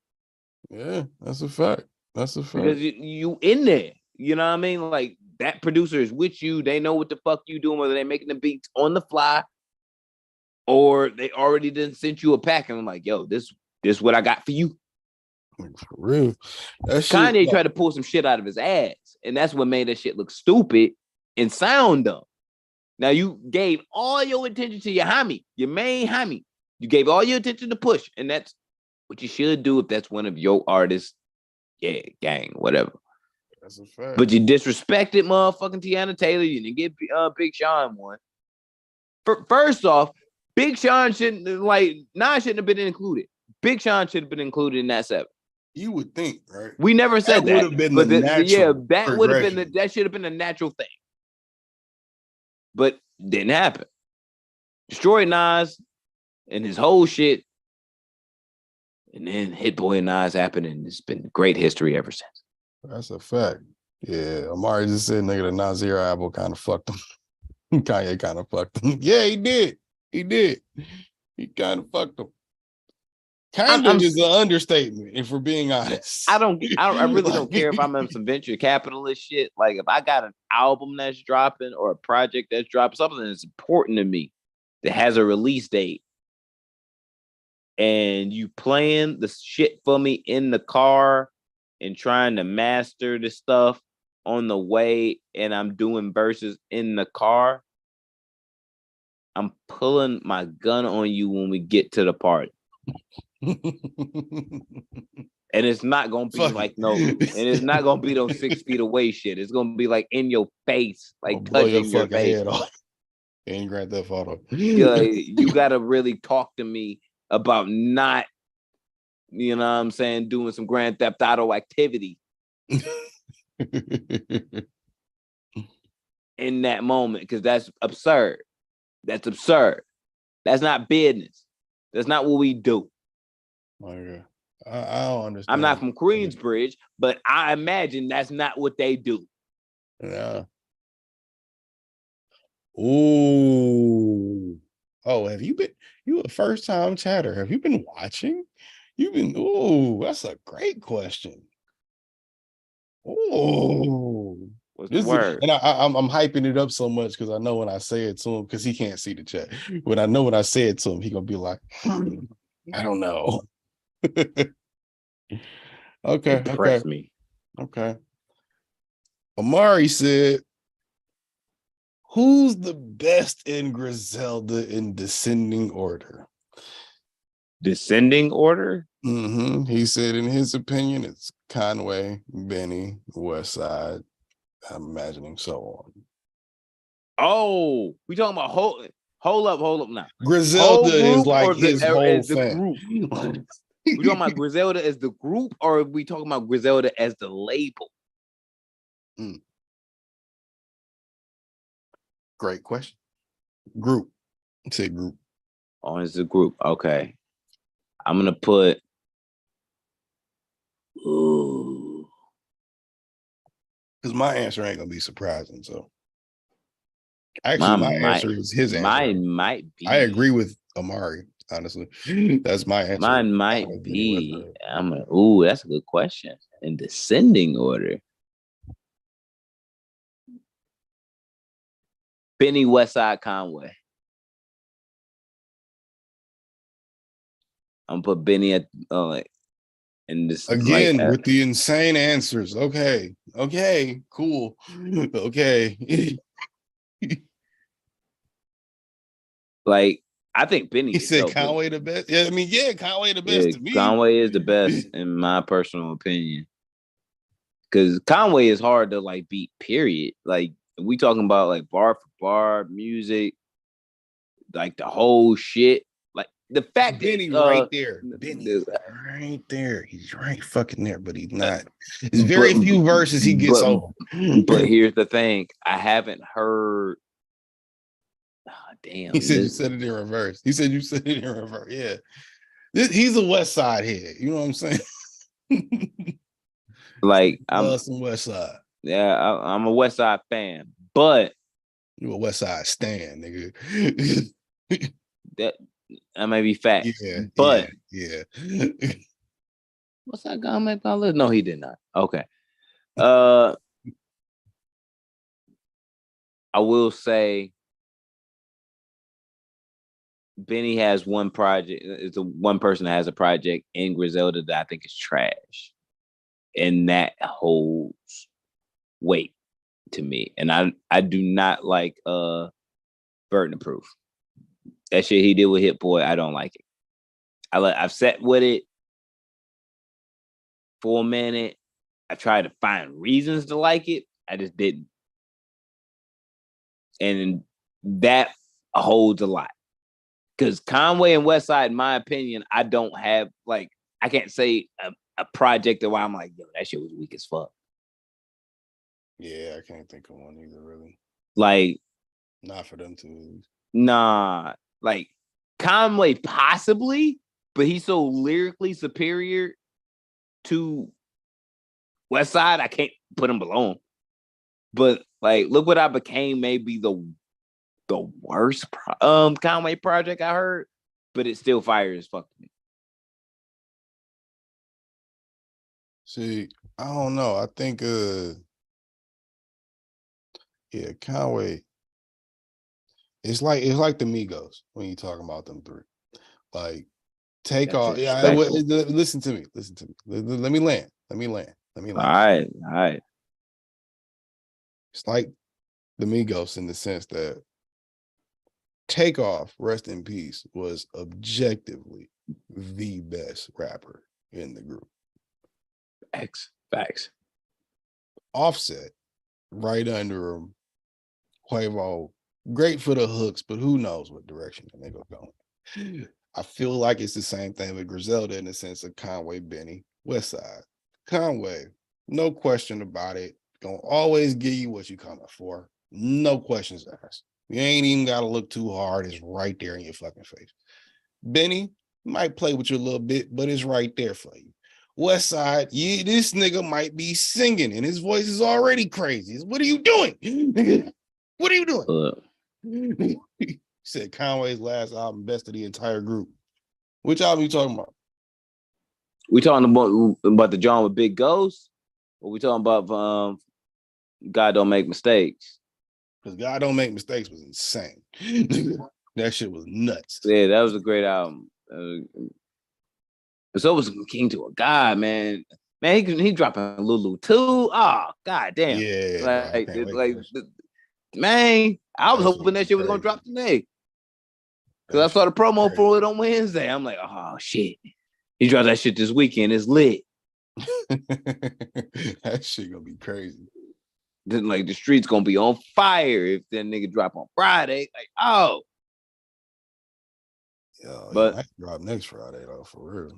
Yeah, that's a fact. Because you in there. You know what I mean? Like, that producer is with you. They know what the fuck you doing, whether they're making the beats on the fly or they already done sent you a pack. And I'm like, yo, this what I got for you. For real. Kanye tried to pull some shit out of his ass, and that's what made that shit look stupid and sound dumb. Now, you gave all your attention to your homie, your main homie. You gave all your attention to Push, and that's what you should do if that's one of your artists. Yeah, gang, whatever. That's a fact. But you disrespected motherfucking Tiana Taylor. You didn't get Big Sean one. First off, Big Sean Nas shouldn't have been included. Big Sean should have been included in that 7. You would think, right? We never said that. Would have been that would have been that should have been a natural thing. But didn't happen. Destroyed Nas and his whole shit. And then Hit Boy and Nas happened, and it's been great history ever since. That's a fact. Yeah, Omari just said, nigga, the Nasir album kind of fucked him. Kanye kind of fucked him. Yeah, he did. He kind of fucked him. Kind of is an understatement, if we're being honest. I really don't care if I'm in some venture capitalist shit. Like, if I got an album that's dropping or a project that's dropping, something that's important to me that has a release date, and you playing the shit for me in the car and trying to master the stuff on the way, and I'm doing verses in the car, I'm pulling my gun on you when we get to the party. And it's not gonna be like no, and it's not gonna be those 6 feet away shit. It's gonna be like in your face, like touching your face. Head off. And Grand Theft Auto. You gotta really talk to me about not, you know what I'm saying, doing some Grand Theft Auto activity in that moment, because that's absurd. That's absurd. That's not business. That's not what we do. Okay. I don't understand. I'm not from Queensbridge, but I imagine that's not what they do. Yeah. Ooh. Oh, have you been? You a first time chatter? Have you been watching? You've been. Ooh, that's a great question. Ooh. What's the word? And I'm hyping it up so much because I know when I say it to him, because he can't see the chat. But I know when I say it to him, he gonna be like, I don't know. Okay. Impress me. Okay. Amari said, who's the best in Griselda in descending order? Descending order? He said, in his opinion, it's Conway, Benny, Westside. I'm imagining so on. Oh, we talking about hold up now. Griselda is like his whole group. We talking about Griselda as the group, or are we talking about Griselda as the label? Great question. Group. Say group. Oh, it's the group. Okay. I'm gonna put. Ooh. Because my answer ain't gonna be surprising. So actually, my answer is his answer. Mine might be. I agree with Amari, honestly. That's my answer. Mine might be. That's a good question. In descending order. Benny, Westside, Conway. I'm gonna put Benny at in this again with the insane answers. Okay, cool. Okay. Like, I think Benny. He said Conway the best. Yeah, I mean, Conway the best to me. Conway is the best in my personal opinion. Because Conway is hard to like beat. Period. Like, we talking about like bar for bar music, like the whole shit. Like the fact Benny that right there. Benny right there. He's right fucking there, but he's not. There's very few verses he gets over. But here's the thing. I haven't heard. Oh, damn. He said you said it in reverse. He said you said it in reverse. Yeah. He's a West Side head. You know what I'm saying? Like, I'm some West Side. Yeah, I'm a West Side fan, but you a West Side stan, nigga. That may be fact. Yeah, but yeah. What's that guy make my list? No, he did not. Okay. I will say Benny has one project. It's the one person that has a project in Griselda that I think is trash. And that holds weight to me. And I do not like Burden of Proof. That shit he did with Hit Boy, I don't like it. I've sat with it for a minute. I tried to find reasons to like it. I just didn't. And that holds a lot. Because Conway and Westside, in my opinion, I don't have, like, I can't say a project that why I'm like, yo, that shit was weak as fuck. Yeah, I can't think of one either, really. Like, not for them two. Nah, like Conway possibly, but he's so lyrically superior to Westside, I can't put him below him. But like, look what I became. Maybe the worst Conway project I heard, but it still fires as fuck to me. See, I don't know. I think Conway. It's like the Migos when you talk about them three. Like, take off. Yeah, listen to me. Let me land. Let me All right. It's like the Migos in the sense that Takeoff, rest in peace, was objectively the best rapper in the group. Facts. Offset, right under him, Quavo, great for the hooks, but who knows what direction the nigga going. I feel like it's the same thing with Griselda in the sense of Conway, Benny, Westside. Conway, no question about it. Gonna always give you what you coming for. No questions asked. You ain't even gotta look too hard. It's right there in your fucking face. Benny might play with you a little bit, but it's right there for you. Westside, this nigga might be singing and his voice is already crazy. What are you doing? What are you doing? He said Conway's last album best of the entire group. Which album you talking about? We talking about the John with Big Ghost? Or we talking about God Don't Make Mistakes? Because God Don't Make Mistakes was insane. That shit was nuts. Yeah, that was a great album. So was King to a God, man. Man, he dropping Lulu too. Oh, god damn. Yeah, man, I was hoping that shit was gonna drop today. Because I saw the promo for it on Wednesday. I'm like, oh shit. He dropped that shit this weekend. It's lit. That shit gonna be crazy. Then like the streets gonna be on fire if that nigga drop on Friday. Like, oh. But I drop next Friday though, for real.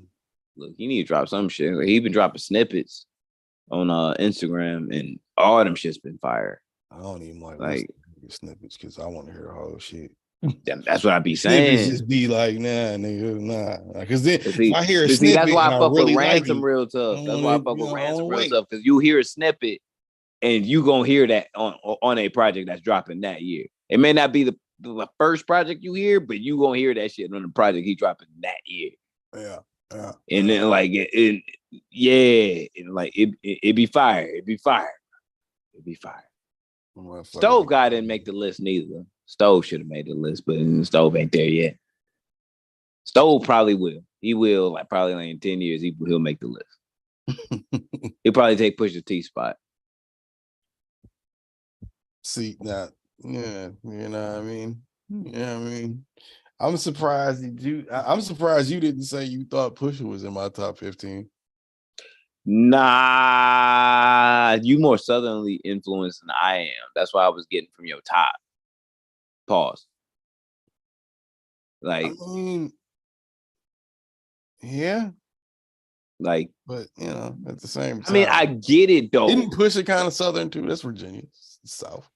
Look, he need to drop some shit. Like, he been dropping snippets on Instagram, and all them shit's been fire. I don't even like snippets because I want to hear the whole shit. That's what I be saying. Snippets just be like, nah, nigga, nah. Because then if I hear a snippet, that's why I fuck really with Ransom real tough. That's why I fuck with Ransom real tough. Because you hear a snippet, and you gonna hear that on a project that's dropping that year. It may not be the first project you hear, but you gonna hear that shit on the project he dropping that year. Yeah. And then like it be fire. It'd be fire. Stove guy didn't make the list neither. Stove should have made the list, but Stove ain't there yet. Stove probably will. He will, like probably like in 10 years, he'll make the list. He'll probably take Pusha T spot. See now, yeah, you know what I mean? Yeah, I mean. I'm surprised you didn't say you thought Pusha was in my top 15. Nah, you more southernly influenced than I am. That's why I was getting from your top. Pause. Like, I mean, yeah. Like, but you know, at the same time, I mean, I get it though. Didn't Pusha kind of southern too? That's Virginia, South.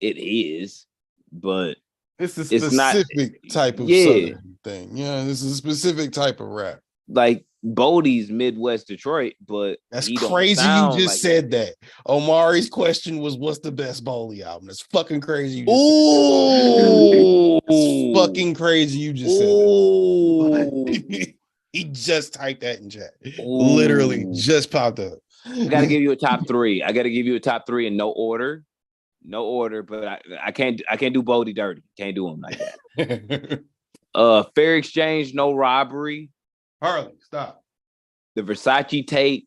It is, but it's a specific type of southern thing. Yeah, this is a specific type of rap. Like Bodie's Midwest Detroit, but that's crazy. You just said that. Omari's question was, "What's the best Boldy album?" That's fucking crazy. Ooh, that's fucking crazy. You just said that. He just typed that in chat. Ooh. Literally just popped up. I gotta give you a top three. I gotta give you a top three in no order. No order, but I can't do Bodie dirty. Can't do him like that. Fair Exchange, No Robbery. Harley, stop. The Versace tape.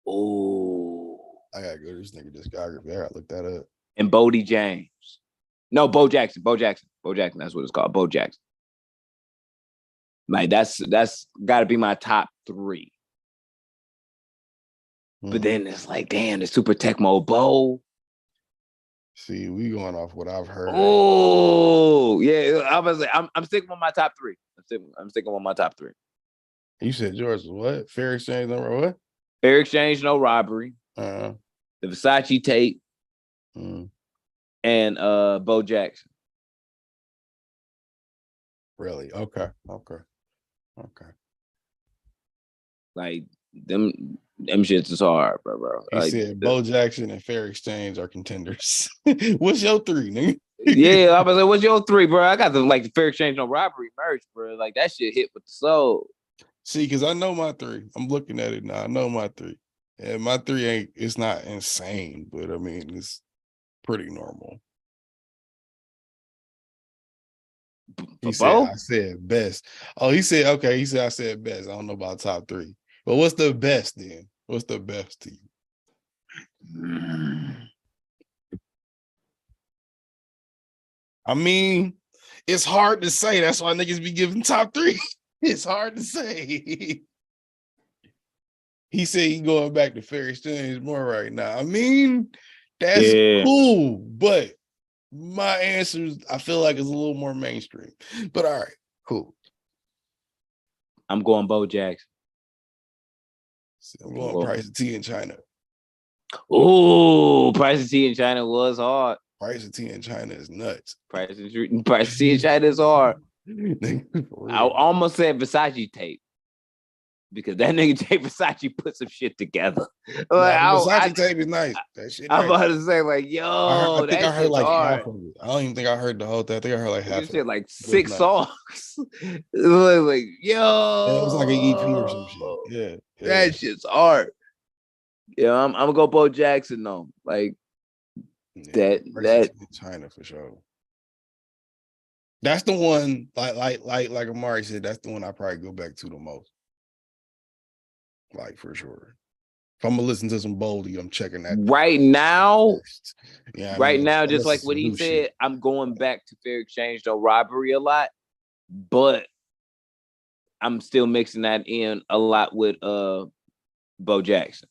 Oh, I gotta go to this nigga discography. I gotta look that up. And Bodie James. No, Bo Jackson. That's what it's called. Bo Jackson. Like that's gotta be my top three. But then it's like, damn, the Super Tecmo Bo. See, we going off what I've heard. Oh, yeah. I was like, I'm sticking with my top three. I'm sticking with my top three. You said yours was what? Fair Exchange, number what? Fair Exchange, No Robbery. The Versace tape. And Bo Jackson. Really? Okay. Like them shits is hard, bro. He said Bo Jackson and Fair Exchange are contenders. What's your three, nigga? Yeah, I was like, what's your three, bro? I got the Fair Exchange, No Robbery merch, bro. Like that shit hit with the soul. See, because I know my three. I'm looking at it now. I know my three. And my three it's not insane, but I mean, it's pretty normal. He said, I said best. Oh, he said, okay. He said, I said best. I don't know about top three. But what's the best then? What's the best to you? I mean, it's hard to say. That's why niggas be giving top 3. It's hard to say. He said he going back to fair exchange more right now. I mean, that's cool, but my answers, I feel like it's a little more mainstream. But all right, cool. I'm going Bo Jackson. I'm going Price of Tea in China. Oh, Price of Tea in China was hard. Price of Tea in China is nuts. Price of Tea in China is hard. I almost said Versace tape. Because that nigga Jay Versace put some shit together. Like, Versace tape is nice. That shit. I'm about to say, like, yo, I think I heard like half of it. I don't even think I heard the whole thing. I think I heard like half of it. Like 6 songs. It was like, yo. Yeah, it was like an EP or some shit. Yeah. That shit's art. Yeah, I'm gonna go Bo Jackson though. Like that China for sure. That's the one, like Amari said, that's the one I probably go back to the most. Like for sure. If I'm gonna listen to some Boldy, I'm checking that right now. Yeah, now, just like what he said, shit. I'm going back to Fair Exchange, no robbery a lot, but I'm still mixing that in a lot with Bo Jackson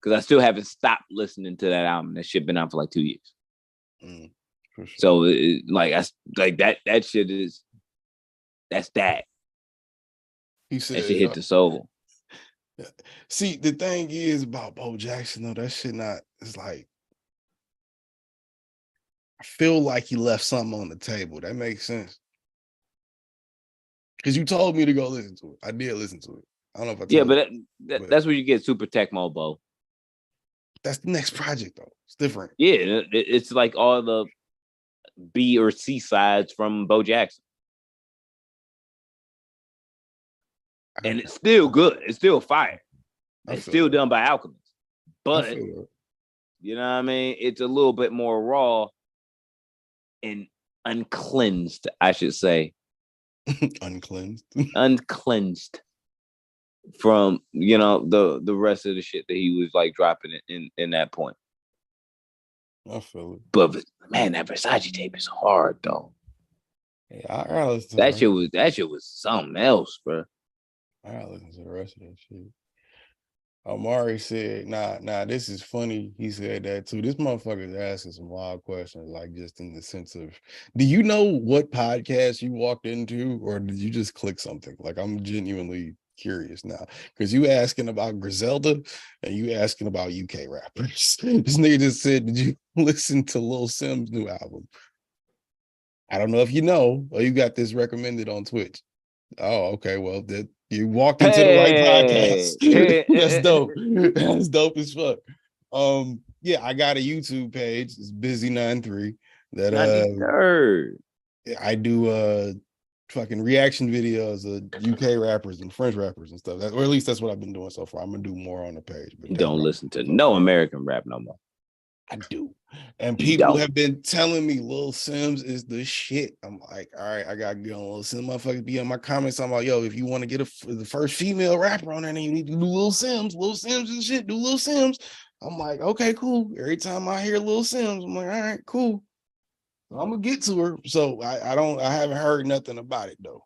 because I still haven't stopped listening to that album. That shit been out for like 2 years. For sure. So that shit is that. He said that shit hit the soul. See, the thing is about Bo Jackson, though, that shit it's like, I feel like he left something on the table. That makes sense. Because you told me to go listen to it. I did listen to it. I don't know if I told you. But that's where you get Super Tecmo, Bo. That's the next project, though. It's different. Yeah, it's like all the B or C sides from Bo Jackson. And it's still good. It's still fire. It's still done by Alchemist. But, you know what I mean? It's a little bit more raw and uncleansed, I should say. Uncleansed? Uncleansed from, the rest of the shit that he was like dropping in that point. I feel it. But, man, that Versace tape is hard, though. Yeah, I gotta listen to that shit was something else, bro. I gotta listen to the rest of that shit. Amari said, nah, this is funny. He said that too. This motherfucker is asking some wild questions, like just in the sense of, do you know what podcast you walked into, or did you just click something? Like, I'm genuinely curious now. Because you asking about Griselda and you asking about UK rappers. This nigga just said, did you listen to Lil Sim's new album? I don't know if you know, or you got this recommended on Twitch. Oh, okay. Well, you walked into the right podcast. That's dope. That's dope as fuck. Yeah, I got a YouTube page. It's Busy93 that I do fucking reaction videos of UK rappers and French rappers and stuff. Or at least that's what I've been doing so far. I'm gonna do more on the page. But don't listen to no American rap no more. I do. And people have been telling me Lil Sims is the shit. I'm like, all right, I gotta get on Lil Sims. Motherfuckers be in my comments. I'm like, yo, if you want to get the first female rapper on there, then you need to do Lil Sims. Lil Sims and shit, do Lil Sims. I'm like, okay, cool. Every time I hear Lil Sims, I'm like, all right, cool. I'm gonna get to her. So I haven't heard nothing about it though.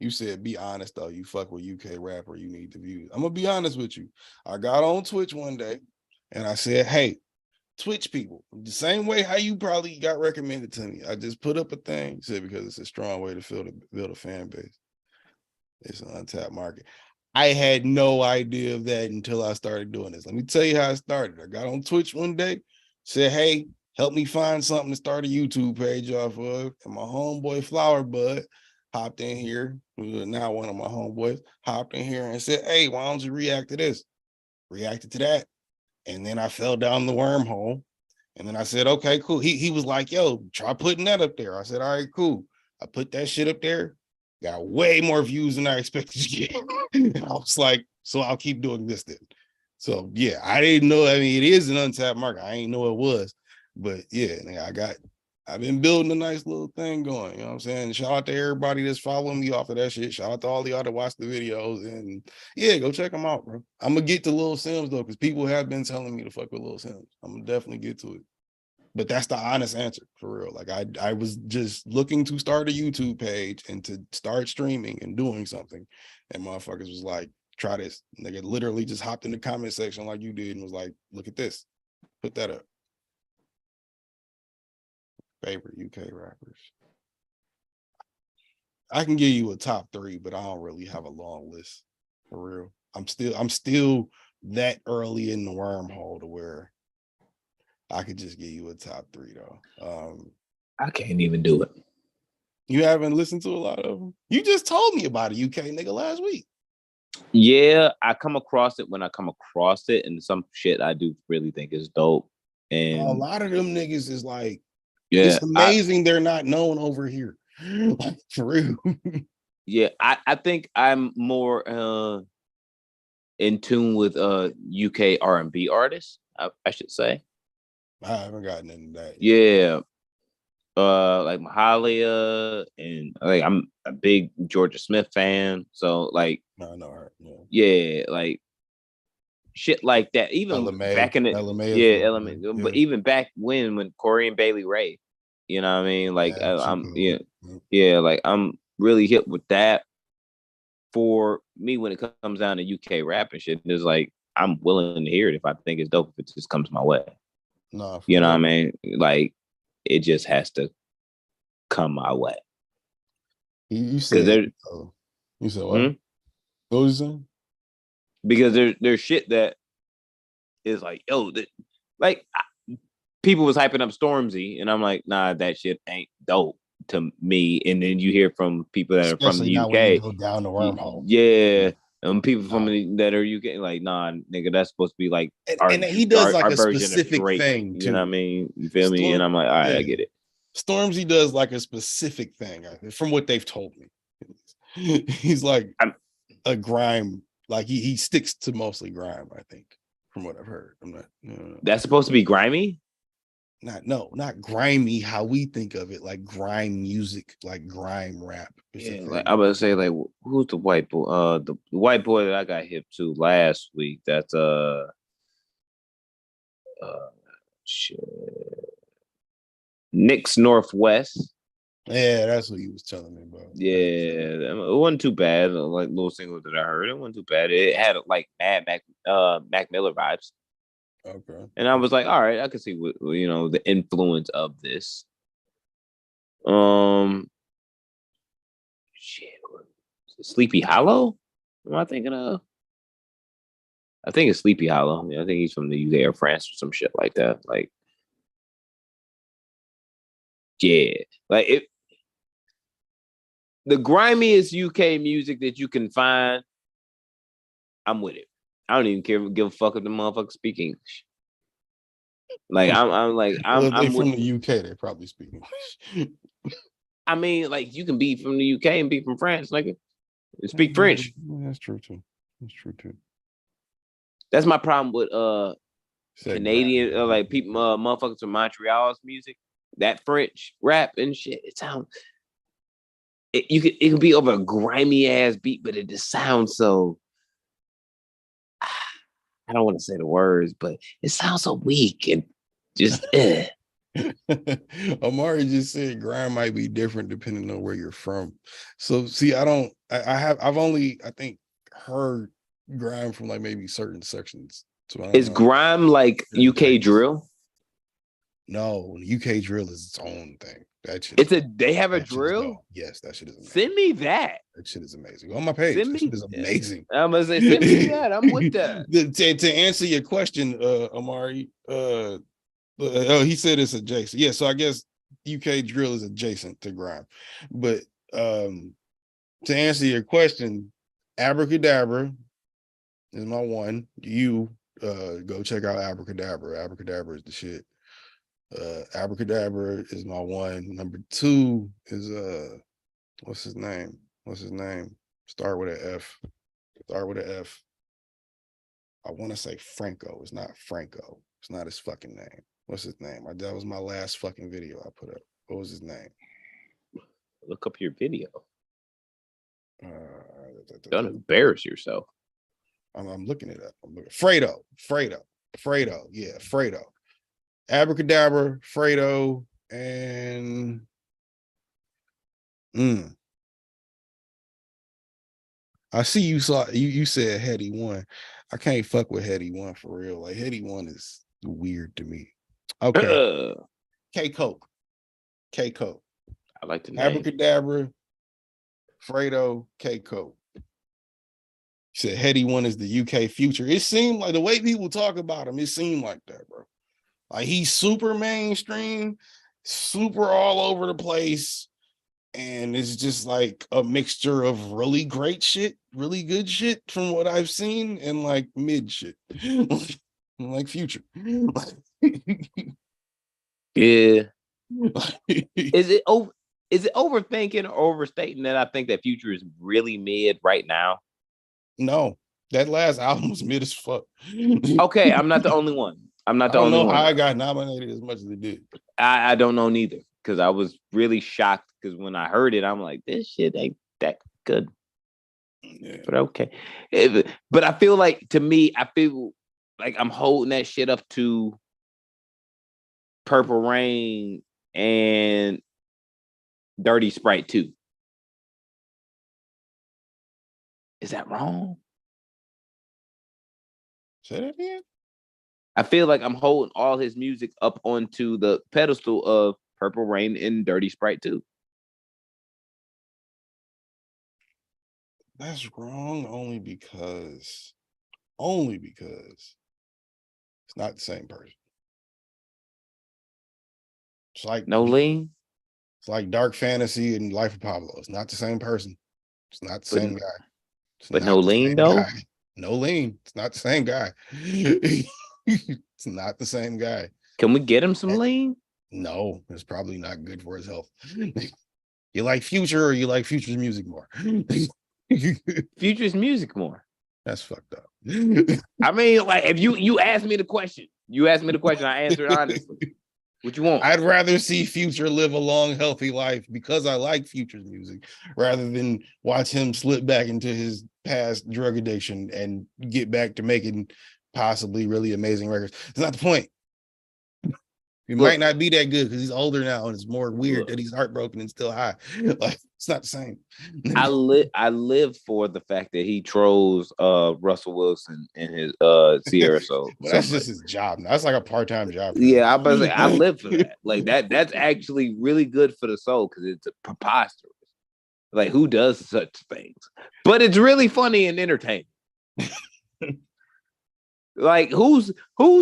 You said, be honest though. You fuck with UK rapper, you need the views. I'm gonna be honest with you. I got on Twitch one day and I said, hey, Twitch people, the same way how you probably got recommended to me. I just put up a thing, said because it's a strong way to build a fan base. It's an untapped market. I had no idea of that until I started doing this. Let me tell you how it started. I got on Twitch one day, said, hey, help me find something to start a YouTube page off of. And my homeboy Flower Bud hopped in here, now one of my homeboys, hopped in here and said, hey, why don't you react to this? Reacted to that. And then I fell down the wormhole. And then I said, okay, cool. He was like, yo, try putting that up there. I said, all right, cool. I put that shit up there. Got way more views than I expected to get. And I was like, so I'll keep doing this then. So yeah, I didn't know. I mean, it is an untapped market. I didn't know it was. But yeah, I got I've been building a nice little thing going. You know what I'm saying? Shout out to everybody that's following me off of that shit. Shout out to all y'all that watch the videos. And yeah, go check them out, bro. I'm gonna get to Lil Sims though, because people have been telling me to fuck with Lil Sims. I'm gonna definitely get to it. But that's the honest answer for real. Like I was just looking to start a YouTube page and to start streaming and doing something. And motherfuckers was like, try this. Nigga literally just hopped in the comment section like you did and was like, look at this. Put that up. Favorite UK rappers. I can give you a top 3, but I don't really have a long list for real. I'm still that early in the wormhole to where I could just give you a top 3 though. I can't even do it. You haven't listened to a lot of them? You just told me about a UK nigga last week. Yeah, I come across it when I come across it, and some shit I do really think is dope. And a lot of them niggas is like, yeah, it's amazing they're not known over here. Like, for real. Yeah, I think I'm more in tune with UK R&B artists, I should say. I haven't gotten into that. Yeah. Like Mahalia, and like I'm a big Georgia Smith fan. So like I know her. Yeah, like shit like that. Even LMA, back in the LMA Element, but even back when Corey and Bailey Ray, you know what I mean? Like I'm like I'm really hip with that. For me, when it comes down to UK rap and shit, it's like I'm willing to hear it if I think it's dope, if it just comes my way. No, you know what I mean? Like it just has to come my way. You said you said what? What was you saying? Because there's shit that is like, yo, people was hyping up Stormzy, and I'm like, nah, that shit ain't dope to me. And then you hear from people that Especially are from the UK, when you go down the wormhole. Yeah. People from that are UK, like, nah, nigga, that's supposed to be like and he does like a specific Drake, thing too. You know what I mean? You feel me? And I'm like, all right, I get it. Stormzy does like a specific thing, from what they've told me. He's like a grime, like he sticks to mostly grime, I think, from what I've heard. I'm not. That's supposed to be grimy. Not grimy how we think of it, like grime music, like grime rap. Yeah, like I was say, like, who's the white boy? The white boy that I got hip to last week. That's shit. Nick's Northwest. Yeah, that's what he was telling me about. Yeah, it wasn't too bad. Like little single that I heard, it wasn't too bad. It had like Mac Miller vibes. Okay. And I was like, all right, I can see what the influence of this. Shit, Sleepy Hollow? Am I thinking of? I think it's Sleepy Hollow. Yeah, I think he's from the UK or France or some shit like that. Like, yeah, like it. The grimiest UK music that you can find, I'm with it. I don't even give a fuck if the motherfuckers speak English. Like I'm from the UK. They probably speak English. I mean, like you can be from the UK and be from France, like and speak French. That's true too. That's true too. That's my problem with Canadian like people, motherfuckers from Montreal's music. That French rap and shit, it sounds. It can be over a grimy ass beat, but it just sounds so. I don't want to say the words, but it sounds so weak and just. Amari just said grime might be different depending on where you're from. So see, I've only I think heard grime from like maybe certain sections. So is grime like UK drill? No, UK drill is its own thing. That shit. They have a drill? Yes, that shit is amazing. Send me that. That shit is amazing. On my page. That shit is amazing. I'm gonna say send me that. I'm with that. To answer your question, Amari, he said it's adjacent. Yeah, so I guess UK drill is adjacent to grime. But to answer your question, Abracadabra is my one. You go check out Abracadabra. Abracadabra is the shit. Abracadabra is my one. Number 2 is what's his name? Start with an F. I want to say Franco. It's not Franco. It's not his fucking name. What's his name? That was my last fucking video I put up. What was his name? Look up your video. Uh, Don't embarrass yourself. I'm looking it up. Fredo. Yeah, Fredo. Abracadabra, Fredo, and I see you saw you said Heady One. I can't fuck with Heady One for real. Like Heady One is weird to me. Okay. K Coke. I like the name. Abracadabra, Fredo, K Coke. Said Heady One is the UK Future. It seemed like the way people talk about him, it seemed like that, bro. Like he's super mainstream, super all over the place. And it's just like a mixture of really great shit, really good shit from what I've seen, and like mid shit. Like Future. Yeah. Is it overthinking or overstating that I think that Future is really mid right now? No, that last album was mid as fuck. Okay, I'm not the only one. I don't know how I got nominated as much as it did. I don't know neither, because I was really shocked because when I heard it, I'm like, this shit ain't that good. Yeah. But okay. But I feel like, to me, I feel like I'm holding that shit up to Purple Rain and Dirty Sprite 2. Is that wrong? Say that again? I feel like I'm holding all his music up onto the pedestal of Purple Rain and Dirty Sprite 2. That's wrong only because it's not the same person. It's like No Lean. It's like Dark Fantasy and Life of Pablo. It's not the same person. It's not the same guy. But No Lean though. No Lean. It's not the same guy. It's not the same guy. Can we get him some Lean? No, it's probably not good for his health. You like Future or you like Future's music more? Future's music more. That's fucked up. I mean, like, if you asked me the question, I answered honestly. What you want? I'd rather see Future live a long, healthy life because I like Future's music rather than watch him slip back into his past drug addiction and get back to making possibly really amazing records. It's not the point. It might not be that good because he's older now and it's more weird that he's heartbroken and still high. Like, it's not the same. I live for the fact that he trolls Russell Wilson in his Sierra Soul. But that's just his job. That's like a part-time job. Yeah, I was say I live for that. Like that's actually really good for the soul because it's preposterous. Like, who does such things? But it's really funny and entertaining. Like, who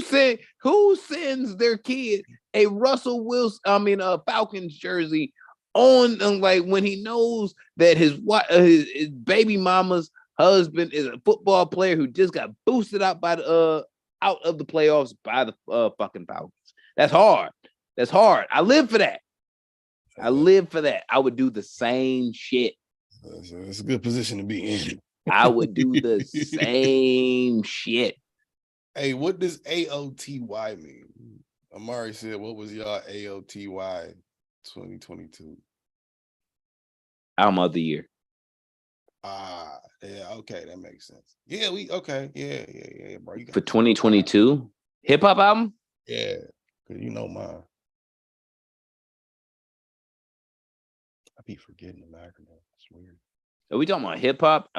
sends their kid a Russell Wilson, a Falcons jersey on, like, when he knows that his baby mama's husband is a football player who just got boosted out by the out of the playoffs by the fucking Falcons. That's hard. I live for that. I would do the same shit. It's a good position to be in. I would do the same shit. Hey, what does AOTY mean? Amari said, what was y'all AOTY 2022? Album of the year. Yeah, okay, that makes sense. Yeah, yeah, bro. For 2022? Hip-hop album? Yeah, because you know mine. I be forgetting the acronym. It's weird. Are we talking about hip-hop?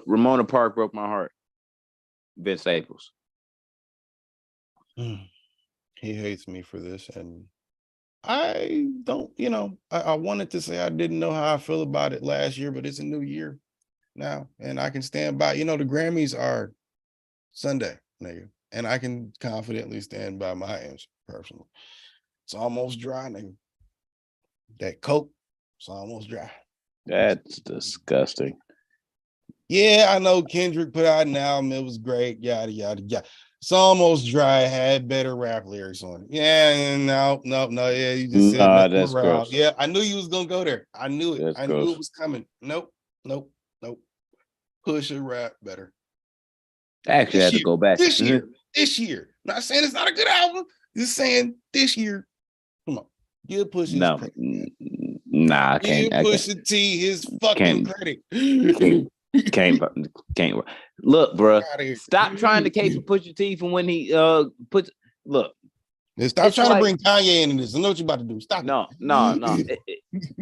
Ramona Park Broke My Heart. Vince Staples. He hates me for this, and I don't, I wanted to say I didn't know how I feel about it last year, but it's a new year now, and I can stand by. The Grammys are Sunday, nigga, and I can confidently stand by my answer personally. It's almost dry, nigga. That Coke, it's almost dry. That's disgusting. Yeah, I know Kendrick put out an album. It was great. Yada, yada, yada. It's almost dry. Had better rap lyrics on it. Yeah, no. Yeah, you just said that's gross. Yeah, I knew you was gonna go there. I knew it. That's I gross. knew it was coming. Nope. Push a rap better. I actually had to go back. This year. Not saying it's not a good album. Just saying this year. Come on. Give Pusha No, nah, I can't. Give Pusha T his fucking credit. Can't. Look, bro. Stop trying to cape for Pusha T from when he puts. Look. Stop trying to bring Kanye into this. I know what you're about to do. Stop. No.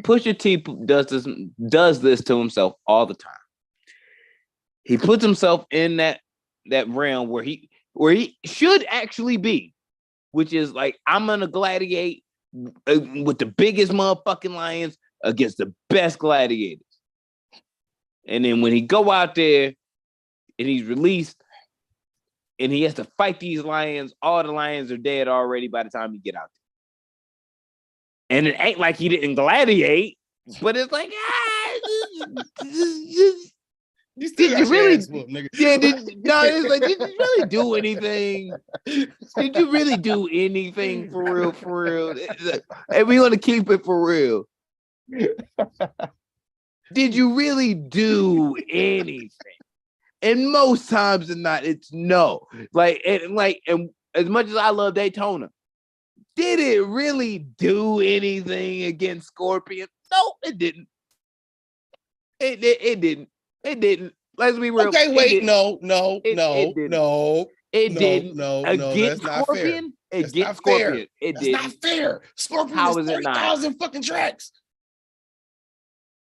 Pusha T does this to himself all the time. He puts himself in that realm where he should actually be, which is like, I'm gonna gladiate with the biggest motherfucking lions against the best gladiators. And then when he go out there and he's released and he has to fight these lions, all the lions are dead already by the time he get out there. And it ain't like he didn't gladiate, but it's like, did you really? Yeah, did you really do anything? Did you really do anything for real? For real? And we want to keep it for real. Did you really do anything? And most times than not, it's no. And as much as I love Daytona, did it really do anything against Scorpion? No, it didn't. It didn't. It didn't. Let's be real. Okay, wait, no. It didn't. Against Scorpion? Against Scorpion. It didn't. That's not fair. Scorpion How is 30,000 fucking tracks.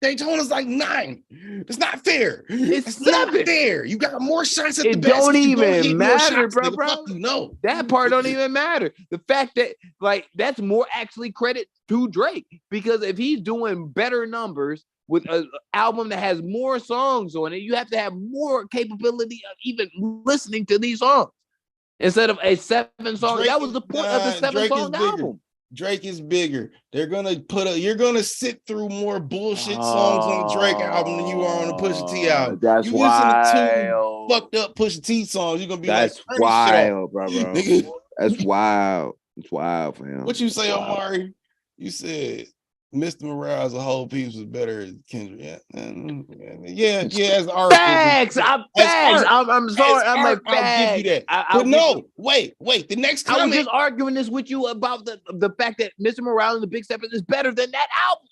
Daytona's like 9. It's not fair. It's not fair. You got more shots at the best. It don't even matter, bro. No, that part don't even matter. The fact that that's more actually credit to Drake, because if he's doing better numbers with an album that has more songs on it, you have to have more capability of even listening to these songs instead of a 7-song. That was the point of the 7-song album. Drake is bigger. They're gonna you're gonna sit through more bullshit songs on the Drake album than you are on the Pusha T album. That's you wild. Listen to 2 fucked up Pusha T songs, you're gonna be that's like, wild, bro. That's wild. It's wild, fam. What you say, Omari? You said Mr. Morale's a whole piece was better than Kendrick. Yeah. As art. Facts. I'm sorry. I'm like, I'll give you that. But no, wait. The next comment. I was just arguing this with you about the fact that Mr. Morale and the Big Steppers is better than that album.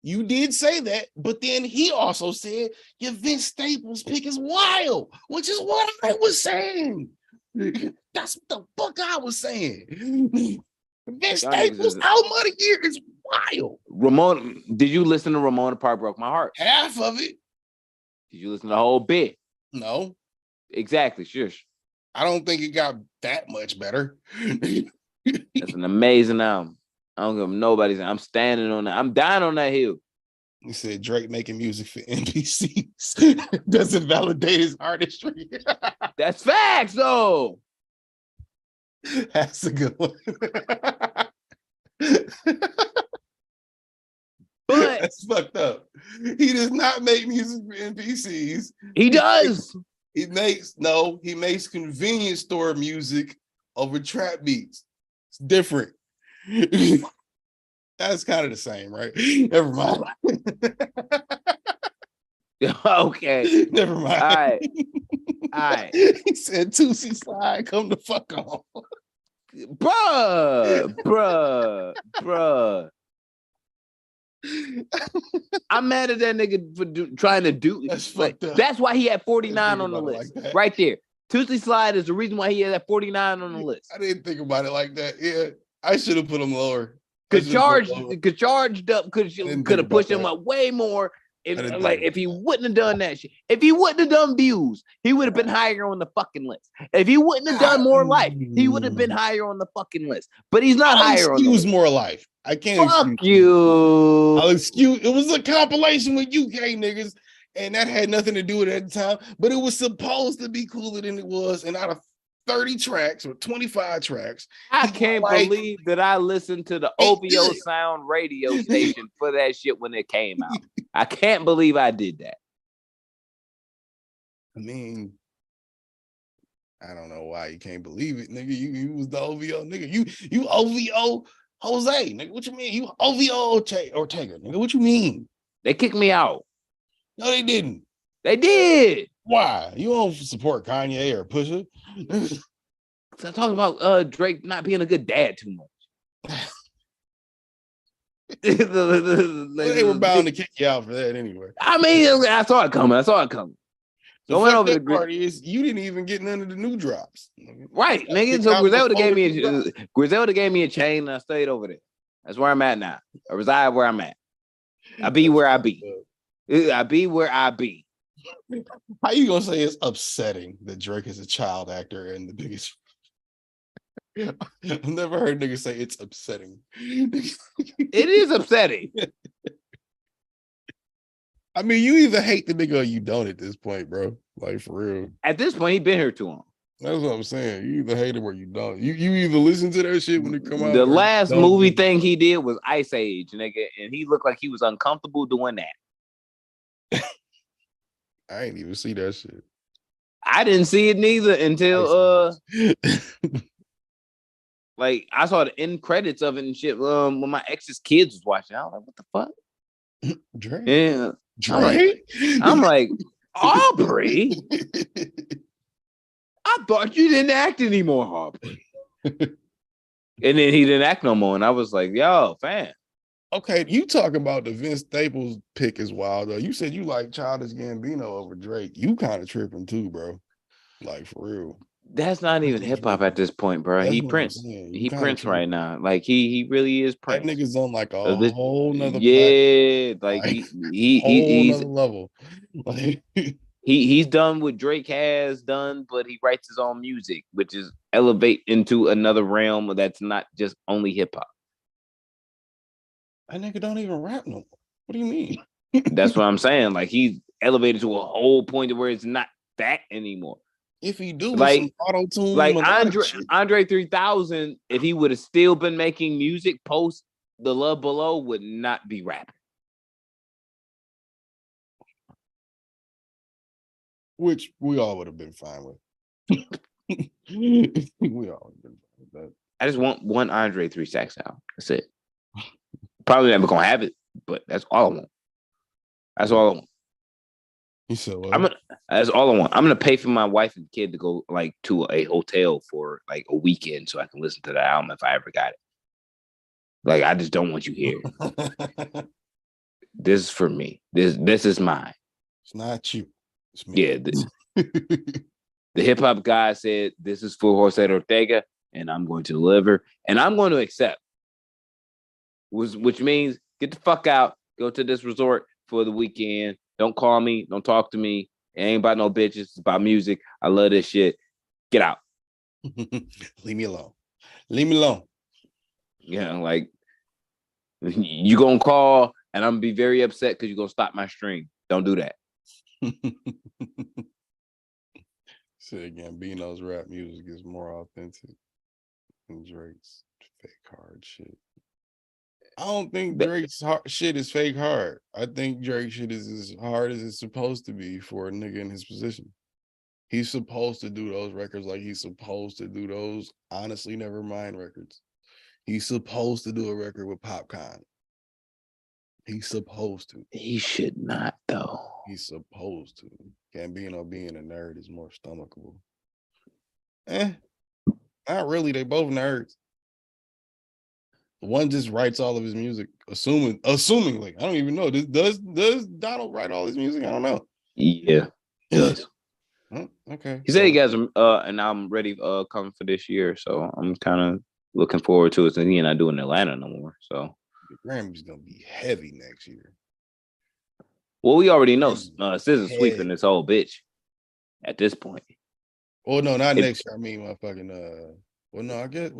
You did say that, but then he also said your Vince Staples pick is wild, which is what I was saying. That's what the fuck I was saying. Vince Staples album of the year is wild. Ramona, did you listen to Ramona Park Broke My Heart? Half of it. Did you listen to the whole bit? No. Exactly, shush. I don't think it got that much better. That's an amazing album. I don't give nobody's. I'm standing on that. I'm dying on that hill. You said Drake making music for NPCs doesn't validate his artistry. That's facts, though. That's a good one. But that's fucked up. He does not make music for NPCs. He does. He makes convenience store music over trap beats. It's different. That's kind of the same, right? Never mind. Okay. Never mind. All right. He said Tootsie Slide, come the fuck on. Bruh. I'm mad at that nigga for trying to do. That's fucked up. That's why he had 49 on the list. Like right there. Tootsie Slide is the reason why he had that 49 on the list. I didn't think about it like that. Yeah, I should have put him lower. Could have pushed him up way more. If he wouldn't have done that shit, if he wouldn't have done Views, he would have been higher on the fucking list. If he wouldn't have done More Life, he would have been higher on the fucking list. But he's not higher on the list. More Life. I can't. Fuck you. I'll excuse. It was a compilation with UK niggas, and that had nothing to do with it at the time. But it was supposed to be cooler than it was. And out of 30 tracks or 25 tracks, I can't believe that I listened to the OVO Sound radio station for that shit when it came out. I can't believe I did that. I mean, I don't know why you can't believe it, nigga. You was the OVO nigga. You OVO Jose, nigga. What you mean? You OVO Ortega, nigga. What you mean? They kicked me out. No, they didn't. They did. Why? You don't support Kanye or Pusha? I'm talking about Drake not being a good dad too much. They were bound to kick you out for that anyway. I mean, I saw it coming. The Going over the part is you didn't even get none of the new drops. Right, nigga. So Griselda gave me a chain and I stayed over there. That's where I'm at now. I reside where I'm at. I be where I be. I be where I be. How you gonna say it's upsetting that Drake is a child actor and the biggest? I've never heard niggas say it's upsetting. It is upsetting. I mean, you either hate the nigga or you don't at this point, bro. Like, for real. At this point, he been here too long. That's what I'm saying. You either hate it or you don't. You either listen to that shit when it come out. The last movie thing he did was Ice Age, nigga, and he looked like he was uncomfortable doing that. I ain't even see that shit. I didn't see it neither until like I saw the end credits of it and shit. When my ex's kids was watching, I was like, "What the fuck?" Drake. Yeah, Drake. I'm like Aubrey. I thought you didn't act anymore, Aubrey. And then he didn't act no more, and I was like, "Yo, fam." Okay, you talk about the Vince Staples pick is wild though. You said you like Childish Gambino over Drake. You kind of tripping too, bro. Like, for real. That's not even hip hop at this point, bro. He Prince. He Prince right now. Like he really is Prince. That nigga's on like a whole nother like he's another level. Like, he's done what Drake has done, but he writes his own music, which is elevate into another realm that's not just only hip hop. That nigga don't even rap no more. What do you mean? That's what I'm saying. Like, he's elevated to a whole point where it's not that anymore. If he do like auto-tune, like Andre 3000, if he would have still been making music post The Love Below, would not be rapping. Which we all would have been fine with. We all would have been fine with that. I just want one Andre 3 Stacks out. That's it. Probably never gonna have it, but that's all I want. That's all I want. He said, that's all I want. I'm gonna pay for my wife and kid to go like to a hotel for like a weekend so I can listen to the album if I ever got it. Like, I just don't want you here. This is for me. This is mine. It's not you. It's me. Yeah. The hip hop guy said this is for Jose Ortega, and I'm going to deliver, and I'm going to accept. Which means get the fuck out, go to this resort for the weekend. Don't call me, don't talk to me. It ain't about no bitches, it's about music. I love this shit. Get out. Leave me alone. Leave me alone. Yeah, like, you gonna call and I'm gonna be very upset because you're gonna stop my stream. Don't do that. Say again, Gambino's rap music is more authentic than Drake's fake hard shit. I don't think Drake's shit is fake hard. I think Drake's shit is as hard as it's supposed to be for a nigga in his position. He's supposed to do those records like he's supposed to do those Honestly Nevermind records. He's supposed to do a record with Popcaan. He's supposed to. He should not, though. He's supposed to. Gambino being a nerd is more stomachable. Not really. They both nerds. One just writes all of his music, assumingly. I don't even know. Does Donald write all his music? I don't know. Yeah, he does. Okay. He said he got an album ready coming for this year, so I'm kind of looking forward to it. Since he's not doing Atlanta no more, so the Grammys gonna be heavy next year. Well, we already know SZA sweeping this whole bitch at this point. Oh no, not next year. I mean, motherfucking. Well, no, I guess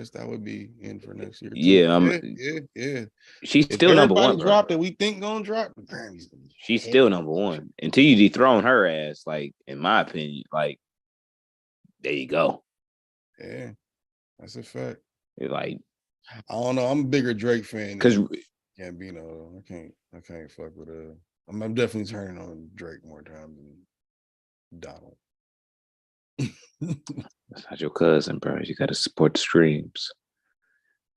that would be in for next year. Too. Yeah, She's still number one. Drop that we think gonna drop. The Grammys. She's still number one until you dethrone her ass. Like, in my opinion, like, there you go. Yeah, that's a fact. Like, I don't know. I'm a bigger Drake fan because Gambino. I can't fuck with I'm definitely turning on Drake more times than Donald. That's not your cousin, bro. You gotta support the streams.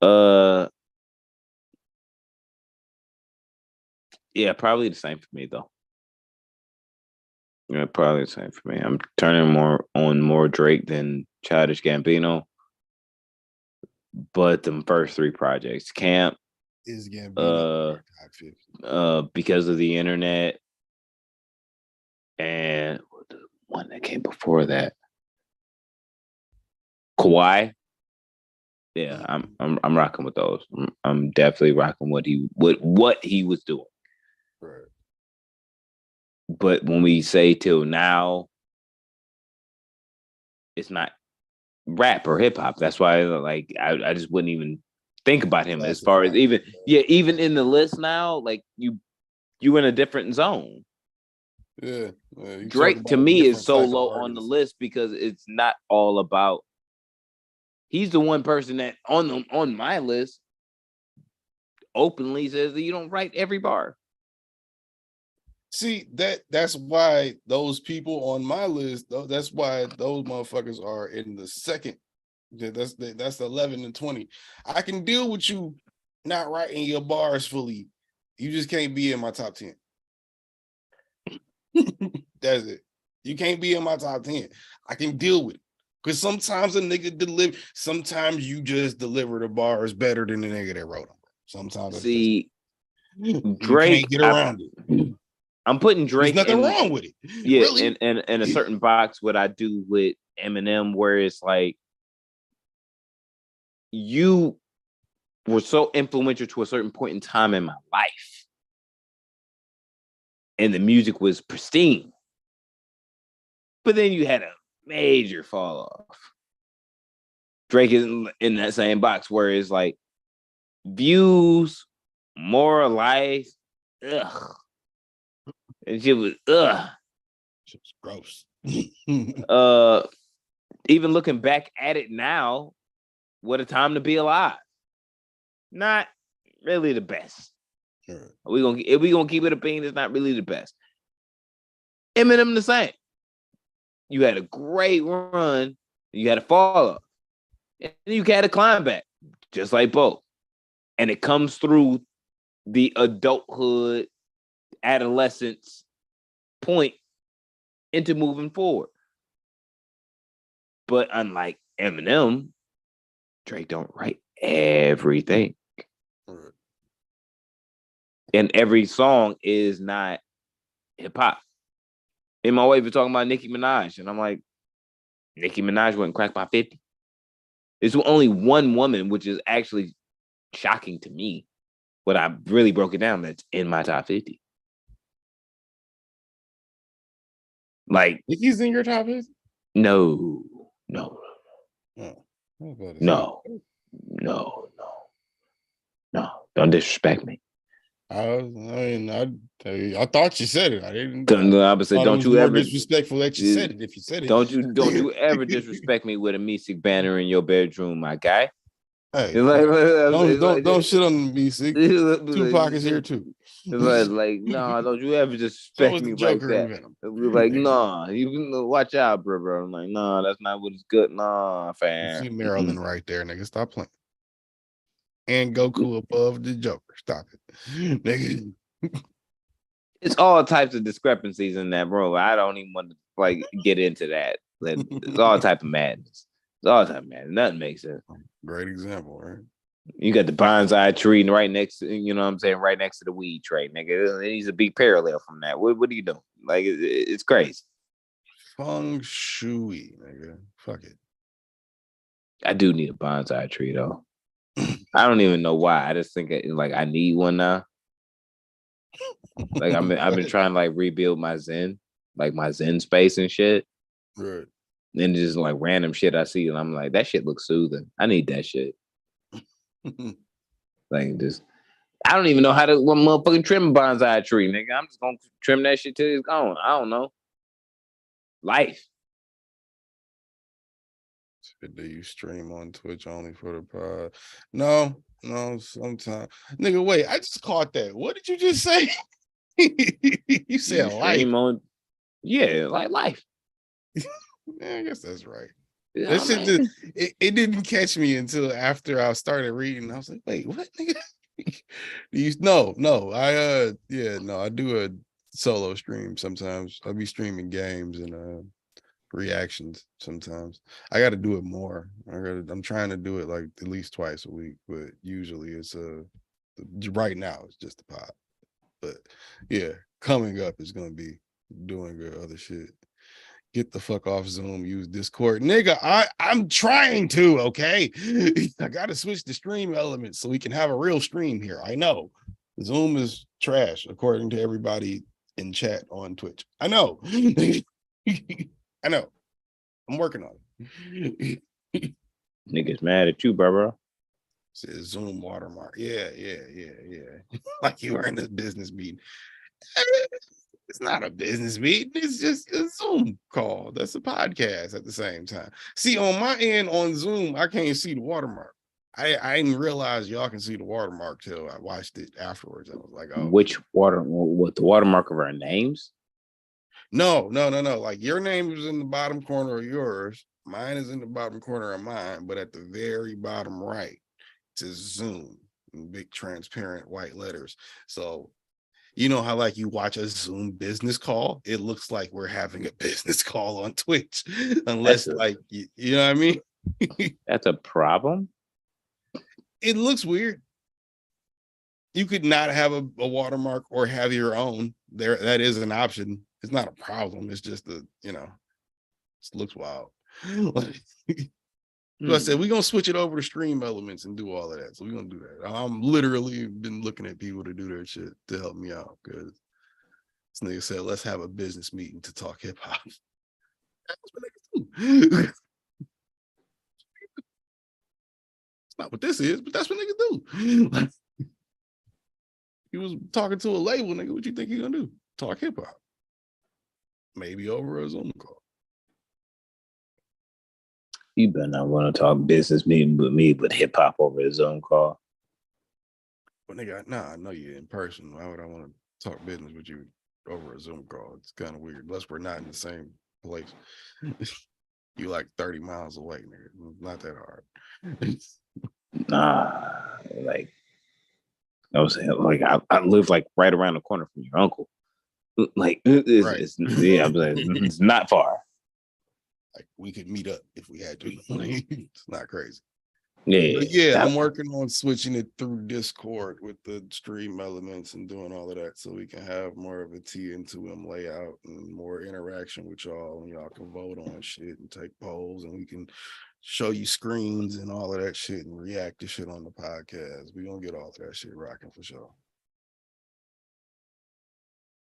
Yeah, probably the same for me though. Yeah, probably the same for me. I'm turning more Drake than Childish Gambino. But the first three projects, Camp, Is Gambino top 50? Because of the internet, and the one that came before that, Kawhi. Yeah, I'm rocking with those. I'm definitely rocking what he was doing. Right. But when we say till now, it's not rap or hip hop. That's why, like, I just wouldn't even think about him as far as even in the list now. Like you in a different zone. Yeah, Drake to me is so low on the list because it's not all about. He's the one person that on my list openly says that you don't write every bar. See, that's why those people on my list, that's why those motherfuckers are in the second. That's 11 and 20. I can deal with you not writing your bars fully. You just can't be in my top 10. That's it. You can't be in my top 10. I can deal with it. Because sometimes a nigga deliver, sometimes you just deliver the bars better than the nigga that wrote them. Sometimes see Drake, you can't get around it. I'm putting Drake. There's nothing wrong with it. Yeah, really? in a certain box, what I do with Eminem, where it's like you were so influential to a certain point in time in my life, and the music was pristine, but then you had a major fall off. Drake is in that same box where it's like views, more life, ugh. And shit was Shit's gross. Even looking back at it now, what a time to be alive. Not really the best. Sure. If we gonna keep it a bean, it's not really the best. Eminem the same. You had a great run, you had a fall off, and you had a climb back, just like both. And it comes through the adulthood, adolescence point into moving forward. But unlike Eminem, Drake don't write everything. Right. And every song is not hip hop. In my way, we're talking about Nicki Minaj, and I'm like, Nicki Minaj wouldn't crack my 50. There's only one woman, which is actually shocking to me. What I really broke it down, that's in my top 50. Like, Nicki's in your top 50? No. Don't disrespect me. I thought you said it. I didn't. I would say, don't you ever disrespectful that you said it. If you said it, don't you ever disrespect me with a music banner in your bedroom, my guy. Hey, don't shit on the music. Tupac is here too. Like, no, don't you ever disrespect me like that. Like, no, you watch out, bro. I'm like, no, that's not what it's good. Nah, fam. You see Maryland right there, nigga. Stop playing. And Goku above the Joker. Stop it, nigga. It's all types of discrepancies in that, bro. I don't even want to get into that. It's all type of madness. It's all type of madness. Nothing makes sense. Great example, right? You got the bonsai tree right next to, you know what I'm saying, right next to the weed tray, nigga. It needs a big parallel from that. What are you doing? Like, it's crazy. Feng shui, nigga. Fuck it. I do need a bonsai tree though. I don't even know why. I just think I need one now. Like I've been trying to rebuild my Zen, my Zen space and shit. Right. And just random shit I see, and I'm like, that shit looks soothing. I need that shit. I don't even know how to motherfucking trim a bonsai tree, nigga. I'm just gonna trim that shit till it's gone. I don't know. Life. Do you stream on Twitch only for the pod? No, sometimes. Nigga, wait, I just caught that. What did you just say? You said life. Life. Yeah, I guess that's right. That shit it didn't catch me until after I started reading. I was like, wait, what, nigga? I do a solo stream sometimes. I'll be streaming games and reactions sometimes. I got to do it more. I'm trying to do it at least twice a week, but usually it's Right now, it's just the pod. But yeah, coming up is gonna be doing other shit. Get the fuck off Zoom, use Discord. Nigga, I'm trying to, okay? I gotta switch the stream elements so we can have a real stream here. I know. Zoom is trash, according to everybody in chat on Twitch. I know. I know. I'm working on it. Niggas mad at you, bro. Says Zoom watermark. Yeah. Like you were in this business meeting. It's not a business meeting. It's just a Zoom call. That's a podcast at the same time. See, on my end on Zoom, I can't see the watermark. I didn't realize y'all can see the watermark till I watched it afterwards. I was like, oh. What the watermark of our names? No. Like your name is in the bottom corner of yours. Mine is in the bottom corner of mine, but at the very bottom right, it says Zoom in big transparent white letters. So you know how like you watch a Zoom business call? It looks like we're having a business call on Twitch, unless like you know what I mean? That's a problem. It looks weird. You could not have a watermark or have your own. There, that is an option. It's not a problem. It's just it looks wild. So I said, we're going to switch it over to stream elements and do all of that. So we're going to do that. I'm literally been looking at people to do their shit to help me out because this nigga said, let's have a business meeting to talk hip hop. That's what niggas do. It's not what this is, but that's what niggas do. He was talking to a label, nigga. What you think he going to do? Talk hip hop. Maybe over a Zoom call. You better not want to talk business meeting with me, but hip hop over a Zoom call. But nigga, I know you in person. Why would I want to talk business with you over a Zoom call? It's kind of weird. Unless we're not in the same place. You like 30 miles away, nigga. It's not that hard. Nah, like I was saying, like I live like right around the corner from your uncle. Like it's not far. Like we could meet up if we had to. It's not crazy. Yeah, I'm working on switching it through Discord with the stream elements and doing all of that so we can have more of a T-N2M layout and more interaction with y'all, and y'all can vote on shit and take polls, and we can show you screens and all of that shit and react to shit on the podcast. We're gonna get all of that shit rocking for sure.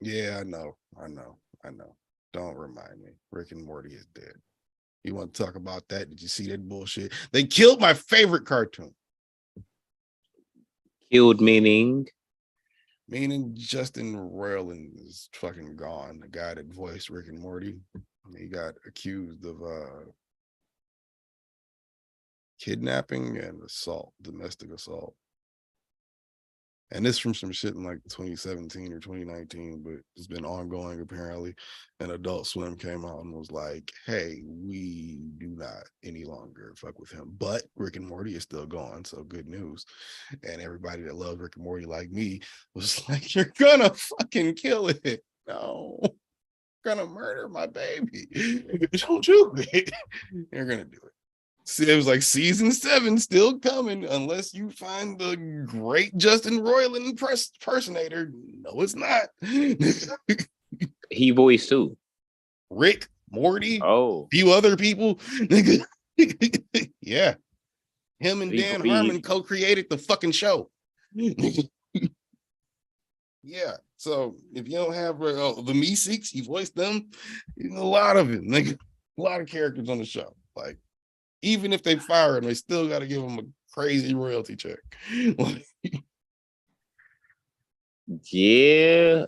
Yeah, I know. Don't remind me. Rick and Morty is dead. You want to talk about that? Did you see that bullshit? They killed my favorite cartoon. Killed meaning Justin Roiland is fucking gone. The guy that voiced Rick and Morty. He got accused of kidnapping and assault, domestic assault. And this from some shit in like 2017 or 2019, but it's been ongoing apparently. And Adult Swim came out and was like, hey, we do not any longer fuck with him. But Rick and Morty is still gone, so good news. And everybody that loved Rick and Morty like me was like, you're gonna fucking kill it. No, you're gonna murder my baby. Don't do it. You're gonna do it. See, it was like season 7 still coming unless you find the great Justin Roiland impersonator. No, it's not. He voiced too. Rick, Morty, a few other people. Yeah. Him and Dan Harmon co-created the fucking show. Yeah. So if you don't have the Meeseeks, he voiced them. A lot of it. A lot of characters on the show. Like, even if they fire him, they still got to give him a crazy royalty check. Yeah.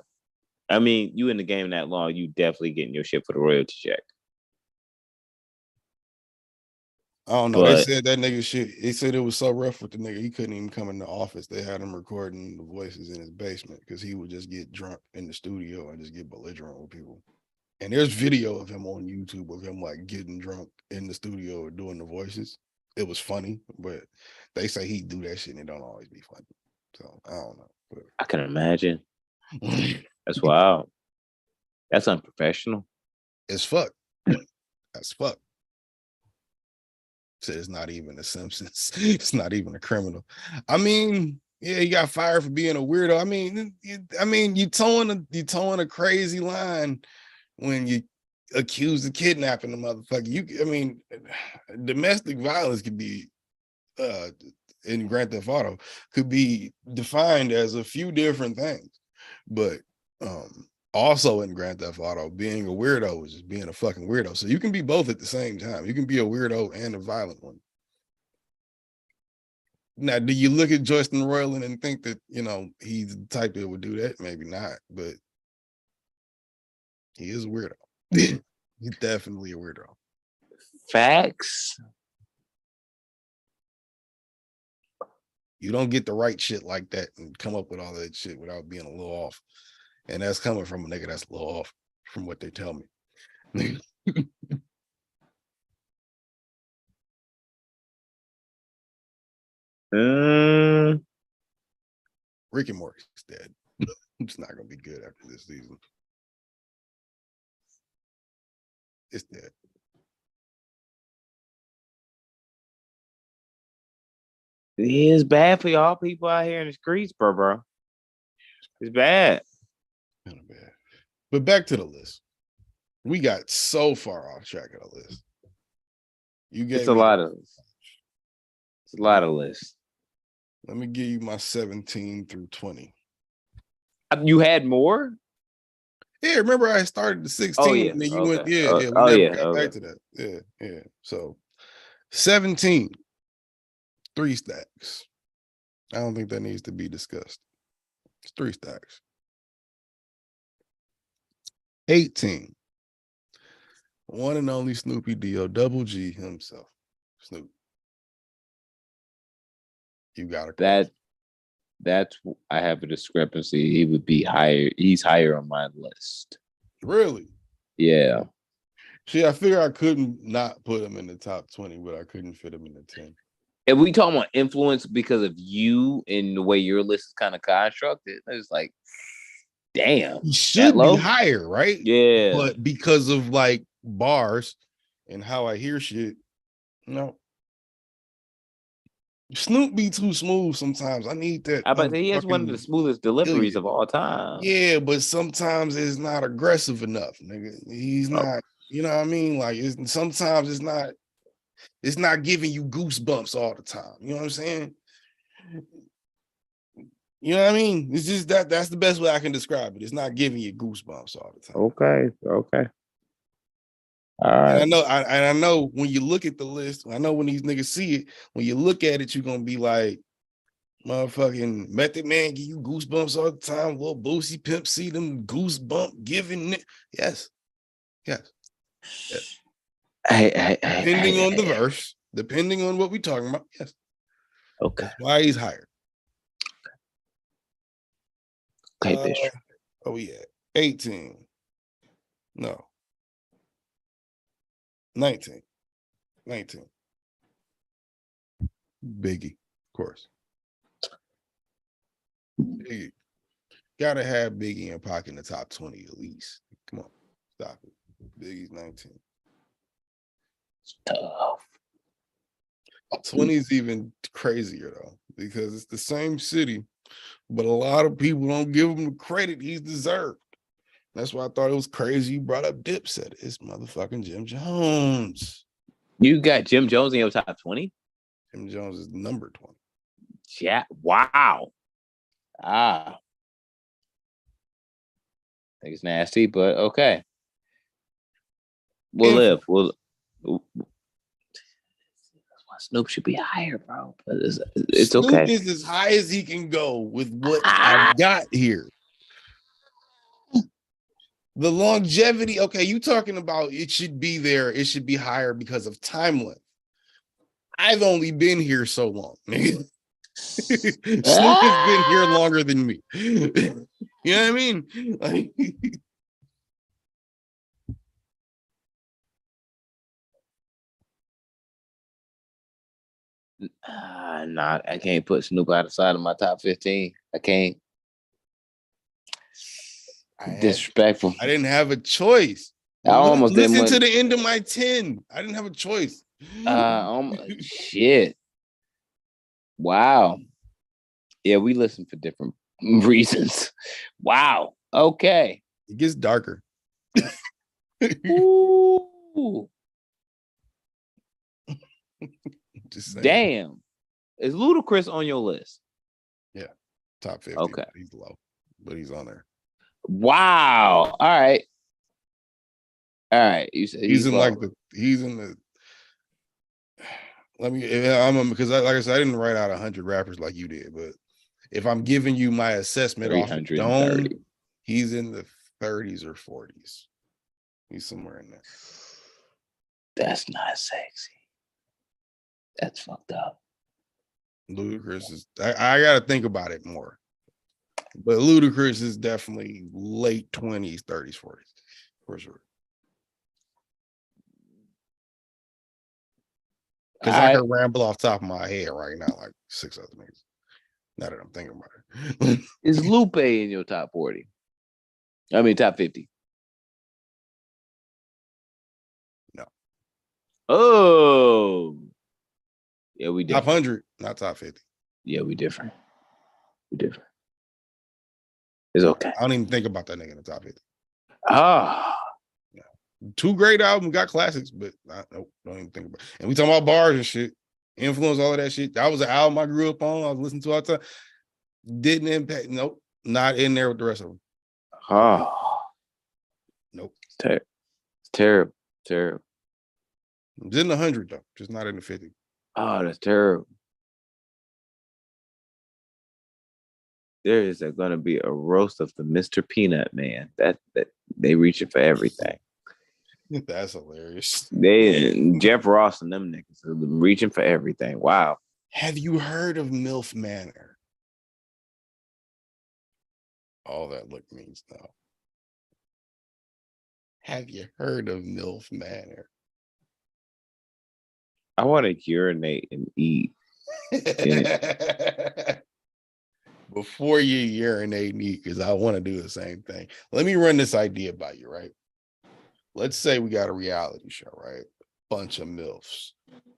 I mean, you in the game that long, you definitely getting your shit for the royalty check. I don't know. They said that nigga shit. They said it was so rough with the nigga, he couldn't even come in the office. They had him recording the voices in his basement because he would just get drunk in the studio and just get belligerent with people. And there's video of him on YouTube of him like getting drunk in the studio or doing the voices. It was funny, but they say he do that shit and it don't always be funny. So I don't know. But I can imagine. That's wild. That's unprofessional. It's fuck. That's fuck. So it's not even a Simpsons. It's not even a criminal. I mean, Yeah, he got fired for being a weirdo. I mean, you towing a crazy line when you accuse of kidnapping the motherfucker. Domestic violence could be in Grand Theft Auto could be defined as a few different things, but also in Grand Theft Auto, being a weirdo is just being a fucking weirdo. So you can be both at the same time. You can be a weirdo and a violent one. Now, do you look at Justin Roiland and think that, he's the type that would do that? Maybe not, but he is a weirdo. He's definitely a weirdo. Facts. You don't get the right shit like that and come up with all that shit without being a little off. And that's coming from a nigga that's a little off from what they tell me. Rick and Morty's dead. It's not gonna be good after this season. It's dead. It is bad for y'all people out here in the streets, bro. It's bad. Kind of bad. But back to the list. We got so far off track of the list. It's a lot of lists. Let me give you my 17 through 20. You had more? Yeah, remember I started the 16 and then you went, we never got back to that. Yeah. So 17, 3 stacks. I don't think that needs to be discussed. It's 3 stacks. 18. One and only Snoopy D-O, Double G himself. Snoop. You got it. That's I have a discrepancy. He would be higher. He's higher on my list. Really? Yeah. See, I figure I couldn't not put him in the top 20, but I couldn't fit him in the 10. If we talking about influence because of you and the way your list is kind of constructed, it's like, damn. He should be higher, right? Yeah. But because of like bars and how I hear shit, no. Snoop be too smooth sometimes. I need that. I bet he has one of the smoothest deliveries of all time. Yeah, but sometimes it's not aggressive enough, nigga. He's not, you know what I mean? Like sometimes it's not giving you goosebumps all the time. You know what I'm saying? You know what I mean? It's just that's the best way I can describe it. It's not giving you goosebumps all the time. Okay. All right. And I know when you look at the list, I know when these niggas see it, when you look at it, you're gonna be like, motherfucking Method Man give you goosebumps all the time. Lil Boosie Pimp C them goosebump giving it. Yes. Depending on the verse, depending on what we're talking about. Yes. Okay. That's why he's higher. Okay, Bishop. Oh yeah. 18. No. 19. Biggie, of course. Biggie. Gotta have Biggie and Pac in the top 20 at least. Come on, stop it. Biggie's 19. Tough. 20 is even crazier though, because it's the same city, but a lot of people don't give him the credit he's deserved. That's why I thought it was crazy you brought up Dipset. It's motherfucking Jim Jones. You got Jim Jones in your top 20? Jim Jones is number 20. Yeah. Wow. I think it's nasty, but okay. We'll live. Snoop should be higher, bro. But it's Snoop okay. is as high as he can go with what I've got here. The longevity, okay, you talking about it should be there, it should be higher because of time length. I've only been here so long. Snoop has been here longer than me. You know what I mean? Like, nah, I can't put Snoop outside of my top 15. I can't. Disrespectful. I didn't have a choice. I almost listen to the end of my 10. I didn't have a choice. Shit. Wow. Yeah, we listen for different reasons. Wow. Okay. It gets darker. Ooh. Just saying. Damn. Is Ludacris on your list? Yeah. Top 50. Okay. He's low, but he's on there. Wow. All right. All right. You said he's in low. He's in the let me because like I said, I didn't write out 100 rappers like you did, but if I'm giving you my assessment off the dome, he's in the 30s or 40s. He's somewhere in there. That's not sexy. That's fucked up. Ludacris is I gotta think about it more. But Ludacris is definitely late 20s, 30s, 40s, for sure. Because I can ramble off the top of my head right now, like 6 other niggas. Now that I'm thinking about it. Is Lupe in your top 40? I mean, top 50? No. Oh. Yeah, we different. Top 100, not top 50. Yeah, we different. We different. It's okay. I don't even think about that nigga in the top 50. Ah. Yeah. 2 great albums, got classics, but nope, don't even think about it. And we talking about bars and shit. Influence, all of that shit. That was an album I grew up on. I was listening to all the time. Didn't impact. Nope. Not in there with the rest of them. Oh. Nope. It's terrible. Terrible. It's in the 100 though, just not in the 50. Oh, that's terrible. There is going to be a roast of the Mr. Peanut Man. That they reaching for everything. That's hilarious. They Jeff Ross and them niggas are reaching for everything. Wow. Have you heard of MILF Manor? All that look means no. Have you heard of MILF Manor? I want to urinate and eat. Before you urinate and eat, because I want to do the same thing. Let me run this idea by you, right? Let's say we got a reality show, right? Bunch of MILFs.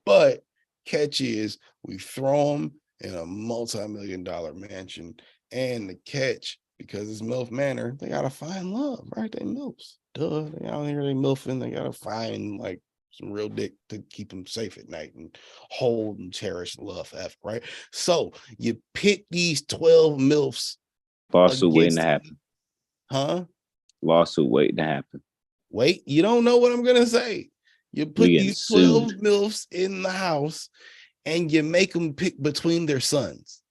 But catch is we throw them in a multi-million-dollar mansion. And the catch, because it's MILF Manor, they got to find love, right? They MILFs. Duh. They out here, they MILFing. They got to find like some real dick to keep them safe at night and hold and cherish and love forever, right? So you pit these 12 MILFs. Lawsuit waiting to happen. Huh? Lawsuit waiting to happen. Wait, you don't know what I'm going to say. You put these 12 MILFs in the house and you make them pick between their sons.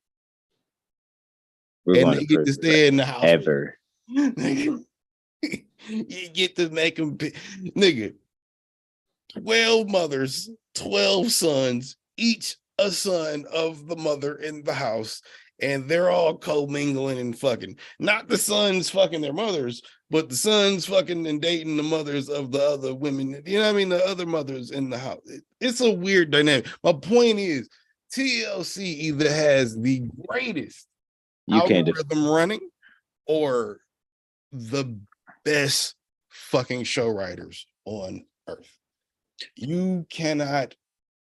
And they get to stay in the house. Ever. You get to make them pick. Nigga, 12 mothers, 12 sons, each a son of the mother in the house. And they're all co-mingling and fucking. Not the sons fucking their mothers, but the sons fucking and dating the mothers of the other women. You know what I mean? The other mothers in the house. It's a weird dynamic. My point is, TLC either has the greatest algorithm running or the best fucking show writers on earth. You cannot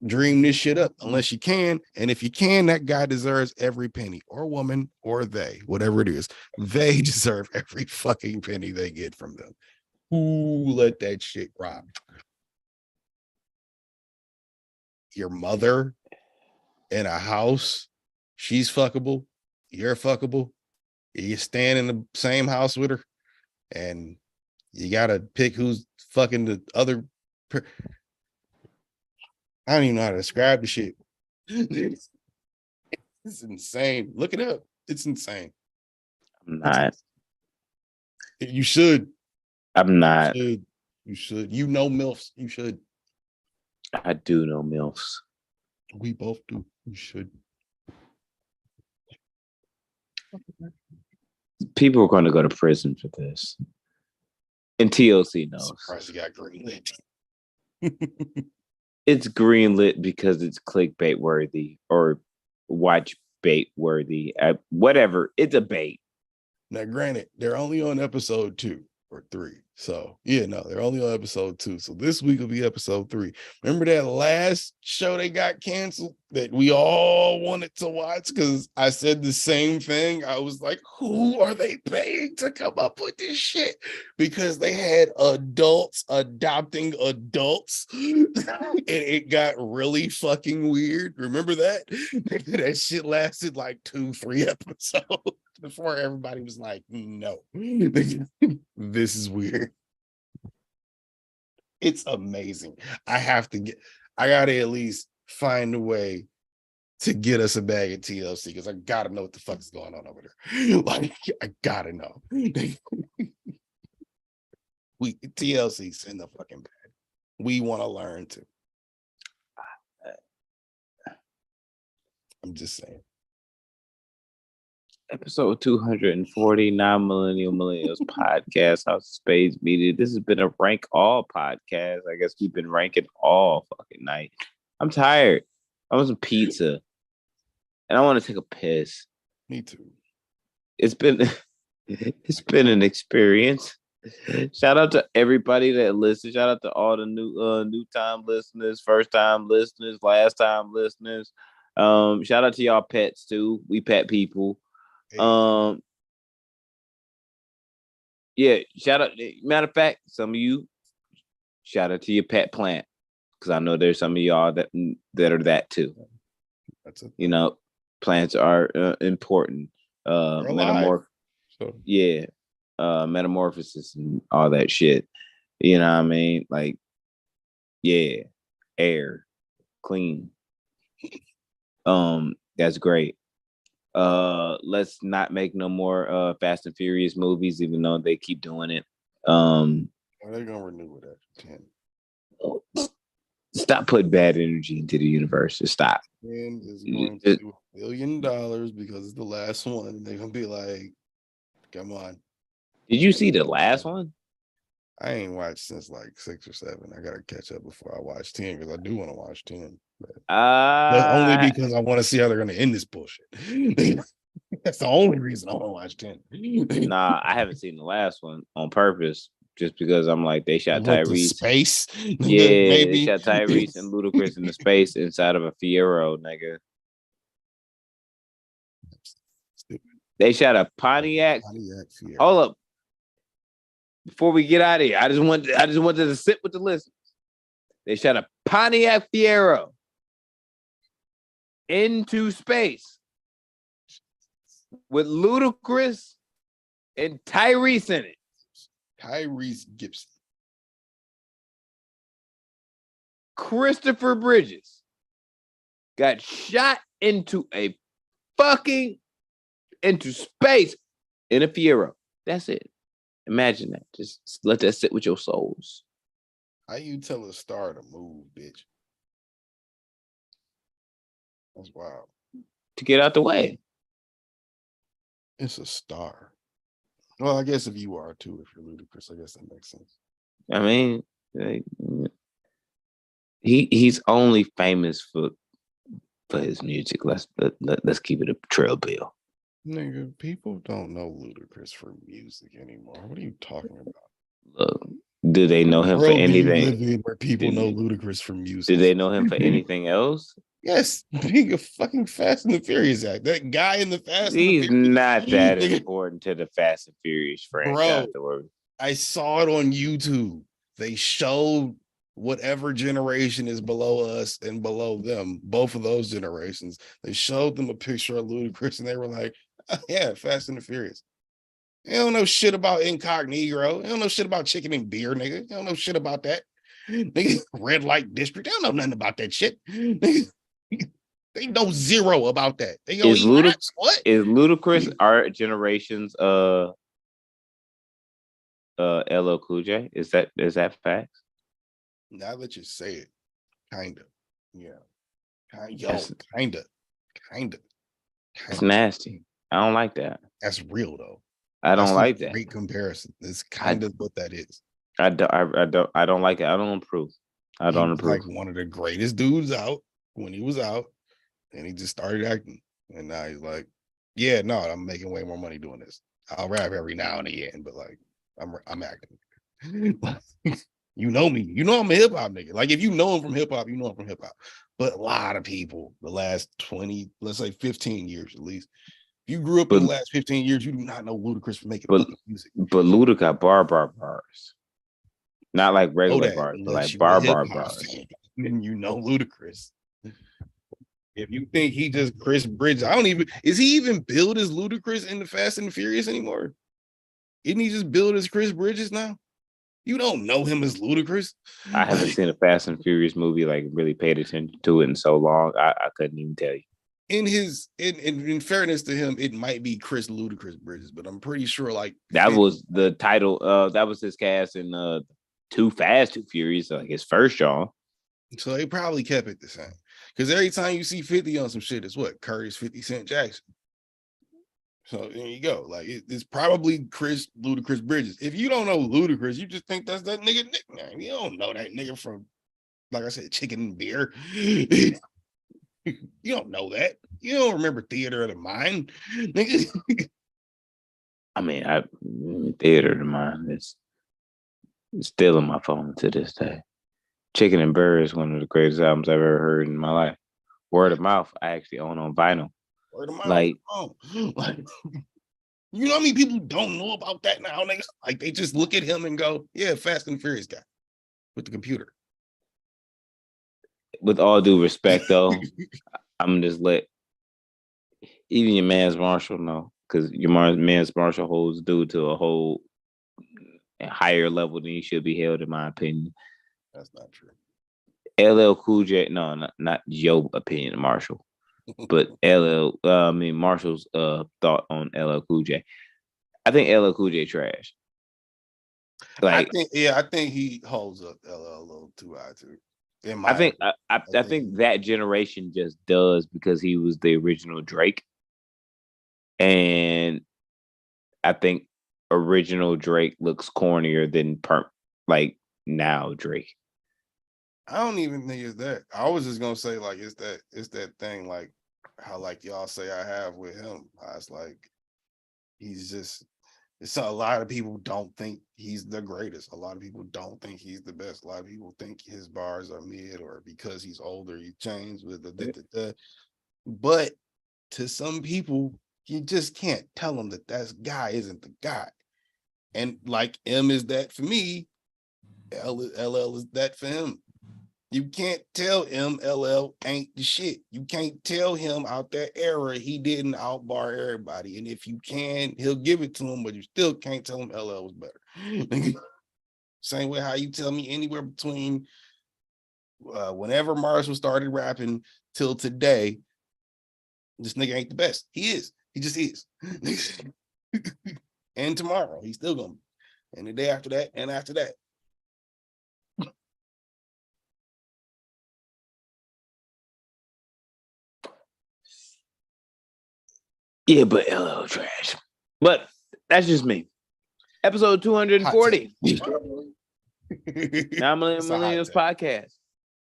dream this shit up unless you can. And if you can, that guy deserves every penny, or woman, or they, whatever it is. They deserve every fucking penny they get from them. Who let that shit rock? Your mother in a house, she's fuckable, you're fuckable. You stand in the same house with her, and you gotta pick who's fucking the other. I don't even know how to describe the shit. It's insane. Look it up. It's insane. I'm not. You should. I'm not. You should. You know MILFs. You should. I do know MILFs. We both do. You should. People are going to go to prison for this. And TLC knows. Surprised you got greenlit. It's greenlit because it's clickbait worthy or watch bait worthy. Whatever. It's a bait. Now, granted, they're only on episode 2, or 3. So yeah, no, they're only on episode 2. So this week will be episode 3. Remember that last show they got canceled that we all wanted to watch? Because I said the same thing. I was like, who are they paying to come up with this shit? Because they had adults adopting adults. And it got really fucking weird. Remember that? That shit lasted like 2-3 episodes before everybody was like, no, this is weird. It's amazing. I gotta at least find a way to get us a bag of TLC because I gotta know what the fuck is going on over there. Like, I gotta know. TLC's in the fucking bag. We want to learn to. I'm just saying. Episode 249 Millennials Podcast, House of Spades Media. This has been a rank all podcast. I guess we've been ranking all fucking night. I'm tired. I want some pizza. And I want to take a piss. Me too. It's been an experience. Shout out to everybody that listens. Shout out to all the new time listeners, first time listeners, last time listeners. Shout out to y'all pets too. We pet people. Yeah, shout out. Matter of fact, some of you, shout out to your pet plant, because I know there's some of y'all that are that too. That's it. You know, plants are important. Metamorphosis and all that shit. You know what I mean? Like, yeah, air, clean. That's great. Let's not make no more Fast and Furious movies, even though they keep doing it. Are they gonna renew it after 10? Stop putting bad energy into the universe. Just stop. 10 is going to do $1 billion because it's the last one, and they're gonna be like, come on. Did you see the last one? I ain't watched since like 6 or 7. I gotta catch up before I watch 10 because I do want to watch 10. But only because I want to see how they're gonna end this bullshit. That's the only reason I want to watch 10. Nah, I haven't seen the last one on purpose, just because I'm like, they shot Tyrese. Space? Yeah, maybe. They shot Tyrese and Ludacris in the space inside of a Fiero, nigga. Stupid. They shot a Pontiac Fiero. Hold up. Before we get out of here, I just wanted to sit with the listeners. They shot a Pontiac Fiero into space with Ludacris and Tyrese in it. Tyrese Gibson. Christopher Bridges got shot into space in a Fiero. That's it. Imagine that. Just let that sit with your souls. How you tell a star to move, bitch? That's wild. To get out the way. It's a star. Well, I guess if you are too, if you're Ludacris, I guess that makes sense. I mean, he's only famous for his music. Let's keep it a trail bill. Nigga, people don't know Ludacris for music anymore. What are you talking about? Look, do they know him for anything? Where people know Ludacris for music. Do they know him for anything else? Yes, being a fucking Fast and the Furious act. That guy in the Fast He's and the Furious. Not that important to the Fast and Furious franchise. Bro, I saw it on YouTube. They showed whatever generation is below us and below them, both of those generations. They showed them a picture of Ludacris and they were like, oh, yeah, Fast and the Furious. You don't know shit about Incognito. You don't know shit about chicken and beer, nigga. You don't know shit about that. Nigga, red light district. They don't know nothing about that shit. They know zero about that. They go, is Ludacris our generation's LL Cool J? Is that facts? Now that you say it, kinda. Yeah. Kinda. It's nasty. I don't like that. That's real though. I don't like that. Great comparison. It's kind of what that is. I don't like it. I don't approve. I don't approve. Like one of the greatest dudes out when he was out, and he just started acting, and now he's like, "Yeah, no, I'm making way more money doing this. I'll rap every now and again, but like, I'm acting. You know me. You know I'm a hip hop nigga. Like if you know him from hip hop, you know him from hip hop. But a lot of people, the last 20, let's say 15 years at least, if you grew up in the last 15 years, you do not know Ludacris for making fucking music. But Luda got bars. Not like regular bars, but like bars. And you know Ludacris. If you think he just Chris Bridges, is he even billed as Ludacris in the Fast and the Furious anymore? Isn't he just billed as Chris Bridges now? You don't know him as Ludacris. I haven't seen a Fast and Furious movie, like really paid attention to it in so long. I couldn't even tell you. In fairness to him, it might be Chris Ludacris Bridges, but I'm pretty sure like that was the title. That was his cast in Too Fast, Too Furious, like his first job. So they probably kept it the same. Because every time you see 50 on some shit, it's what? Curtis 50 Cent Jackson. So there you go. Like it's probably Chris Ludacris Bridges. If you don't know Ludacris, you just think that's that nigga nickname. You don't know that nigga from, like I said, Chicken and Beer. You don't know that. You don't remember Theater of the Mind. I mean, Theater of the Mind is still on my phone to this day. Chicken and Bear is one of the greatest albums I've ever heard in my life. Word of Mouth, I actually own on vinyl. Word of mouth. Like, you know how many people don't know about that now? Niggas? Like they just look at him and go, "Yeah, Fast and Furious guy with the computer." With all due respect, though, I'm gonna just let even your man's Marshall know, because your man's Marshall holds due to a whole higher level than he should be held, in my opinion. That's not true. LL Cool J, no, not your opinion, Marshall. But Marshall's thought on LL Cool J. I think LL Cool J trash. Like, I think he holds up LL a little too high too. I think that generation just does, because he was the original Drake, and I think original Drake looks cornier than like now Drake. I don't even think it's that. I was just gonna say like it's that thing like how like y'all say I have with him. I was like it's a lot of people don't think he's the greatest. A lot of people don't think he's the best. A lot of people think his bars are mid, or because he's older he changed with the but to some people you just can't tell them that guy isn't the guy. And like M is that for me, LL is that for him. You can't tell him LL ain't the shit. You can't tell him out that era he didn't outbar everybody. And if you can, he'll give it to him, but you still can't tell him LL was better. Same way how you tell me anywhere between whenever Marshall started rapping till today, this nigga ain't the best. He is. He just is. And tomorrow, he's still gonna be. And the day after that, and after that. Yeah, but LL trash. But that's just me. Episode 240. Now Millennials Podcast.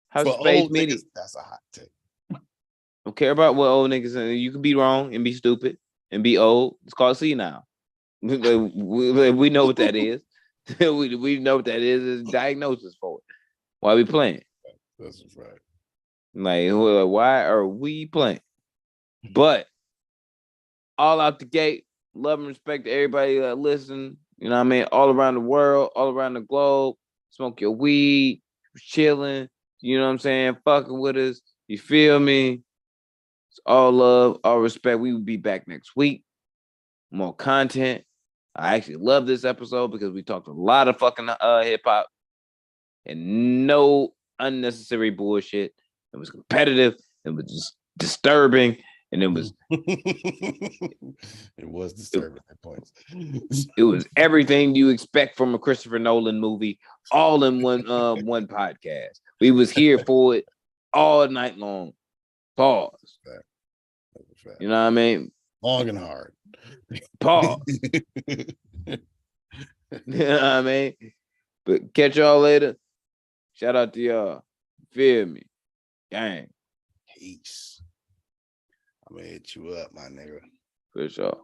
House of Space Media. That's a hot take. Don't care about what old niggas say. You can be wrong and be stupid and be old. It's called senile. We know what that is. we know what that is. It's diagnosis for it. Why are we playing? That's right. Like, why are we playing? But all out the gate, love and respect to everybody that listen. You know what I mean? All around the world, all around the globe. Smoke your weed, chilling. You know what I'm saying? Fucking with us. You feel me? It's all love, all respect. We will be back next week. More content. I actually love this episode because we talked a lot of fucking hip hop and no unnecessary bullshit. It was competitive. It was just disturbing. And it was disturbing at points. It was everything you expect from a Christopher Nolan movie, all in one podcast. We was here for it all night long. Pause. You know what I mean? Long and hard. Pause. You know what I mean? But catch y'all later. Shout out to y'all. Feel me? Gang. Peace. I'm gonna hit you up, my nigga. For sure.